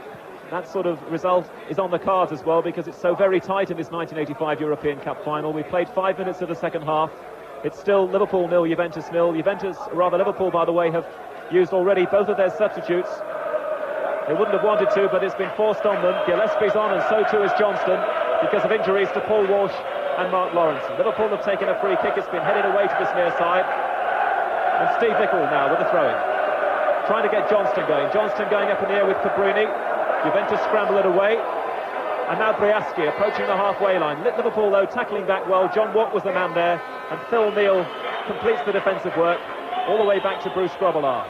that sort of result is on the cards as well, because it's so very tight in this 1985 European Cup final. We played 5 minutes of the second half. It's still Liverpool 0, Juventus 0. Liverpool, by the way, have used already both of their substitutes. They wouldn't have wanted to, but it's been forced on them. Gillespie's on, and so too is Johnston, because of injuries to Paul Walsh and Mark Lawrence. Liverpool have taken a free kick. It's been headed away to this near side. And Steve Nicol now with the throw-in, trying to get Johnston going. Johnston going up in the air with Cabrini. Juventus scramble it away. And now Briaski approaching the halfway line. Liverpool, though, tackling back well. John Watt was the man there. And Phil Neal completes the defensive work all the way back to Bruce Grobbelaar.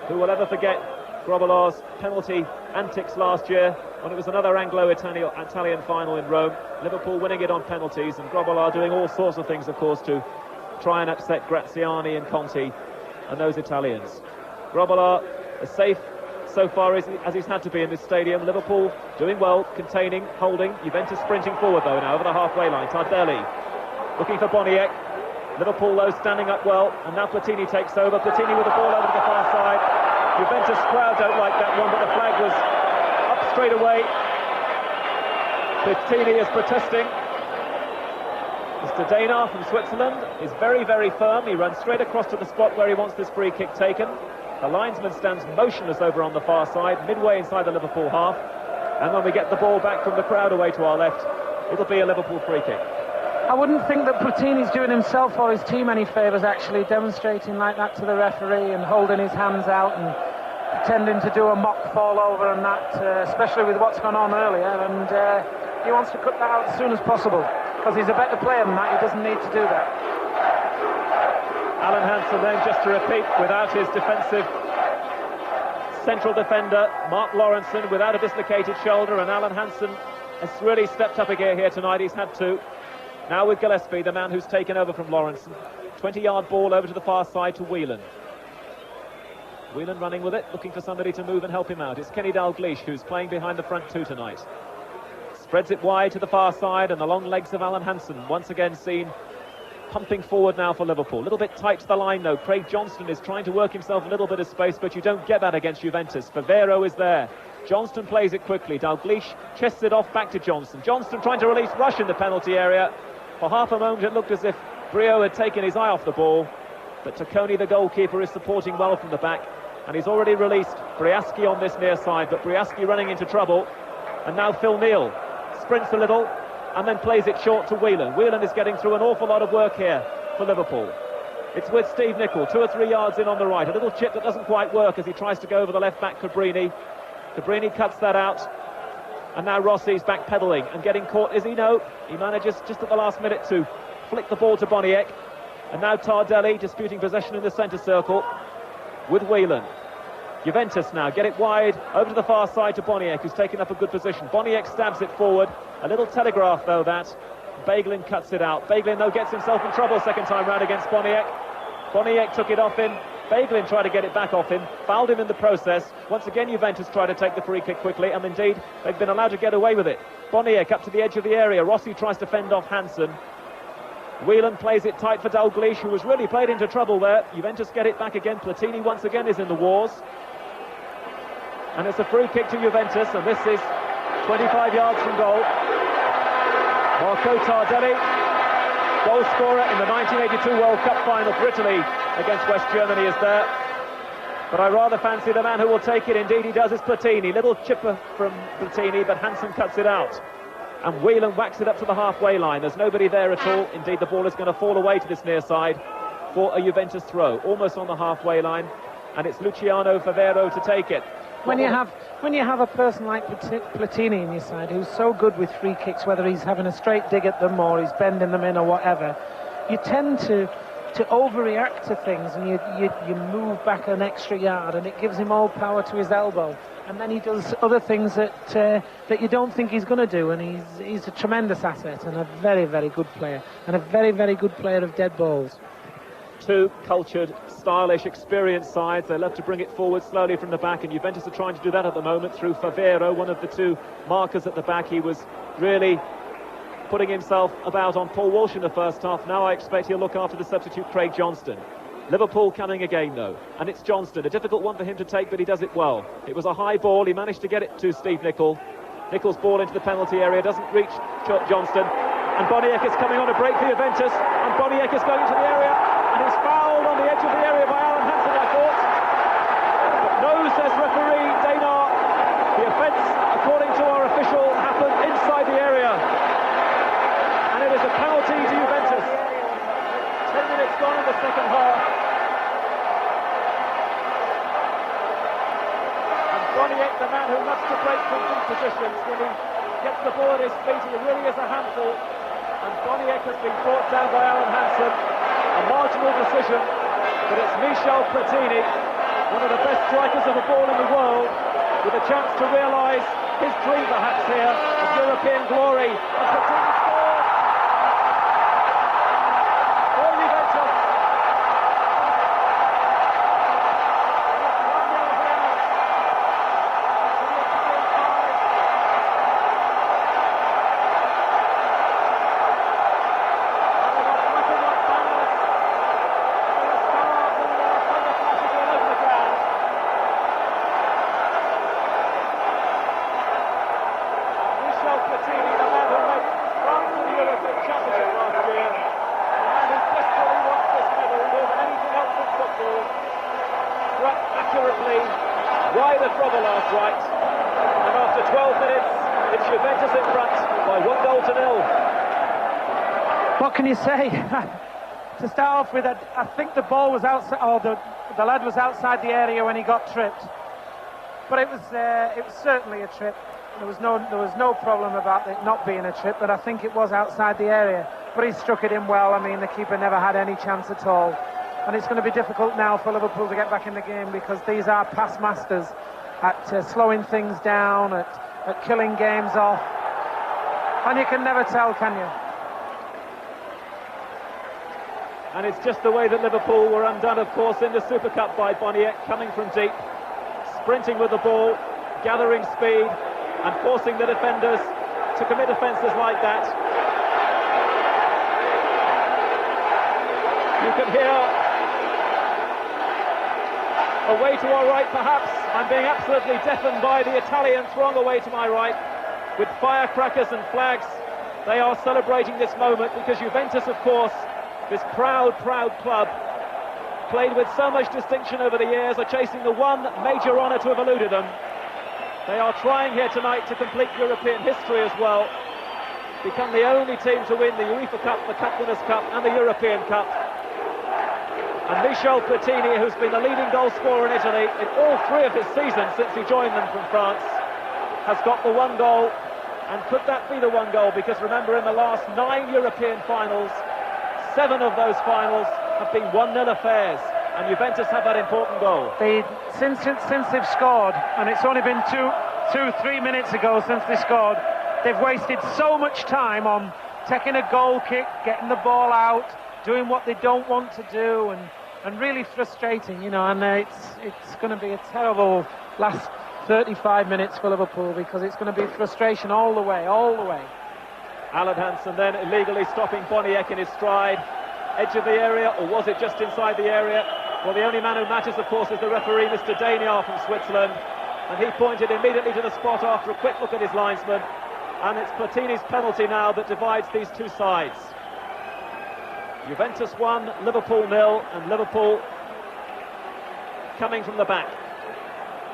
Who will ever forget Grobbelaar's penalty antics last year when it was another Anglo-Italian final in Rome. Liverpool winning it on penalties, and Grobbelaar doing all sorts of things, of course, to try and upset Graziani and Conti and those Italians. Grobbelaar as safe so far as he's had to be in this stadium. Liverpool doing well, containing, holding. Juventus sprinting forward, though, now over the halfway line. Tardelli looking for Boniek. Liverpool, though, standing up well, and now Platini takes over. Platini with the ball over to the far side. Juventus crowd don't like that one, but the flag was up straight away. Platini is protesting. Mr. Danar from Switzerland is very, very firm. He runs straight across to the spot where he wants this free kick taken. The linesman stands motionless over on the far side, midway inside the Liverpool half. And when we get the ball back from the crowd away to our left, it'll be a Liverpool free kick. I wouldn't think that Platini's doing himself or his team any favours, actually, demonstrating like that to the referee and holding his hands out and pretending to do a mock fall over and that, especially with what's gone on earlier. And he wants to cut that out as soon as possible, because he's a better player than that. He doesn't need to do that. Alan Hansen then, just to repeat, without his defensive central defender, Mark Lawrenson, without a dislocated shoulder, and Alan Hansen has really stepped up a gear here tonight. He's had to. Now with Gillespie, the man who's taken over from Lawrenson. 20-yard ball over to the far side to Whelan. Whelan running with it, looking for somebody to move and help him out. It's Kenny Dalglish who's playing behind the front two tonight. Spreads it wide to the far side, and the long legs of Alan Hansen once again seen pumping forward now for Liverpool. A little bit tight to the line though. Craig Johnston is trying to work himself a little bit of space, but you don't get that against Juventus. Favero is there. Johnston plays it quickly. Dalglish chests it off back to Johnston. Johnston trying to release Rush in the penalty area. For half a moment it looked as if Brio had taken his eye off the ball, but Tacconi, the goalkeeper, is supporting well from the back, and he's already released Briaski on this near side, but Briaski running into trouble. And now Phil Neal sprints a little and then plays it short to Whelan. Whelan is getting through an awful lot of work here for Liverpool. It's with Steve Nicol, 2 or 3 yards in on the right. A little chip that doesn't quite work as he tries to go over the left back, Cabrini. Cabrini cuts that out. And now Rossi's backpedaling and getting caught. Is he? No. He manages just at the last minute to flick the ball to Boniek. And now Tardelli disputing possession in the centre circle with Whelan. Juventus now get it wide over to the far side to Boniek, who's taken up a good position. Boniek stabs it forward. A little telegraph though that. Beglin cuts it out. Beglin though gets himself in trouble second time round against Boniek. Boniek took it off him. Beglin tried to get it back off him, fouled him in the process. Once again Juventus tried to take the free kick quickly, and indeed they've been allowed to get away with it. Boniek up to the edge of the area. Rossi tries to fend off Hansen. Whelan plays it tight for Dalglish, who was really played into trouble there. Juventus get it back again. Platini once again is in the wars. And it's a free kick to Juventus, and this is 25 yards from goal. Marco Tardelli, goal scorer in the 1982 World Cup final for Italy against West Germany, is there. But I rather fancy the man who will take it, indeed he does, is Platini. Little chipper from Platini, but Hansen cuts it out. And Whelan whacks it up to the halfway line. There's nobody there at all. Indeed, the ball is going to fall away to this near side for a Juventus throw, almost on the halfway line. And it's Luciano Favero to take it. When you have a person like Platini in your side who's so good with free kicks, whether he's having a straight dig at them or he's bending them in or whatever, you tend to overreact to things, and you move back an extra yard, and it gives him all power to his elbow, and then he does other things that you don't think he's going to do, and he's a tremendous asset and a very, very good player, and a very, very good player of dead balls. Two cultured, stylish, experienced sides. They love to bring it forward slowly from the back, and Juventus are trying to do that at the moment through Favero, one of the two markers at the back. He was really putting himself about on Paul Walsh in the first half. Now I expect he'll look after the substitute Craig Johnston. Liverpool coming again though, and it's Johnston, a difficult one for him to take, but he does it well. It was a high ball, he managed to get it to Steve Nicol. Nichol's ball into the penalty area, doesn't reach Johnston, and Boniek is coming on a break for Juventus, and Boniek is going into the area, and he's fouled on the edge of the area by Alan Hansen, I thought. But no, says referee Danar, the offence, according to our official, happened inside the area. And it is a penalty to Juventus. 10 minutes gone in the second half. And Boniek, the man who loves to break from deep positions, when he gets the ball at his feet, he really is a handful. And Boniek has been brought down by Alan Hansen. A marginal decision, but it's Michel Platini, one of the best strikers of the ball in the world, with a chance to realise his dream perhaps here of European glory. And Platini scores! For Juventus! deliberately wide of Grobbelaar's right. And after 12 minutes, it's Juventus in front by 1-0. What can you say? To start off with, I think the ball was outside, or the lad was outside the area when he got tripped. But it was certainly a trip. There was no problem about it not being a trip, but I think it was outside the area. But he struck it in well. I mean, the keeper never had any chance at all. And it's going to be difficult now for Liverpool to get back in the game, because these are past masters at slowing things down, at killing games off. And you can never tell, can you? And it's just the way that Liverpool were undone, of course, in the Super Cup by Boniek, coming from deep, sprinting with the ball, gathering speed, and forcing the defenders to commit offences like that. You can hear away to our right, perhaps. I'm being absolutely deafened by the Italian throng away to my right, with firecrackers and flags. They are celebrating this moment because Juventus, of course, this proud club, played with so much distinction over the years, are chasing the one major honour to have eluded them. They are trying here tonight to complete European history as well, become the only team to win the UEFA Cup, the Cup Winners' Cup and the European Cup. And Michel Platini, who's been the leading goal scorer in Italy in all three of his seasons since he joined them from France, has got the one goal. And could that be the one goal? Because remember, in the last 9 European finals, 7 of those finals have been 1-0 affairs, and Juventus have that important goal. Since they've scored, and it's only been 2-3 minutes ago since they scored, they've wasted so much time on taking a goal kick, getting the ball out, doing what they don't want to do, and really frustrating, you know. And it's going to be a terrible last 35 minutes for Liverpool, because it's going to be frustration all the way. Alan Hansen then illegally stopping Boniek in his stride. Edge of the area, or was it just inside the area? Well, the only man who matters, of course, is the referee, Mr. Daniel from Switzerland. And he pointed immediately to the spot after a quick look at his linesman. And it's Platini's penalty now that divides these two sides. Juventus 1, Liverpool 0, and Liverpool coming from the back.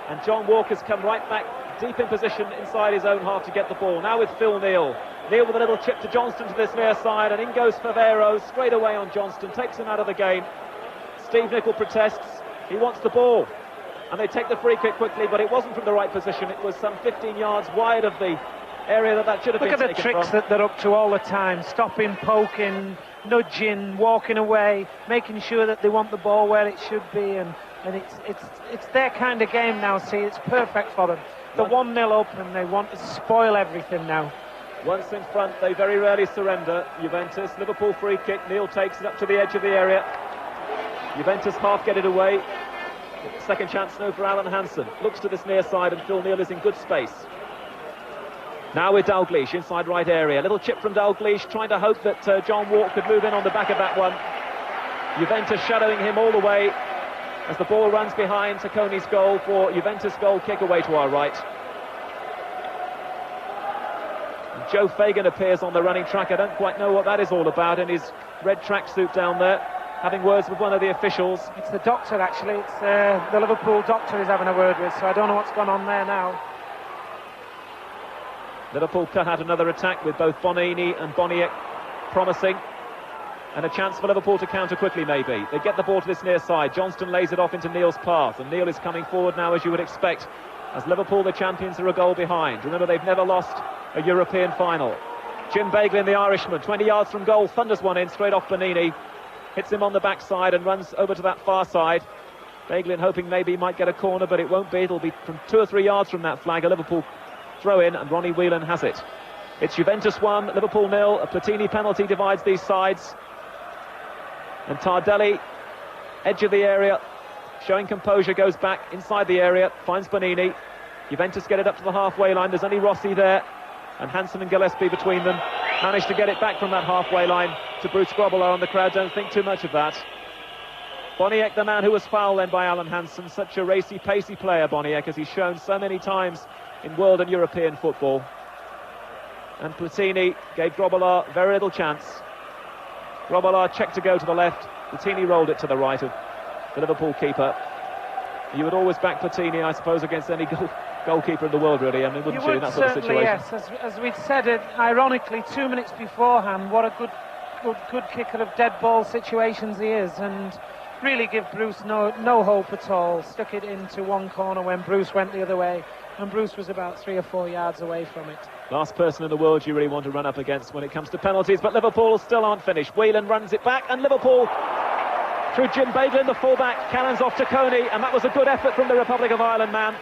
And John Walker's come right back, deep in position inside his own half to get the ball. Now with Phil Neal. Neal with a little chip to Johnston to this near side, and in goes Favero straight away on Johnston, takes him out of the game. Steve Nicol protests, he wants the ball, and they take the free kick quickly, but it wasn't from the right position. It was some 15 yards wide of the area that should have been taken from. Look at the tricks that they're up to all the time, stopping, poking, nudging, walking away, making sure that they want the ball where it should be, and it's their kind of game now. See, it's perfect for them. They're 1-0 up, and they want to spoil everything now. Once in front, they very rarely surrender, Juventus. Liverpool free kick, Neal takes it up to the edge of the area. Juventus half get it away. Second chance now for Alan Hansen. Looks to this near side, and Phil Neal is in good space. Now with Dalglish inside right area. Little chip from Dalglish, trying to hope that John Walk could move in on the back of that one. Juventus shadowing him all the way as the ball runs behind Tacconi's goal for Juventus goal kick away to our right. Joe Fagan appears on the running track. I don't quite know what that is all about in his red tracksuit down there, having words with one of the officials. It's the doctor, actually. It's the Liverpool doctor he's having a word with, so I don't know what's gone on there now. Liverpool cut out another attack with both Bonini and Boniek promising, and a chance for Liverpool to counter quickly maybe. They get the ball to this near side. Johnston lays it off into Neal's path, and Neal is coming forward now, as you would expect, as Liverpool, the champions, are a goal behind. Remember, they've never lost a European final. Jim Beglin, the Irishman, 20 yards from goal, thunders one in straight off Bonini, hits him on the backside and runs over to that far side. Beglin hoping maybe he might get a corner, but it won't be. It'll be from 2 or 3 yards from that flag. A Liverpool throw in, and Ronnie Whelan has it. It's Juventus 1, Liverpool 0. A Platini penalty divides these sides. And Tardelli, edge of the area, showing composure, goes back inside the area, finds Bonini. Juventus get it up to the halfway line. There's only Rossi there, and Hansen and Gillespie between them. Managed to get it back from that halfway line to Bruce Grobbelaar, and the crowd don't think too much of that. Boniek, the man who was fouled then by Alan Hansen. Such a racy, pacey player, Boniek, as he's shown so many times in world and European football. And Platini gave Grobbelaar very little chance. Grobbelaar checked to go to the left. Platini rolled it to the right of the Liverpool keeper. You would always back Platini, I suppose, against any goalkeeper in the world, really. I mean, wouldn't you in that sort of situation? Yes. As we'd said it, ironically, 2 minutes beforehand, what a good kicker of dead ball situations he is, and really give Bruce no hope at all. Stuck it into one corner when Bruce went the other way, and Bruce was about 3 or 4 yards away from it. Last person in the world you really want to run up against when it comes to penalties, but Liverpool still aren't finished. Whelan runs it back, and Liverpool, through Jim Baglin, the fullback, cannons off to Coney, and that was a good effort from the Republic of Ireland man.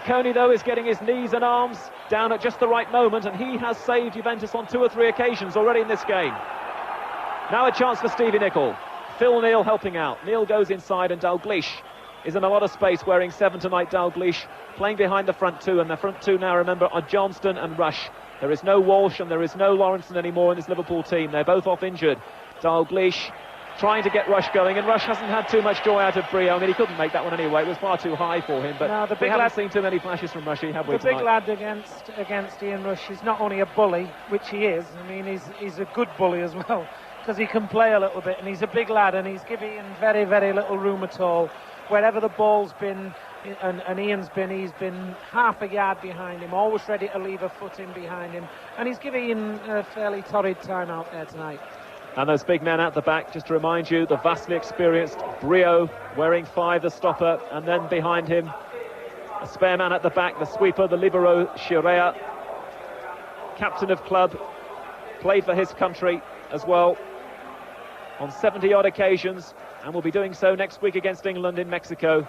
Coney, though, is getting his knees and arms down at just the right moment, and he has saved Juventus on 2 or 3 occasions already in this game. Now a chance for Stevie Nicol. Phil Neal helping out. Neal goes inside, and Dalglish is in a lot of space, wearing 7 tonight. Dalglish playing behind the front 2, and the front 2 now, remember, are Johnston and Rush. There is no Walsh and there is no Lawrenson anymore in this Liverpool team. They're both off injured. Dalglish trying to get Rush going, and Rush hasn't had too much joy out of Brio. I mean, he couldn't make that one anyway. It was far too high for him, but no, we haven't seen too many flashes from Rushy, have we, the big lad against Ian Rush is not only a bully, which he is. I mean, he's a good bully as well, because he can play a little bit, and he's a big lad, and he's giving Ian very, very little room at all. Wherever the ball's been, and Ian's been, he's been half a yard behind him, always ready to leave a foot in behind him, and he's giving Ian a fairly torrid time out there tonight. And those big men out the back, just to remind you, the vastly experienced Brio, wearing 5, the stopper, and then behind him, a spare man at the back, the sweeper, the libero, Shirea, captain of club, played for his country as well on 70-odd occasions, and will be doing so next week against England in Mexico,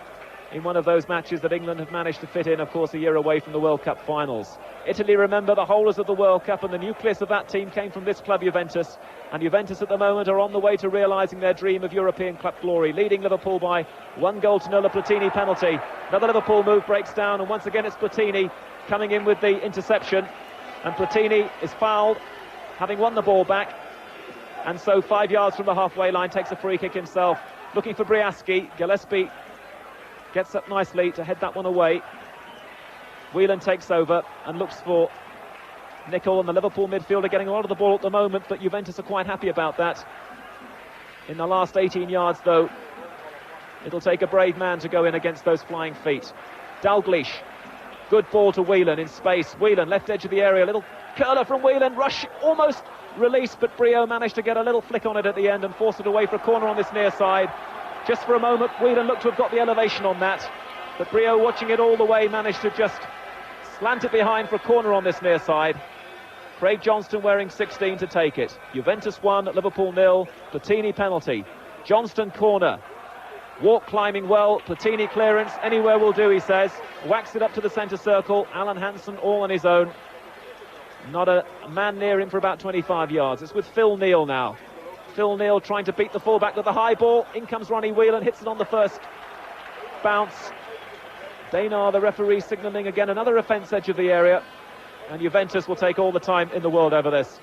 in one of those matches that England have managed to fit in, of course, a year away from the World Cup finals. Italy, remember, the holders of the World Cup, and the nucleus of that team came from this club, Juventus. And Juventus at the moment are on the way to realising their dream of European club glory, leading Liverpool by 1-0 a Platini penalty. Another Liverpool move breaks down, and once again it's Platini coming in with the interception. And Platini is fouled, having won the ball back. And so 5 yards from the halfway line, takes a free kick himself. Looking for Briaski. Gillespie gets up nicely to head that one away. Whelan takes over and looks for Nicol, and the Liverpool midfielder getting a lot of the ball at the moment, but Juventus are quite happy about that. In the last 18 yards, though, it'll take a brave man to go in against those flying feet. Dalglish, good ball to Whelan in space. Whelan, left edge of the area, little curler from Whelan. Rush almost released, but Brio managed to get a little flick on it at the end and force it away for a corner on this near side. Just for a moment, Whelan looked to have got the elevation on that, but Brio, watching it all the way, managed to just slant it behind for a corner on this near side. Craig Johnston wearing 16 to take it. Juventus 1, Liverpool 0. Platini penalty. Johnston corner. Walk climbing well. Platini clearance. Anywhere will do, he says. Whacks it up to the centre circle. Alan Hansen all on his own. Not a man near him for about 25 yards. It's with Phil Neal now. Phil Neal trying to beat the fullback with the high ball. In comes Ronnie Whelan, hits it on the first bounce. Dana, the referee, signalling again another offence edge of the area. And Juventus will take all the time in the world over this.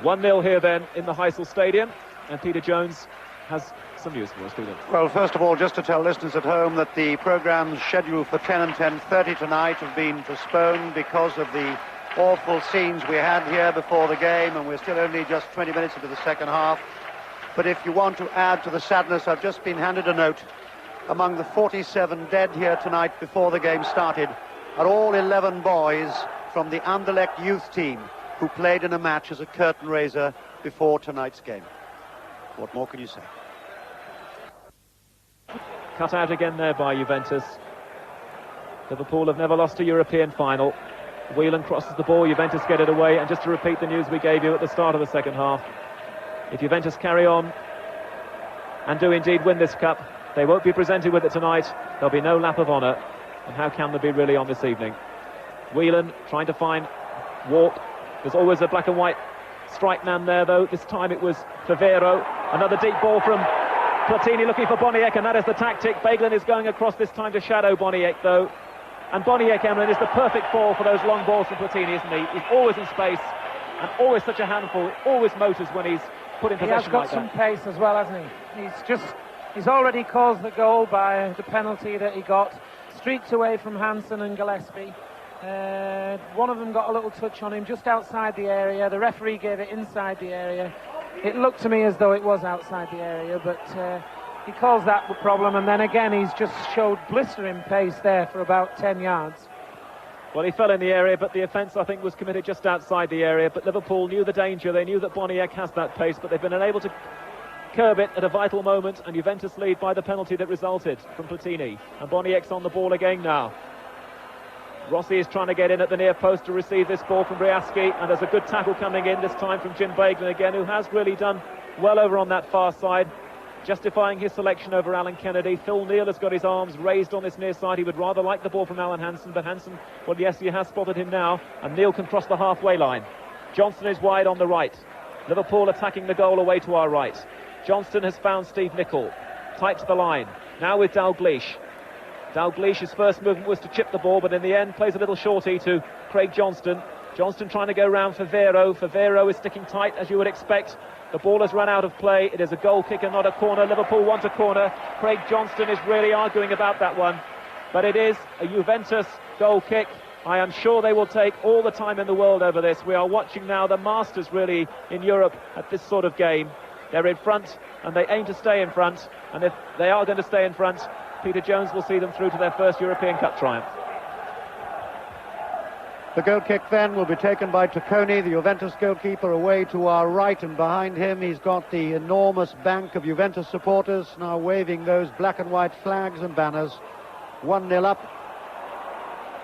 "1-0 here then in the Heysel Stadium, and Peter Jones has some news for us, Peter. Well, first of all, just to tell listeners at home that the programmes scheduled for 10 and 10:30 tonight have been postponed because of the awful scenes we had here before the game, and we're still only just 20 minutes into the second half. But if you want to add to the sadness, I've just been handed a note. Among the 47 dead here tonight before the game started are all 11 boys from the Anderlecht youth team who played in a match as a curtain raiser before tonight's game. What more can you say? Cut out again there by Juventus. Liverpool have never lost a European final. Whelan crosses the ball, Juventus get it away, and just to repeat the news we gave you at the start of the second half, if Juventus carry on and do indeed win this cup, they won't be presented with it tonight. There'll be no lap of honour, and how can there be really on this evening? Whelan trying to find Warp. There's always a black and white strike man there, though. This time it was Favero. Another deep ball from Platini looking for Boniek, and that is the tactic. Baglin is going across this time to shadow Boniek, though. And Boniek, Emlyn, is the perfect ball for those long balls from Platini, isn't he? He's always in space and always such a handful. Always motors when he's put in possession like that. He has got some pace as well, hasn't he? He's already caused the goal by the penalty that he got. Streaks away from Hansen and Gillespie. One of them got a little touch on him just outside the area. The referee gave it inside the area. It looked to me as though it was outside the area, but he calls that the problem, and then again he's just showed blistering pace there for about 10 yards. Well, he fell in the area, but the offence, I think, was committed just outside the area. But Liverpool knew the danger. They knew that Boniek has that pace, but they've been unable to curb it at a vital moment, and Juventus lead by the penalty that resulted from Platini. And Boniek's on the ball again now. Rossi is trying to get in at the near post to receive this ball from Briaski, and there's a good tackle coming in, this time from Jim Baglin again, who has really done well over on that far side, justifying his selection over Alan Kennedy. Phil Neal has got his arms raised on this near side. He would rather like the ball from Alan Hansen, but Hansen, well, yes, he has spotted him now, and Neal can cross the halfway line. Johnston is wide on the right. Liverpool attacking the goal away to our right. Johnston has found Steve Nicol, tight to the line, now with Dalglish. Dalglish's first movement was to chip the ball, but in the end plays a little shorty to Craig Johnston. Johnston trying to go round for Vero. Vero is sticking tight, as you would expect. The ball has run out of play. It is a goal kick and not a corner. Liverpool want a corner. Craig Johnston is really arguing about that one. But it is a Juventus goal kick. I am sure they will take all the time in the world over this. We are watching now the masters, really, in Europe at this sort of game. They're in front, and they aim to stay in front. And if they are going to stay in front, Peter Jones will see them through to their first European Cup triumph. The goal kick then will be taken by Tacconi, the Juventus goalkeeper, away to our right, and behind him he's got the enormous bank of Juventus supporters now waving those black and white flags and banners. 1-0 up,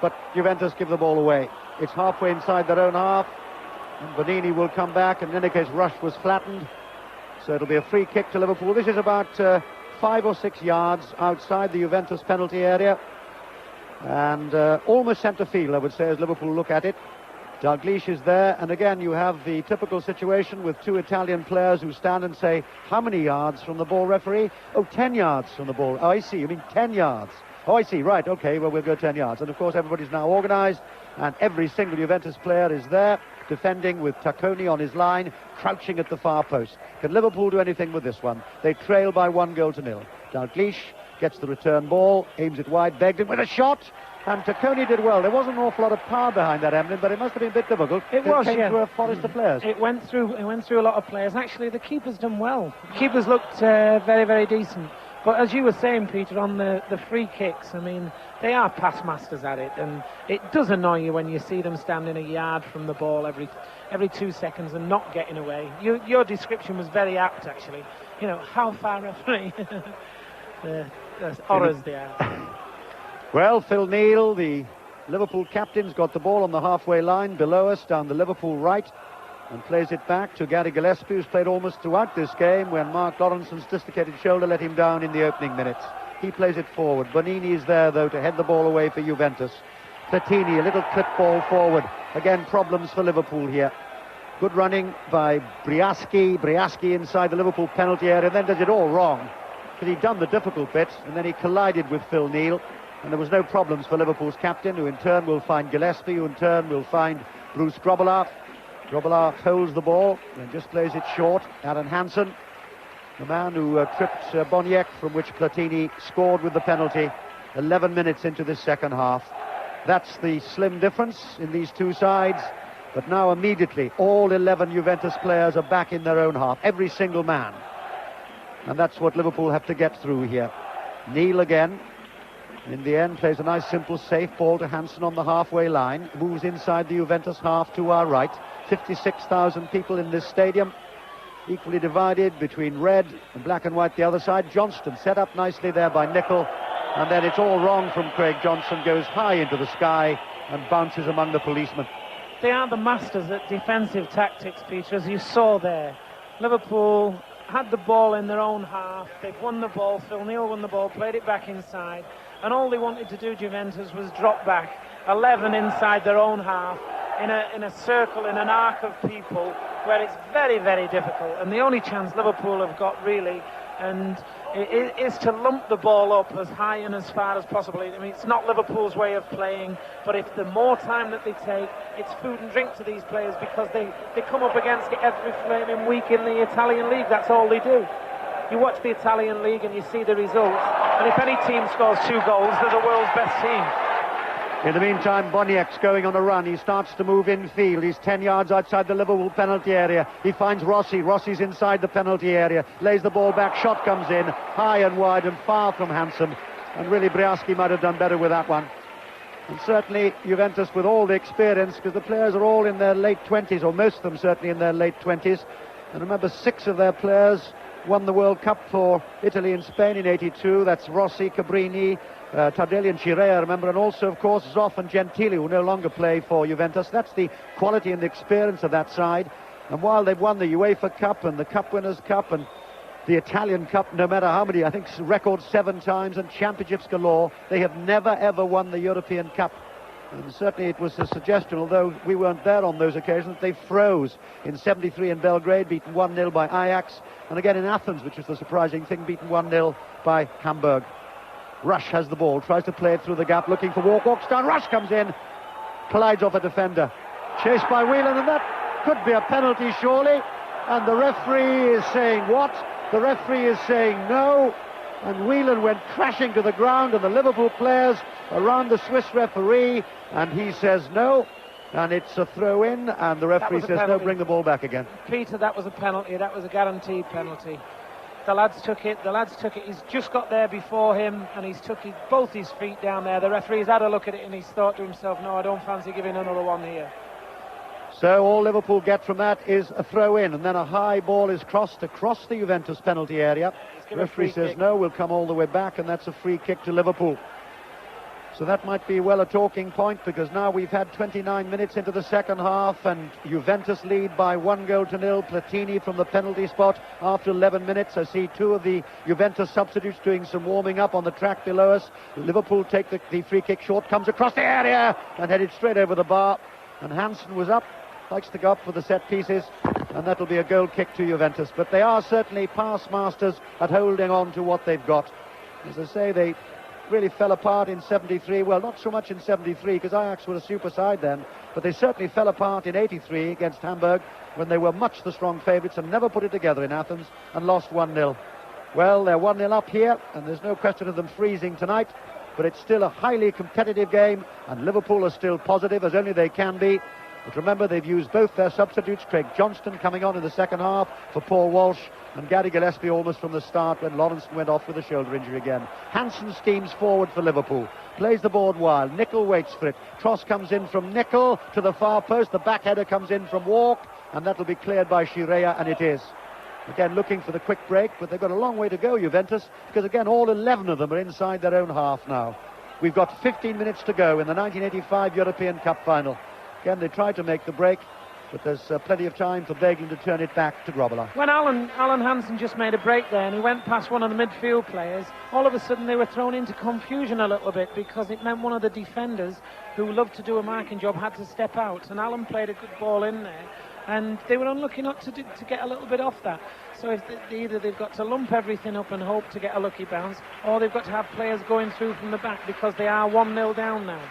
but Juventus give the ball away. It's halfway inside their own half, and Bonini will come back, and in any case Rush was flattened, so it'll be a free kick to Liverpool. This is about 5 or 6 yards outside the Juventus penalty area, and almost centre field, I would say, as Liverpool look at it. Dalglish is there, and again you have the typical situation with two Italian players who stand and say, how many yards from the ball, referee? Oh, 10 yards from the ball. Oh, I see, you mean 10 yards. Oh, I see, right, okay, well, we'll go 10 yards. And of course everybody's now organised, and every single Juventus player is there, defending with Tacconi on his line, crouching at the far post. Can Liverpool do anything with this one? They trail by 1-0. Dalglish gets the return ball, aims it wide, Begdon with a shot, and Tacconi did well. There wasn't an awful lot of power behind that, Emlyn, but it must have been a bit difficult. It was, came yeah. through a forest of players. It went through a lot of players. Actually, the keeper's done well. The keeper's looked very, very decent. But as you were saying, Peter, on the free kicks, I mean, they are past masters at it, and it does annoy you when you see them standing a yard from the ball every 2 seconds and not getting away. Your description was very apt, actually. You know, how far referee? There's horrors there. Well, Phil Neal, the Liverpool captain's got the ball on the halfway line below us, down the Liverpool right, and plays it back to Gary Gillespie, who's played almost throughout this game when Mark Lawrenson's dislocated shoulder let him down in the opening minutes. He plays it forward. Bonini is there, though, to head the ball away for Juventus. Platini, a little clip ball forward. Again, problems for Liverpool here. Good running by Briaski. Briaski inside the Liverpool penalty area, and then does it all wrong, because he'd done the difficult bit, and then he collided with Phil Neal, and there was no problems for Liverpool's captain, who in turn will find Gillespie, who in turn will find Bruce Grobbelaar. Grobbelaar holds the ball and just plays it short. Alan Hansen, the man who tripped Boniek, from which Platini scored with the penalty 11 minutes into this second half. That's the slim difference in these two sides. But now immediately all 11 Juventus players are back in their own half, every single man. And that's what Liverpool have to get through here. Neal again, in the end, plays a nice simple safe ball to Hansen on the halfway line, moves inside the Juventus half to our right. 56,000 people in this stadium, equally divided between red and black and white the other side. Johnston set up nicely there by Nicol, and then it's all wrong from Craig Johnston, goes high into the sky and bounces among the policemen. They are the masters at defensive tactics, Peter, as you saw there. Liverpool had the ball in their own half, they've won the ball, Phil Neal won the ball, played it back inside, and all they wanted to do, Juventus, was drop back 11 inside their own half, in a circle, in an arc of people, where it's very, very difficult. And the only chance Liverpool have got, really, and it is to lump the ball up as high and as far as possible. I mean, it's not Liverpool's way of playing, but if the more time that they take, it's food and drink to these players, because they come up against it every flaming week in the Italian league. That's all they do. You watch the Italian league and you see the results, and if any team scores 2 goals, they're the world's best team. In the meantime, Boniek's going on a run. He starts to move infield. He's 10 yards outside the Liverpool penalty area. He finds Rossi. Rossi's inside the penalty area. Lays the ball back. Shot comes in. High and wide and far from handsome. And really, Briaski might have done better with that one. And certainly, Juventus, with all the experience, because the players are all in their late 20s, or most of them certainly in their late 20s. And remember, 6 of their players won the World Cup for Italy and Spain in '82. That's Rossi, Cabrini, Tardelli and Chirea, remember, and also, of course, Zoff and Gentili, who no longer play for Juventus. That's the quality and the experience of that side. And while they've won the UEFA Cup and the Cup Winners' Cup and the Italian Cup, no matter how many, I think record 7 times, and championships galore, they have never ever won the European Cup. And certainly it was a suggestion, although we weren't there on those occasions, they froze in '73 in Belgrade, beaten 1-0 by Ajax, and again in Athens, which was the surprising thing, beaten 1-0 by Hamburg. Rush has the ball, tries to play it through the gap, looking for Walk, walks down, Rush comes in, collides off a defender, chased by Whelan, and that could be a penalty surely, and the referee is saying what? The referee is saying no, and Whelan went crashing to the ground, and the Liverpool players around the Swiss referee, and he says no, and it's a throw-in, and the referee says no, bring the ball back again. Peter, that was a penalty, that was a guaranteed penalty. The lads took it, he's just got there before him, and he's took both his feet down there. The referee's had a look at it, and he's thought to himself, no, I don't fancy giving another one here. So all Liverpool get from that is a throw-in, and then a high ball is crossed across the Juventus penalty area. The referee says no, we'll come all the way back, and that's a free kick to Liverpool. So that might be, well, a talking point, because now we've had 29 minutes into the second half, and Juventus lead by 1-0. Platini from the penalty spot after 11 minutes. I see 2 of the Juventus substitutes doing some warming up on the track below us. Liverpool take the free kick short, comes across the area and headed straight over the bar. And Hansen was up, likes to go up for the set pieces, and that'll be a goal kick to Juventus. But they are certainly pass masters at holding on to what they've got. As I say, they really fell apart in '73. Well, not so much in '73, because Ajax were a super side then, but they certainly fell apart in '83 against Hamburg, when they were much the strong favourites and never put it together in Athens, and lost 1-0. Well, they're 1-0 up here, and there's no question of them freezing tonight, but it's still a highly competitive game, and Liverpool are still positive, as only they can be. But remember, they've used both their substitutes, Craig Johnston coming on in the second half for Paul Walsh, and Gary Gillespie almost from the start when Lawrence went off with a shoulder injury again. Hansen steams forward for Liverpool, plays the board wild, Nicol waits for it, Tross comes in from Nicol to the far post, the back header comes in from Walk, and that'll be cleared by Chirea, and it is. Again, looking for the quick break, but they've got a long way to go, Juventus, because again, all 11 of them are inside their own half now. We've got 15 minutes to go in the 1985 European Cup final. Again, they tried to make the break, but there's plenty of time for Begin to turn it back to Grobbelaar. When Alan Hansen just made a break there and he went past one of the midfield players, all of a sudden they were thrown into confusion a little bit, because it meant one of the defenders who loved to do a marking job had to step out, and Alan played a good ball in there, and they were unlucky not to get a little bit off that. So if either they've got to lump everything up and hope to get a lucky bounce, or they've got to have players going through from the back, because they are 1-0 down now.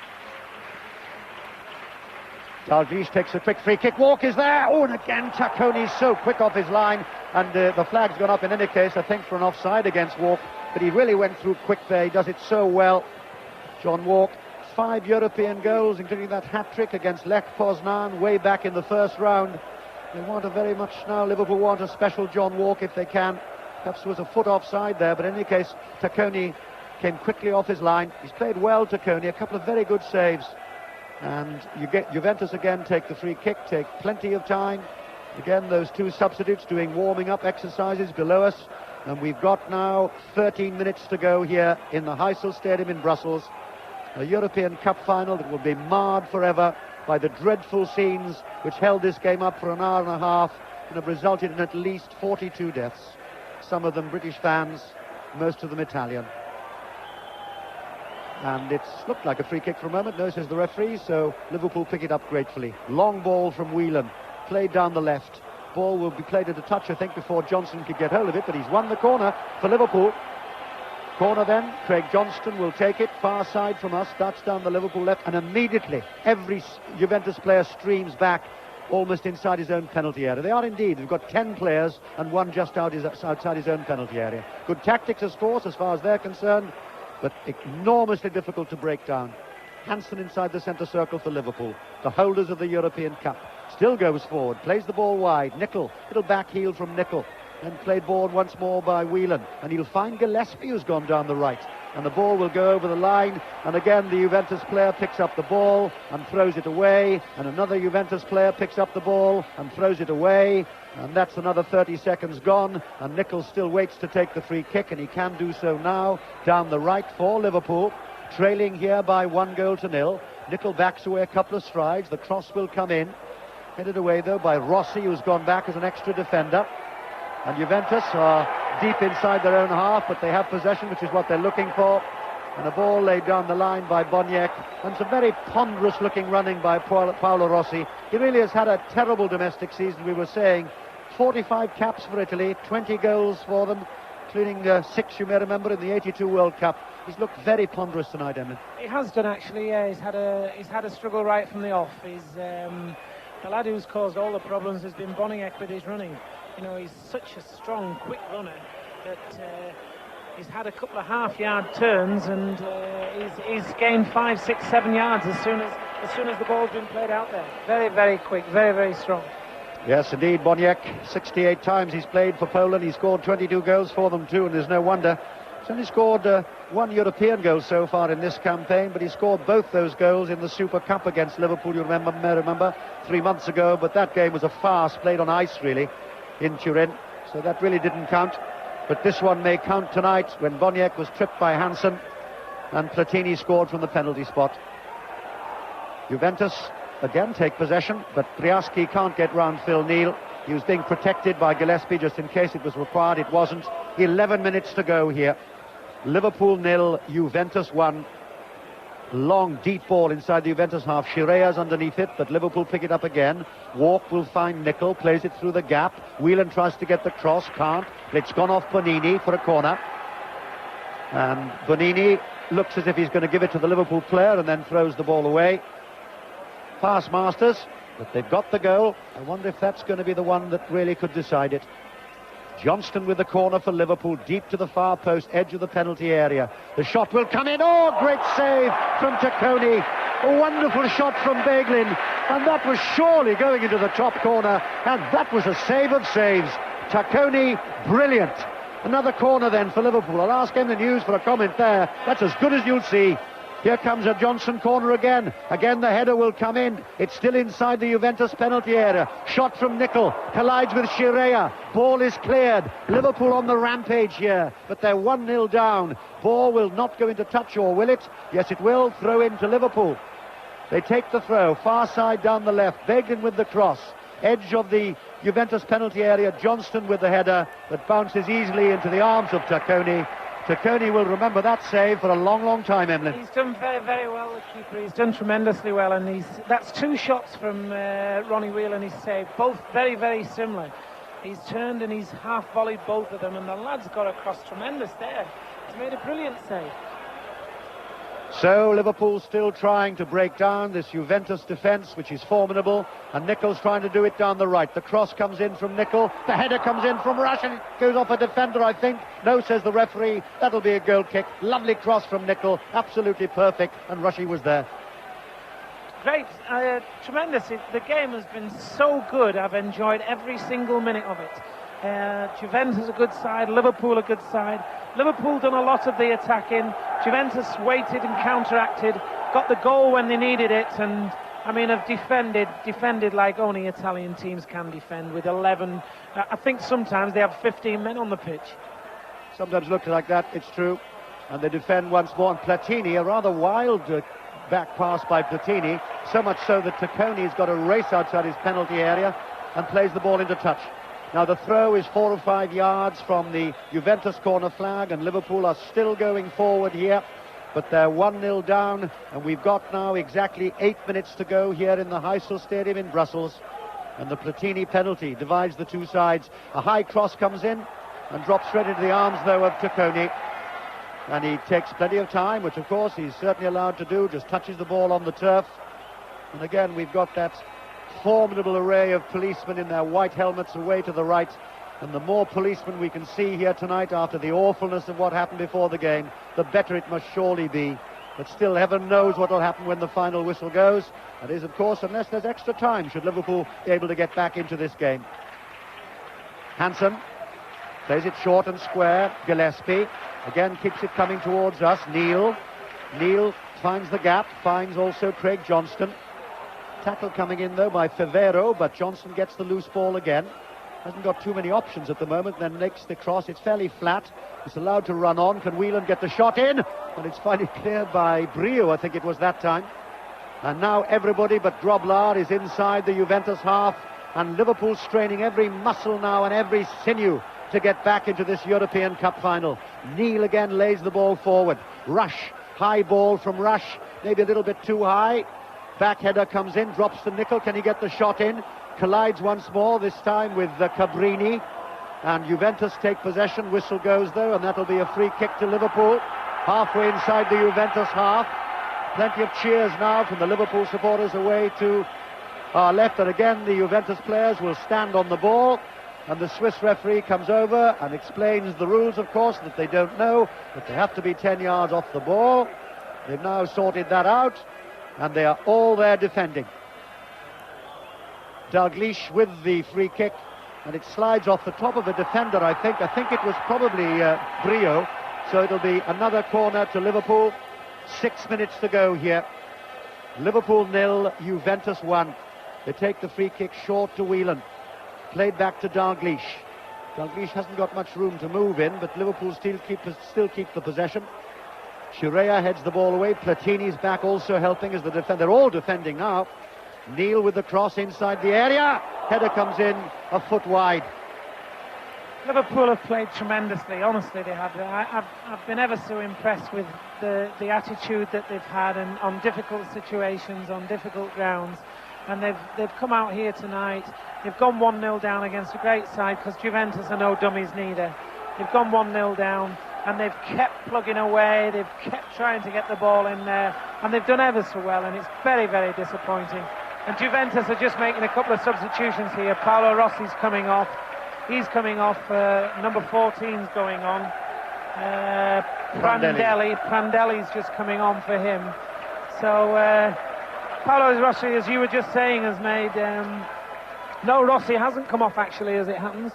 Dalglish takes a quick free kick. Walk is there. Oh, and again, Tacconi's so quick off his line. And the flag's gone up in any case, I think, for an offside against Walk. But he really went through quick there. He does it so well. John Walk, 5 European goals, including that hat-trick against Lech Poznan way back in the first round. They want a very much now, Liverpool want a special John Walk if they can. Perhaps there was a foot offside there, but in any case, Tacconi came quickly off his line. He's played well, Tacconi, a couple of very good saves. And you get Juventus again take the free kick, take plenty of time. Again, those 2 substitutes doing warming up exercises below us. And we've got now 13 minutes to go here in the Heysel Stadium in Brussels. A European Cup final that will be marred forever by the dreadful scenes which held this game up for an hour and a half and have resulted in at least 42 deaths. Some of them British fans, most of them Italian. And it's looked like a free kick for a moment, no, says the referee, so Liverpool pick it up gratefully. Long ball from Whelan, played down the left. Ball will be played at a touch, I think, before Johnson could get hold of it, but he's won the corner for Liverpool. Corner then, Craig Johnston will take it, far side from us, starts down the Liverpool left, and immediately every Juventus player streams back almost inside his own penalty area. They are indeed. They've got 10 players and one just outside his own penalty area. Good tactics, of course, as far as they're concerned, but enormously difficult to break down. Hansen inside the centre circle for Liverpool, the holders of the European Cup. Still goes forward, plays the ball wide. Nicol, little back heel from Nicol. Then played ball once more by Whelan. And he'll find Gillespie, who's gone down the right. And the ball will go over the line. And again, the Juventus player picks up the ball and throws it away. And another Juventus player picks up the ball and throws it away. And that's another 30 seconds gone. And Nicol still waits to take the free kick. And he can do so now. Down the right for Liverpool. Trailing here by 1-0. Nicol backs away a couple of strides. The cross will come in. Headed away, though, by Rossi, who's gone back as an extra defender. And Juventus are deep inside their own half, but they have possession, which is what they're looking for. And a ball laid down the line by Boniek. And some very ponderous-looking running by Paolo Rossi. He really has had a terrible domestic season, we were saying. 45 caps for Italy, 20 goals for them, including 6, you may remember, in the 82 World Cup. He's looked very ponderous tonight, Emlyn. He has done, actually, yeah. He's had a struggle right from the off. The lad who's caused all the problems has been Boniek with his running. You know, he's such a strong, quick runner that he's had a couple of half-yard turns, and he's gained 5, 6, 7 yards as soon as the ball's been played out there. Very, very quick, very, very strong. Yes, indeed, Boniek. 68 times he's played for Poland. He scored 22 goals for them too, and there's no wonder. He's only scored 1 European goal so far in this campaign, but he scored both those goals in the Super Cup against Liverpool, you may remember, 3 months ago. But that game was a farce, played on ice, really, in Turin, so that really didn't count. But this one may count tonight, when Boniek was tripped by Hansen and Platini scored from the penalty spot. Juventus again take possession, but Briaski can't get round Phil Neal. He was being protected by Gillespie just in case it was required. It wasn't. 11 minutes to go here. Liverpool 0, Juventus 1. Long, deep ball inside the Juventus half. Shirea's underneath it, but Liverpool pick it up again. Walk will find Nicol, plays it through the gap. Whelan tries to get the cross, can't. It's gone off Bonini for a corner. And Bonini looks as if he's going to give it to the Liverpool player and then throws the ball away. Pass masters, but they've got the goal. I wonder if that's going to be the one that really could decide it. Johnston with the corner for Liverpool, deep to the far post, edge of the penalty area. The shot will come in. Oh, great save from Tacconi. A wonderful shot from Beglin. And that was surely going into the top corner. And that was a save of saves. Tacconi, brilliant. Another corner then for Liverpool. I'll ask Emlyn Hughes for a comment there. That's as good as you'll see. Here comes a Johnson corner again. Again the header will come in. It's still inside the Juventus penalty area. Shot from Nicol. Collides with Shirea. Ball is cleared. Liverpool on the rampage here. But they're 1-0 down. Ball will not go into touch, or will it? Yes, it will. Throw into Liverpool. They take the throw. Far side down the left. Beglin with the cross. Edge of the Juventus penalty area. Johnston with the header that bounces easily into the arms of Tacconi. Tacconi will remember that save for a long, long time, Emlyn. He's done very, very well, the keeper. He's done tremendously well, and that's 2 shots from Ronnie Whelan he's saved, both very, very similar. He's turned and he's half-volleyed both of them, and the lad's got across tremendous there. He's made a brilliant save. So Liverpool still trying to break down this Juventus defence, which is formidable, and Nicol's trying to do it down the right. The cross comes in from Nicol, the header comes in from Rush, and it goes off a defender, I think. No, says the referee. That'll be a goal kick. Lovely cross from Nicol, absolutely perfect, and Rushy was there. Great, tremendous. The game has been so good. I've enjoyed every single minute of it. Juventus a good side, Liverpool a good side. Liverpool done a lot of the attacking. Juventus waited and counteracted, got the goal when they needed it, and I mean have defended like only Italian teams can defend, with 11. I think sometimes they have 15 men on the pitch. Sometimes looks like that, it's true. And they defend once more. And Platini, a rather wild back pass by Platini, so much so that Tacconi's got a race outside his penalty area and plays the ball into touch. Now the throw is 4 or 5 yards from the Juventus corner flag, and Liverpool are still going forward here, but they're 1-0 down, and we've got now exactly 8 minutes to go here in the Heysel Stadium in Brussels, and the Platini penalty divides the two sides. A high cross comes in and drops straight into the arms, though, of Tacconi, and he takes plenty of time, which of course he's certainly allowed to do, just touches the ball on the turf. And again we've got that formidable array of policemen in their white helmets away to the right, and the more policemen we can see here tonight after the awfulness of what happened before the game, the better it must surely be. but still heaven knows what will happen when the final whistle goes. That is, of course, unless there's extra time, should Liverpool be able to get back into this game. Hansen plays it short and square. Gillespie again keeps it coming towards us. Neil finds the gap, finds also Craig Johnston. Tackle coming in though by Favero, but Johnston gets the loose ball again. Hasn't got too many options at the moment, then makes the cross. It's fairly flat. It's allowed to run on. Can Whelan get the shot in? And it's finally cleared by Brio, I think it was that time. And now everybody but Groblar is inside the Juventus half, and Liverpool straining every muscle now and every sinew to get back into this European Cup final. Neil again lays the ball forward. Rush, high ball from Rush, maybe a little bit too high. Back header comes in, drops to Nicol. Can he get the shot in? Collides once more, this time with Cabrini. And Juventus take possession. Whistle goes though, and that'll be a free kick to Liverpool. Halfway inside the Juventus half. Plenty of cheers now from the Liverpool supporters away to our left. And again, the Juventus players will stand on the ball. And the Swiss referee comes over and explains the rules, of course, that they don't know, that they have to be 10 yards off the ball. They've now sorted that out, and they are all there defending. Dalglish with the free kick, and it slides off the top of a defender, I think. I think it was probably Brio, so it'll be another corner to Liverpool. 6 minutes to go here. Liverpool 0, Juventus 1. They take the free kick short to Whelan. Played back to Dalglish. Dalglish hasn't got much room to move in, but Liverpool still keep the possession. Scirea heads the ball away. Platini's back also helping as the defender. They're all defending now. Neil with the cross inside the area. Header comes in a foot wide. Liverpool have played tremendously, honestly they have. I've been ever so impressed with the attitude that they've had and on difficult situations, on difficult grounds. And they've come out here tonight. They've gone 1-0 down against a great side, because Juventus are no dummies neither. They've gone 1-0 down, and they've kept plugging away. They've kept trying to get the ball in there, and they've done ever so well, and it's very, very disappointing. And Juventus are just making a couple of substitutions here. Paolo Rossi's coming off. He's coming off. Number 14's going on. Prandelli's just coming on for him. So Paolo Rossi, as you were just saying, has made... no, Rossi hasn't come off, actually, as it happens.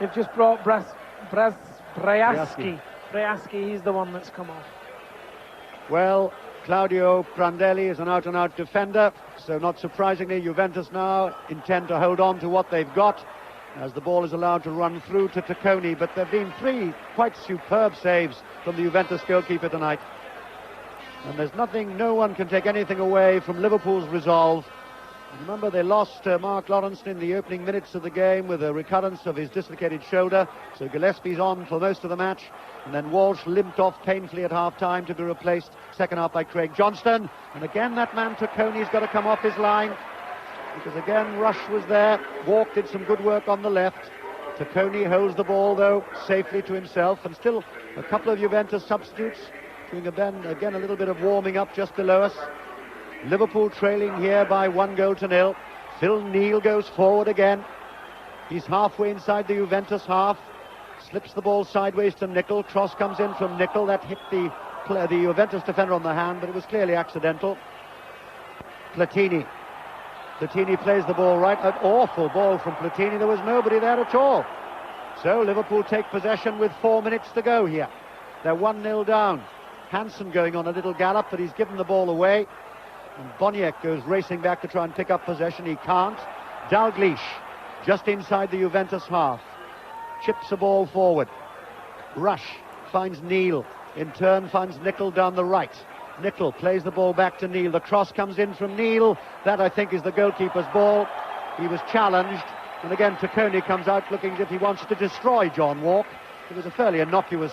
They've just brought Brajaski. He's the one that's come off. Well, Claudio Prandelli is an out-and-out defender, so not surprisingly, Juventus now intend to hold on to what they've got as the ball is allowed to run through to Tacconi. But there have been 3 quite superb saves from the Juventus goalkeeper tonight. And there's nothing, no one can take anything away from Liverpool's resolve. Remember, they lost Mark Lawrence in the opening minutes of the game with a recurrence of his dislocated shoulder. So Gillespie's on for most of the match. And then Walsh limped off painfully at half-time to be replaced second half by Craig Johnston. And again, that man Tacconi's got to come off his line, because again, Rush was there. Walk did some good work on the left. Tacconi holds the ball, though, safely to himself. And still a couple of Juventus substitutes doing again a little bit of warming up just below us. Liverpool trailing here by 1-0. Phil Neal goes forward again. He's halfway inside the Juventus half. Slips the ball sideways to Nicol. Cross comes in from Nicol. That hit the Juventus defender on the hand, but it was clearly accidental. Platini plays the ball right. An awful ball from Platini. There was nobody there at all. So Liverpool take possession with 4 minutes to go here. They're 1-0 down. Hansen going on a little gallop, but he's given the ball away. And Boniek goes racing back to try and pick up possession. He can't. Dalglish just inside the Juventus half. Chips the ball forward. Rush finds Neil. In turn finds Nicol down the right. Nicol plays the ball back to Neil. The cross comes in from Neil. That, I think, is the goalkeeper's ball. He was challenged. And again, Tacconi comes out looking as if he wants to destroy John Walk. It was a fairly innocuous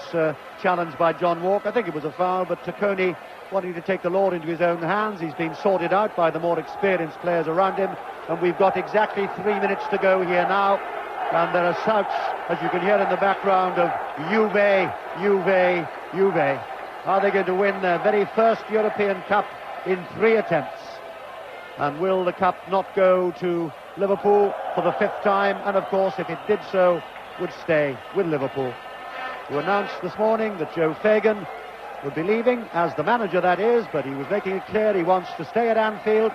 challenge by John Walk. I think it was a foul, but Tacconi wanting to take the law into his own hands. He's been sorted out by the more experienced players around him. And we've got exactly 3 minutes to go here now. And there are shouts, as you can hear in the background, of Juve, Juve, Juve. Are they going to win their very first European Cup in 3 attempts? And will the cup not go to Liverpool for the 5th time? And of course, if it did so, would stay with Liverpool. Who announced this morning that Joe Fagan will be leaving, as the manager that is, but he was making it clear he wants to stay at Anfield,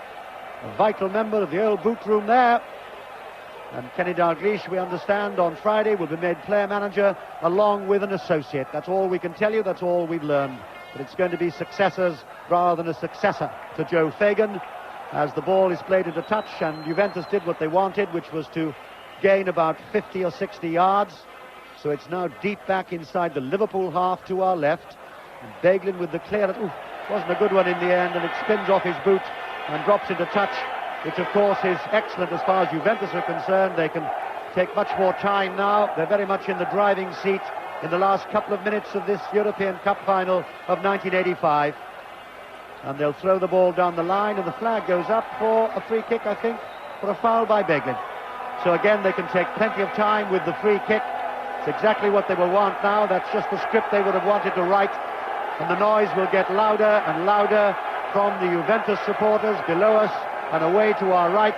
a vital member of the old boot room there. And Kenny Dalglish, we understand, on Friday will be made player manager along with an associate. That's all we can tell you, that's all we've learned. But it's going to be successors rather than a successor to Joe Fagan, as the ball is played at a touch, and Juventus did what they wanted, which was to gain about 50 or 60 yards. So it's now deep back inside the Liverpool half to our left. And Beglin with the clear, wasn't a good one in the end, and it spins off his boot and drops into touch, which of course is excellent as far as Juventus are concerned. They can take much more time now. They're very much in the driving seat in the last couple of minutes of this European Cup final of 1985. And they'll throw the ball down the line, and the flag goes up for a free kick, I think, for a foul by Beglin. So again, they can take plenty of time with the free kick. It's exactly what they will want now. That's just the script they would have wanted to write. And the noise will get louder and louder from the Juventus supporters below us and away to our right.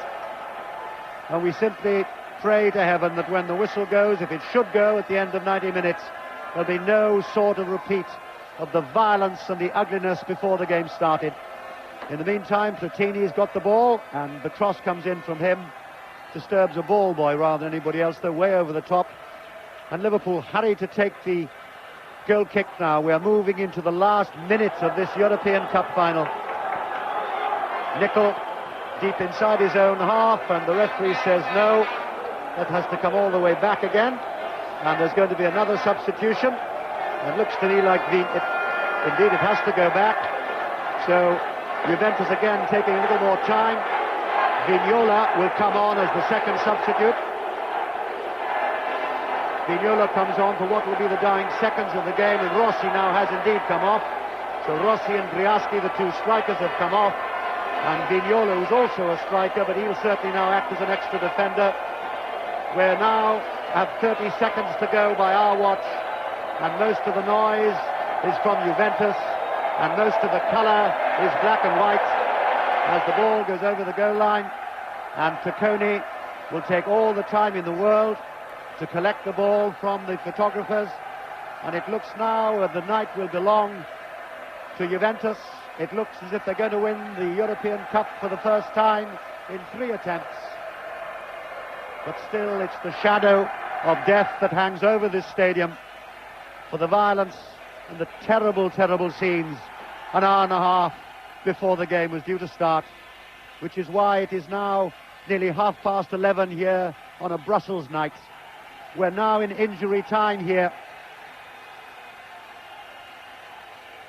And we simply pray to heaven that when the whistle goes, if it should go at the end of 90 minutes, there'll be no sort of repeat of the violence and the ugliness before the game started. In the meantime, Platini's got the ball, and the cross comes in from him. Disturbs a ball boy rather than anybody else. They're way over the top. And Liverpool hurry to take the goal kick now. We're moving into the last minute of this European Cup final. Nicol deep inside his own half, and the referee says no. That has to come all the way back again. And there's going to be another substitution. It looks to me like indeed it has to go back. So Juventus again taking a little more time. Vignola will come on as the second substitute. Vignola comes on for what will be the dying seconds of the game, and Rossi now has indeed come off. So Rossi and Briaschi, the two strikers, have come off. And Vignola, who's also a striker, but he'll certainly now act as an extra defender. We now have 30 seconds to go by our watch, and most of the noise is from Juventus, and most of the colour is black and white as the ball goes over the goal line. And Tacconi will take all the time in the world to collect the ball from the photographers, and it looks now that the night will belong to Juventus. It looks as if they're going to win the European Cup for the first time in 3 attempts. But still, it's the shadow of death that hangs over this stadium for the violence and the terrible, terrible scenes an hour and a half before the game was due to start, which is why it is now nearly 11:30 here on a Brussels night. We're now in injury time here.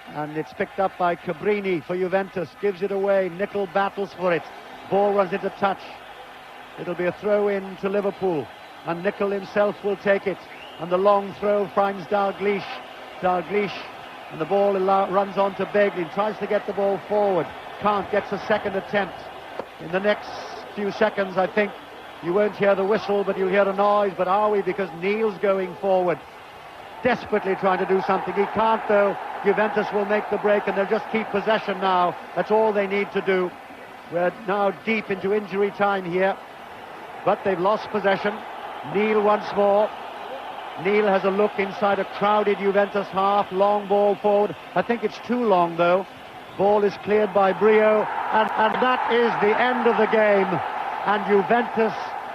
And it's picked up by Cabrini for Juventus, gives it away, Nicol battles for it, ball runs into touch. It'll be a throw in to Liverpool, and Nicol himself will take it, and the long throw finds Dalglish, and the ball runs on to Beglin, tries to get the ball forward, can't, gets a second attempt. In the next few seconds, I think, you won't hear the whistle, but you'll hear a noise. But are we? Because Neil's going forward, desperately trying to do something. He can't, though. Juventus will make the break, and they'll just keep possession now. That's all they need to do. We're now deep into injury time here, but they've lost possession. Neil once more. Neil has a look inside a crowded Juventus half. Long ball forward. I think it's too long, though. Ball is cleared by Brio, and that is the end of the game. And Juventus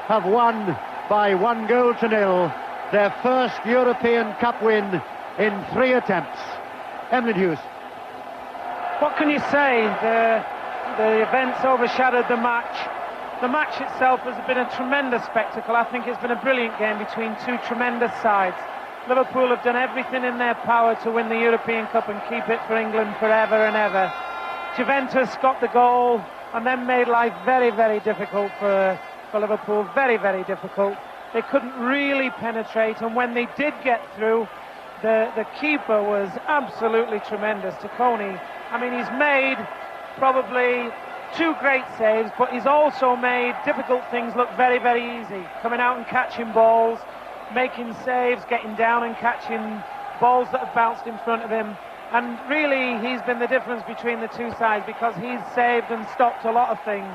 have won by 1-0, their first European Cup win in 3 attempts. Emlyn Hughes. What can you say? The events overshadowed the match. The match itself has been a tremendous spectacle. I think it's been a brilliant game between two tremendous sides. Liverpool have done everything in their power to win the European Cup and keep it for England forever and ever. Juventus got the goal and then made life very, very difficult for Liverpool. Very, very difficult. They couldn't really penetrate, and when they did get through, the keeper was absolutely tremendous. Tacconi, I mean, he's made probably 2 great saves, but he's also made difficult things look very, very easy. Coming out and catching balls, making saves, getting down and catching balls that have bounced in front of him. And really, he's been the difference between the two sides, because he's saved and stopped a lot of things.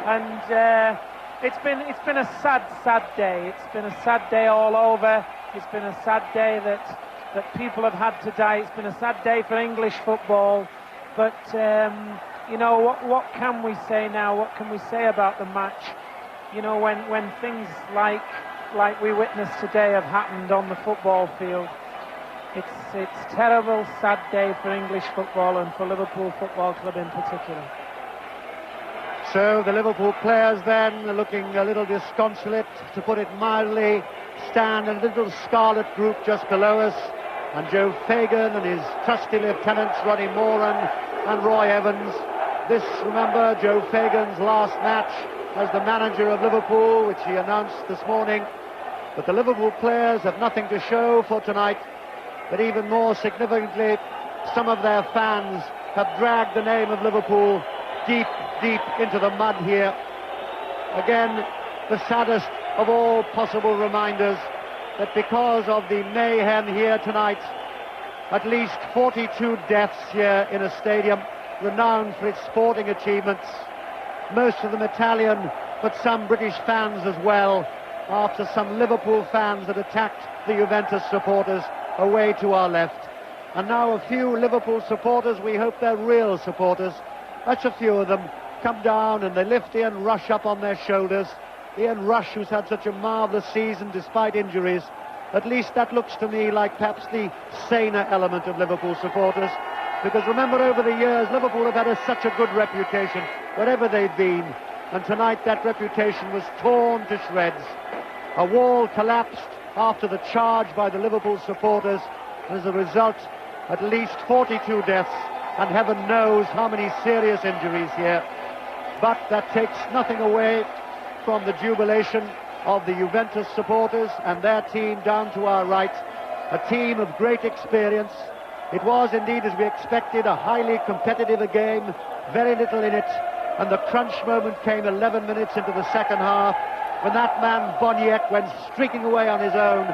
And it's been a sad, sad day. It's been a sad day all over. It's been a sad day that that people have had today. It's been a sad day for English football, but you know, what can we say now? What can we say about the match? You know, when things like we witnessed today have happened on the football field, it's terrible, sad day for English football and for Liverpool Football Club in particular. So the Liverpool players then, looking a little disconsolate, to put it mildly, stand in a little scarlet group just below us, and Joe Fagan and his trusty lieutenants Ronnie Moran and Roy Evans. This, remember, Joe Fagan's last match as the manager of Liverpool, which he announced this morning. But the Liverpool players have nothing to show for tonight, but even more significantly, some of their fans have dragged the name of Liverpool deep, deep into the mud here. Again, the saddest of all possible reminders that because of the mayhem here tonight, at least 42 deaths here in a stadium renowned for its sporting achievements, most of them Italian, but some British fans as well, after some Liverpool fans had attacked the Juventus supporters away to our left. And now a few Liverpool supporters, we hope they're real supporters, such a few of them, come down and they lift Ian Rush up on their shoulders. Ian Rush, who's had such a marvellous season despite injuries. At least that looks to me like perhaps the saner element of Liverpool supporters. Because remember, over the years, Liverpool have had such a good reputation wherever they've been. And tonight that reputation was torn to shreds. A wall collapsed after the charge by the Liverpool supporters. And as a result, at least 42 deaths, and heaven knows how many serious injuries here. But that takes nothing away from the jubilation of the Juventus supporters and their team down to our right. A team of great experience. It was indeed, as we expected, a highly competitive game, very little in it, and the crunch moment came 11 minutes into the second half when that man Boniek went streaking away on his own.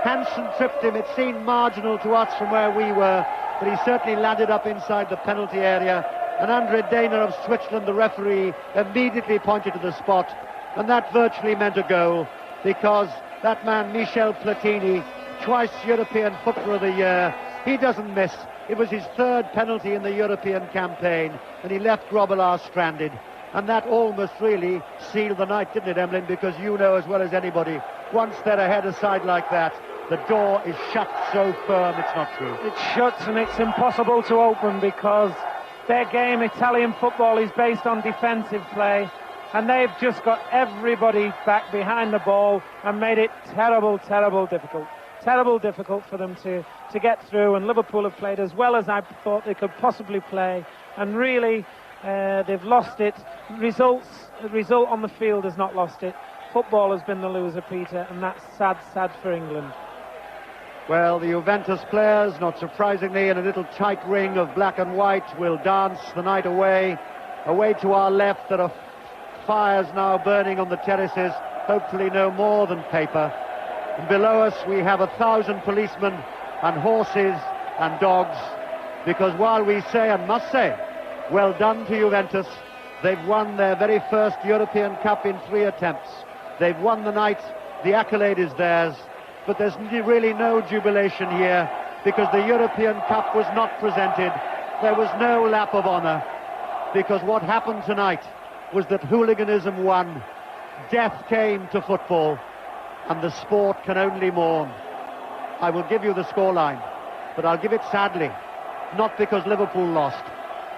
Hansen tripped him. It seemed marginal to us from where we were, but he certainly landed up inside the penalty area, and Andre Dana of Switzerland, the referee, immediately pointed to the spot, and that virtually meant a goal, because that man Michel Platini, twice European Footballer of the Year, he doesn't miss. It was his third penalty in the European campaign, and he left Grobbelaar stranded. And that almost really sealed the night, didn't it, Emlyn? Because you know as well as anybody, once they're ahead a side like that, the door is shut so firm it's not true. It shuts and it's impossible to open, because their game, Italian football, is based on defensive play, and they've just got everybody back behind the ball and made it terrible, terrible difficult. Terrible difficult for them to get through, and Liverpool have played as well as I thought they could possibly play, and really they've lost it. The result on the field has not lost it. Football has been the loser, Peter, and that's sad, sad for England. Well, the Juventus players, not surprisingly, in a little tight ring of black and white, will dance the night away. Away to our left, there are fires now burning on the terraces, hopefully no more than paper. And below us we have 1,000 policemen and horses and dogs, because while we say and must say, well done to Juventus, they've won their very first European Cup in 3 attempts. They've won the night, the accolade is theirs, but there's really no jubilation here, because the European Cup was not presented. There was no lap of honour, because what happened tonight was that hooliganism won. Death came to football, and the sport can only mourn. I will give you the scoreline, but I'll give it sadly, not because Liverpool lost,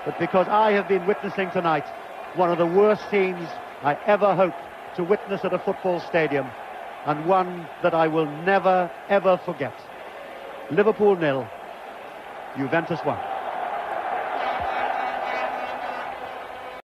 but because I have been witnessing tonight one of the worst scenes I ever hope to witness at a football stadium, and one that I will never, ever forget. Liverpool 0, Juventus 1.